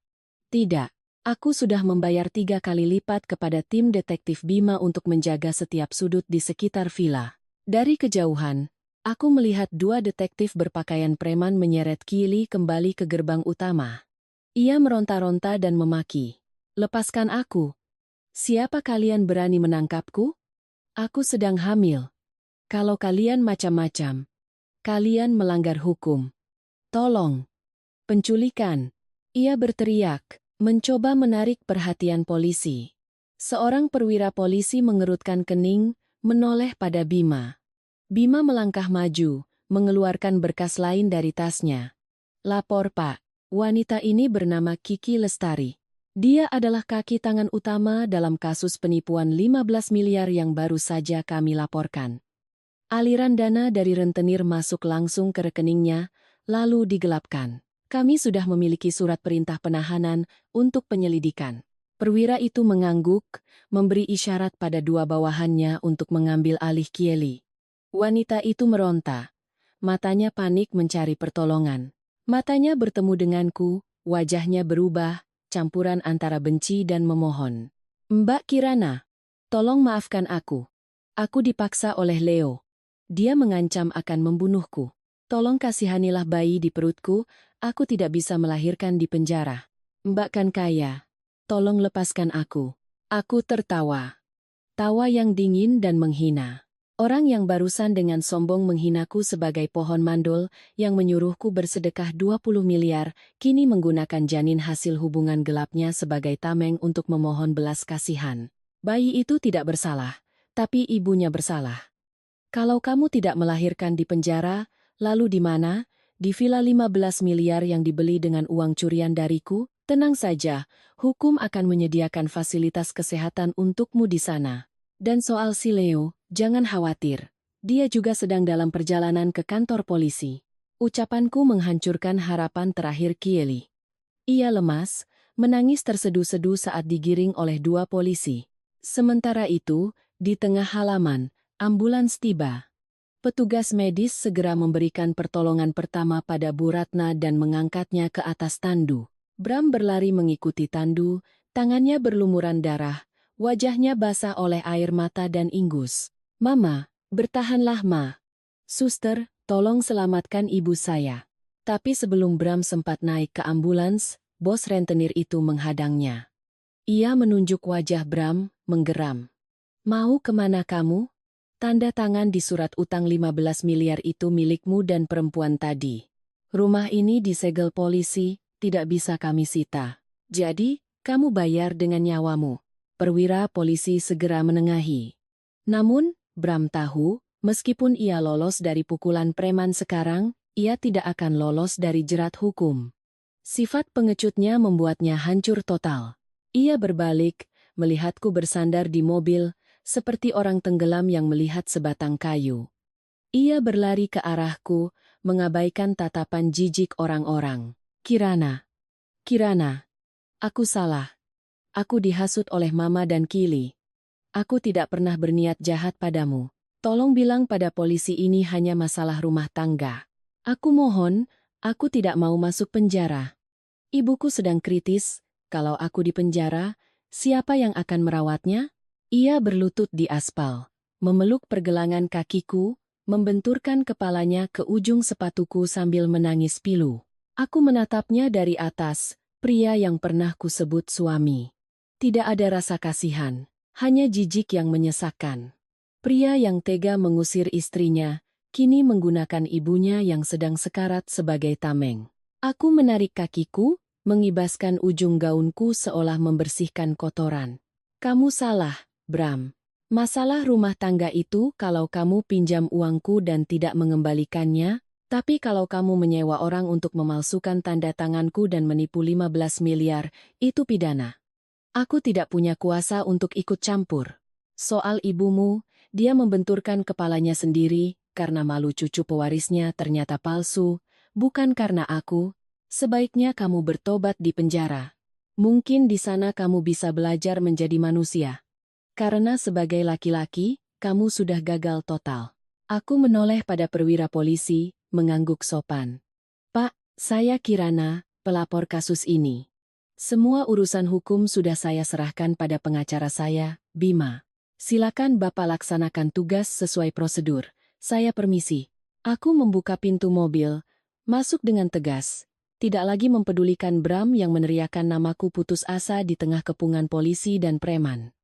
Tidak. Aku sudah membayar 3 kali lipat kepada tim detektif Bima untuk menjaga setiap sudut di sekitar villa. Dari kejauhan, aku melihat 2 detektif berpakaian preman menyeret Kili kembali ke gerbang utama. Ia meronta-ronta dan memaki. "Lepaskan aku. Siapa kalian berani menangkapku? Aku sedang hamil. Kalau kalian macam-macam, kalian melanggar hukum. Tolong." "Penculikan!" Ia berteriak, mencoba menarik perhatian polisi. Seorang perwira polisi mengerutkan kening, menoleh pada Bima. Bima melangkah maju, mengeluarkan berkas lain dari tasnya. "Lapor, Pak. Wanita ini bernama Kiki Lestari. Dia adalah kaki tangan utama dalam kasus penipuan 15 miliar yang baru saja kami laporkan." Aliran dana dari rentenir masuk langsung ke rekeningnya, lalu digelapkan. "Kami sudah memiliki surat perintah penahanan untuk penyelidikan." Perwira itu mengangguk, memberi isyarat pada 2 bawahannya untuk mengambil alih Kieli. Wanita itu meronta. Matanya panik mencari pertolongan. Matanya bertemu denganku, wajahnya berubah, campuran antara benci dan memohon. "Mbak Kirana, tolong maafkan aku. Aku dipaksa oleh Leo. Dia mengancam akan membunuhku. Tolong kasihanilah bayi di perutku, aku tidak bisa melahirkan di penjara. Mbak kan kaya. Tolong lepaskan aku." Aku tertawa. Tawa yang dingin dan menghina. Orang yang barusan dengan sombong menghinaku sebagai pohon mandul yang menyuruhku bersedekah 20 miliar, kini menggunakan janin hasil hubungan gelapnya sebagai tameng untuk memohon belas kasihan. Bayi itu tidak bersalah, tapi ibunya bersalah. Kalau kamu tidak melahirkan di penjara, lalu di mana? Di villa 15 miliar yang dibeli dengan uang curian dariku? Tenang saja, hukum akan menyediakan fasilitas kesehatan untukmu di sana. Dan soal si Leo, jangan khawatir. Dia juga sedang dalam perjalanan ke kantor polisi. Ucapanku menghancurkan harapan terakhir Kieli. Ia lemas, menangis terseduh-seduh saat digiring oleh 2 polisi. Sementara itu, di tengah halaman, ambulans tiba. Petugas medis segera memberikan pertolongan pertama pada Bu Ratna dan mengangkatnya ke atas tandu. Bram berlari mengikuti tandu, tangannya berlumuran darah, wajahnya basah oleh air mata dan ingus. "Mama, bertahanlah, Ma. Suster, tolong selamatkan ibu saya." Tapi sebelum Bram sempat naik ke ambulans, bos rentenir itu menghadangnya. Ia menunjuk wajah Bram, menggeram. "Mau kemana kamu? Tanda tangan di surat utang 15 miliar itu milikmu dan perempuan tadi. Rumah ini disegel polisi, tidak bisa kami sita. Jadi, kamu bayar dengan nyawamu." Perwira polisi segera menengahi. Namun, Bram tahu, meskipun ia lolos dari pukulan preman sekarang, ia tidak akan lolos dari jerat hukum. Sifat pengecutnya membuatnya hancur total. Ia berbalik, melihatku bersandar di mobil, seperti orang tenggelam yang melihat sebatang kayu. Ia berlari ke arahku, mengabaikan tatapan jijik orang-orang. "Kirana. Kirana. Aku salah. Aku dihasut oleh Mama dan Kili. Aku tidak pernah berniat jahat padamu. Tolong bilang pada polisi ini hanya masalah rumah tangga. Aku mohon, aku tidak mau masuk penjara. Ibuku sedang kritis, kalau aku di penjara, siapa yang akan merawatnya?" Ia berlutut di aspal, memeluk pergelangan kakiku, membenturkan kepalanya ke ujung sepatuku sambil menangis pilu. Aku menatapnya dari atas, pria yang pernah kusebut suami. Tidak ada rasa kasihan, hanya jijik yang menyesakkan. Pria yang tega mengusir istrinya, kini menggunakan ibunya yang sedang sekarat sebagai tameng. Aku menarik kakiku, mengibaskan ujung gaunku seolah membersihkan kotoran. "Kamu salah, Bram. Masalah rumah tangga itu kalau kamu pinjam uangku dan tidak mengembalikannya, tapi kalau kamu menyewa orang untuk memalsukan tanda tanganku dan menipu 15 miliar, itu pidana. Aku tidak punya kuasa untuk ikut campur. Soal ibumu," dia membenturkan kepalanya sendiri, karena malu cucu pewarisnya ternyata palsu, bukan karena aku. Sebaiknya kamu bertobat di penjara. Mungkin di sana kamu bisa belajar menjadi manusia. Karena sebagai laki-laki, kamu sudah gagal total. Aku menoleh pada perwira polisi, mengangguk sopan. Pak, saya Kirana, pelapor kasus ini. Semua urusan hukum sudah saya serahkan pada pengacara saya, Bima. Silakan Bapak laksanakan tugas sesuai prosedur. Saya permisi. Aku membuka pintu mobil, masuk dengan tegas. Tidak lagi mempedulikan Bram yang meneriakkan namaku putus asa di tengah kepungan polisi dan preman.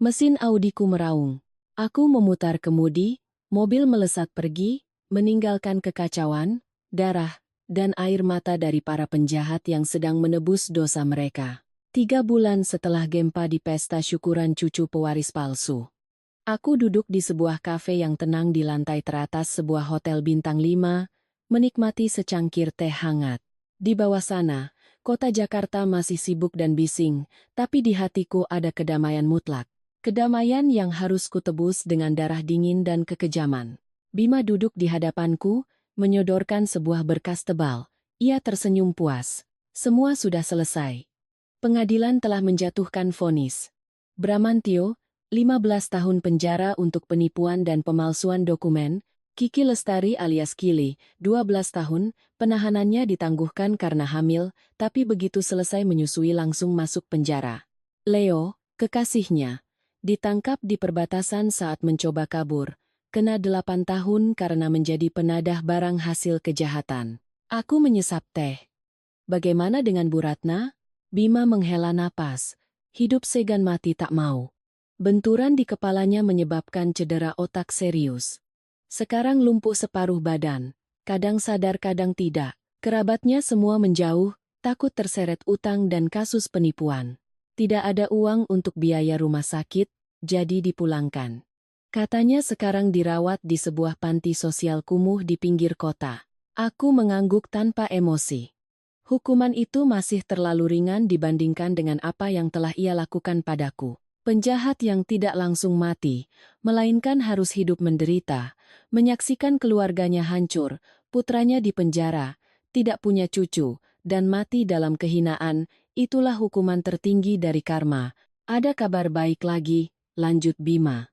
Mesin Audiku meraung. Aku memutar kemudi, mobil melesat pergi, meninggalkan kekacauan, darah, dan air mata dari para penjahat yang sedang menebus dosa mereka. 3 bulan setelah gempa di pesta syukuran cucu pewaris palsu. Aku duduk di sebuah kafe yang tenang di lantai teratas sebuah hotel bintang 5, menikmati secangkir teh hangat. Di bawah sana, kota Jakarta masih sibuk dan bising, tapi di hatiku ada kedamaian mutlak. Kedamaian yang harus kutebus dengan darah dingin dan kekejaman. Bima duduk di hadapanku, menyodorkan sebuah berkas tebal. Ia tersenyum puas. Semua sudah selesai. Pengadilan telah menjatuhkan vonis. Bramantio, 15 tahun penjara untuk penipuan dan pemalsuan dokumen. Kiki Lestari alias Kili, 12 tahun, penahanannya ditangguhkan karena hamil, tapi begitu selesai menyusui langsung masuk penjara. Leo, kekasihnya, ditangkap di perbatasan saat mencoba kabur. Kena 8 tahun karena menjadi penadah barang hasil kejahatan. Aku menyesap teh. Bagaimana dengan Bu Ratna? Bima menghela napas. Hidup segan mati tak mau. Benturan di kepalanya menyebabkan cedera otak serius. Sekarang lumpuh separuh badan. Kadang sadar kadang tidak. Kerabatnya semua menjauh, takut terseret utang dan kasus penipuan. Tidak ada uang untuk biaya rumah sakit, jadi dipulangkan. Katanya sekarang dirawat di sebuah panti sosial kumuh di pinggir kota. Aku mengangguk tanpa emosi. Hukuman itu masih terlalu ringan dibandingkan dengan apa yang telah ia lakukan padaku. Penjahat yang tidak langsung mati, melainkan harus hidup menderita, menyaksikan keluarganya hancur, putranya dipenjara, tidak punya cucu, dan mati dalam kehinaan, itulah hukuman tertinggi dari karma. Ada kabar baik lagi, lanjut Bima.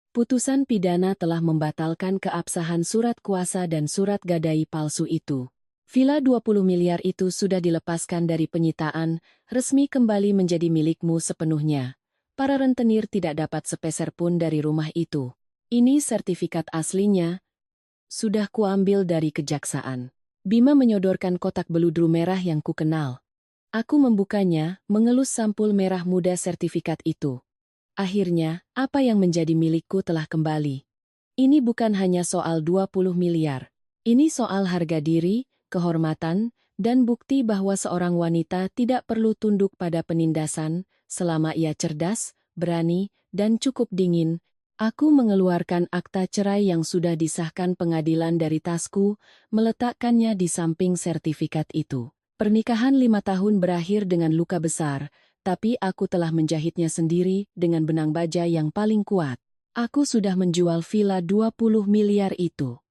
Putusan pidana telah membatalkan keabsahan surat kuasa dan surat gadai palsu itu. Villa 20 miliar itu sudah dilepaskan dari penyitaan, resmi kembali menjadi milikmu sepenuhnya. Para rentenir tidak dapat sepeser pun dari rumah itu. Ini sertifikat aslinya. Sudah kuambil dari kejaksaan. Bima menyodorkan kotak beludru merah yang kukenal. Aku membukanya, mengelus sampul merah muda sertifikat itu. Akhirnya, apa yang menjadi milikku telah kembali. Ini bukan hanya soal 20 miliar. Ini soal harga diri, kehormatan, dan bukti bahwa seorang wanita tidak perlu tunduk pada penindasan, selama ia cerdas, berani, dan cukup dingin. Aku mengeluarkan akta cerai yang sudah disahkan pengadilan dari tasku, meletakkannya di samping sertifikat itu. Pernikahan 5 tahun berakhir dengan luka besar, tapi aku telah menjahitnya sendiri dengan benang baja yang paling kuat. Aku sudah menjual villa 20 miliar itu.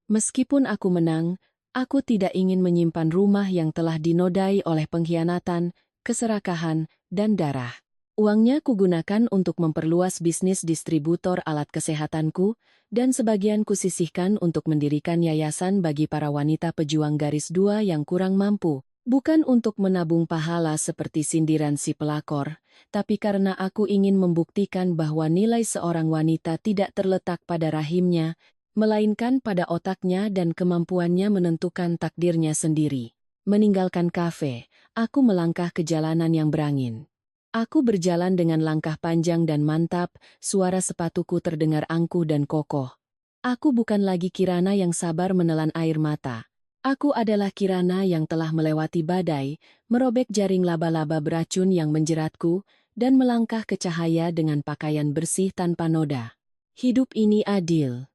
Meskipun aku menang, aku tidak ingin menyimpan rumah yang telah dinodai oleh pengkhianatan, keserakahan, dan darah. Uangnya kugunakan untuk memperluas bisnis distributor alat kesehatanku, dan sebagian kusisihkan untuk mendirikan yayasan bagi para wanita pejuang garis 2 yang kurang mampu. Bukan untuk menabung pahala seperti sindiran si pelakor, tapi karena aku ingin membuktikan bahwa nilai seorang wanita tidak terletak pada rahimnya, melainkan pada otaknya dan kemampuannya menentukan takdirnya sendiri. Meninggalkan kafe, aku melangkah ke jalanan yang berangin. Aku berjalan dengan langkah panjang dan mantap, suara sepatuku terdengar angkuh dan kokoh. Aku bukan lagi Kirana yang sabar menelan air mata. Aku adalah Kirana yang telah melewati badai, merobek jaring laba-laba beracun yang menjeratku, dan melangkah ke cahaya dengan pakaian bersih tanpa noda. Hidup ini adil.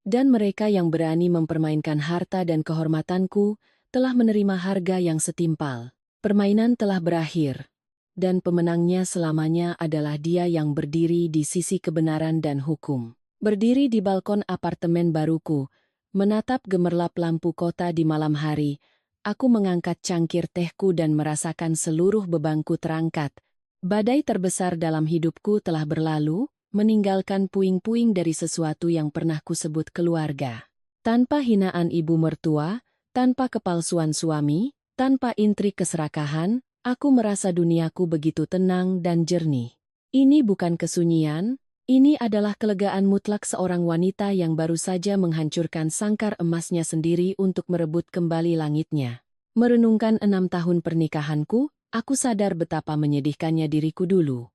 Dan mereka yang berani mempermainkan harta dan kehormatanku, telah menerima harga yang setimpal. Permainan telah berakhir. Dan pemenangnya selamanya adalah dia yang berdiri di sisi kebenaran dan hukum. Berdiri di balkon apartemen baruku, Menatap gemerlap lampu kota di malam hari, aku mengangkat cangkir tehku dan merasakan seluruh bebanku terangkat. Badai terbesar dalam hidupku telah berlalu, meninggalkan puing-puing dari sesuatu yang pernah kusebut keluarga. Tanpa hinaan ibu mertua, tanpa kepalsuan suami, tanpa intrik keserakahan, aku merasa duniaku begitu tenang dan jernih. Ini bukan kesunyian, ini adalah kelegaan mutlak seorang wanita yang baru saja menghancurkan sangkar emasnya sendiri untuk merebut kembali langitnya. Merenungkan 6 tahun pernikahanku, aku sadar betapa menyedihkannya diriku dulu.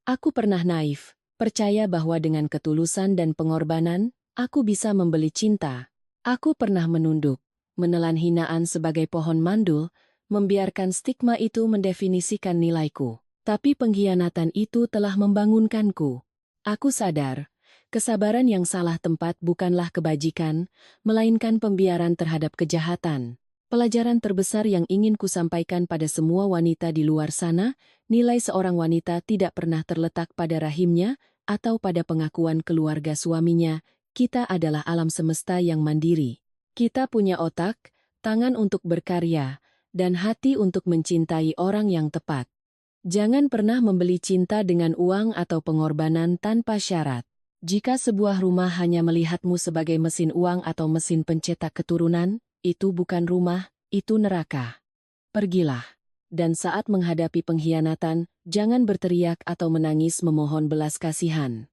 Aku pernah naif, percaya bahwa dengan ketulusan dan pengorbanan, aku bisa membeli cinta. Aku pernah menunduk, menelan hinaan sebagai pohon mandul, membiarkan stigma itu mendefinisikan nilaiku. Tapi pengkhianatan itu telah membangunkanku. Aku sadar, kesabaran yang salah tempat bukanlah kebajikan, melainkan pembiaran terhadap kejahatan. Pelajaran terbesar yang ingin kusampaikan pada semua wanita di luar sana, nilai seorang wanita tidak pernah terletak pada rahimnya atau pada pengakuan keluarga suaminya. Kita adalah alam semesta yang mandiri. Kita punya otak, tangan untuk berkarya, dan hati untuk mencintai orang yang tepat. Jangan pernah membeli cinta dengan uang atau pengorbanan tanpa syarat. Jika sebuah rumah hanya melihatmu sebagai mesin uang atau mesin pencetak keturunan, itu bukan rumah, itu neraka. Pergilah. Dan saat menghadapi pengkhianatan, jangan berteriak atau menangis memohon belas kasihan.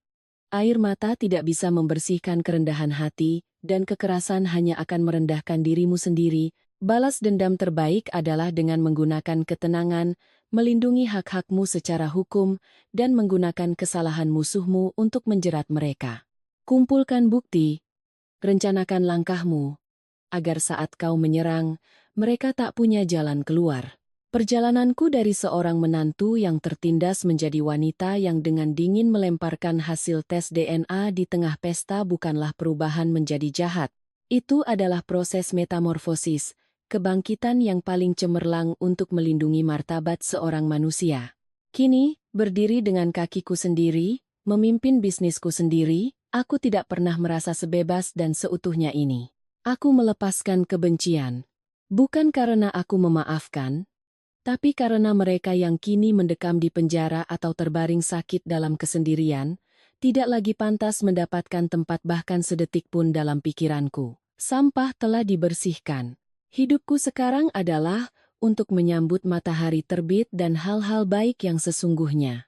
Air mata tidak bisa membersihkan kerendahan hati, dan kekerasan hanya akan merendahkan dirimu sendiri. Balas dendam terbaik adalah dengan menggunakan ketenangan, melindungi hak-hakmu secara hukum, dan menggunakan kesalahan musuhmu untuk menjerat mereka. Kumpulkan bukti, rencanakan langkahmu, agar saat kau menyerang, mereka tak punya jalan keluar. Perjalananku dari seorang menantu yang tertindas menjadi wanita yang dengan dingin melemparkan hasil tes DNA di tengah pesta bukanlah perubahan menjadi jahat. Itu adalah proses metamorfosis, kebangkitan yang paling cemerlang untuk melindungi martabat seorang manusia. Kini, berdiri dengan kakiku sendiri, memimpin bisnisku sendiri, aku tidak pernah merasa sebebas dan seutuhnya ini. Aku melepaskan kebencian. Bukan karena aku memaafkan, tapi karena mereka yang kini mendekam di penjara atau terbaring sakit dalam kesendirian, tidak lagi pantas mendapatkan tempat bahkan sedetik pun dalam pikiranku. Sampah telah dibersihkan. Hidupku sekarang adalah untuk menyambut matahari terbit dan hal-hal baik yang sesungguhnya.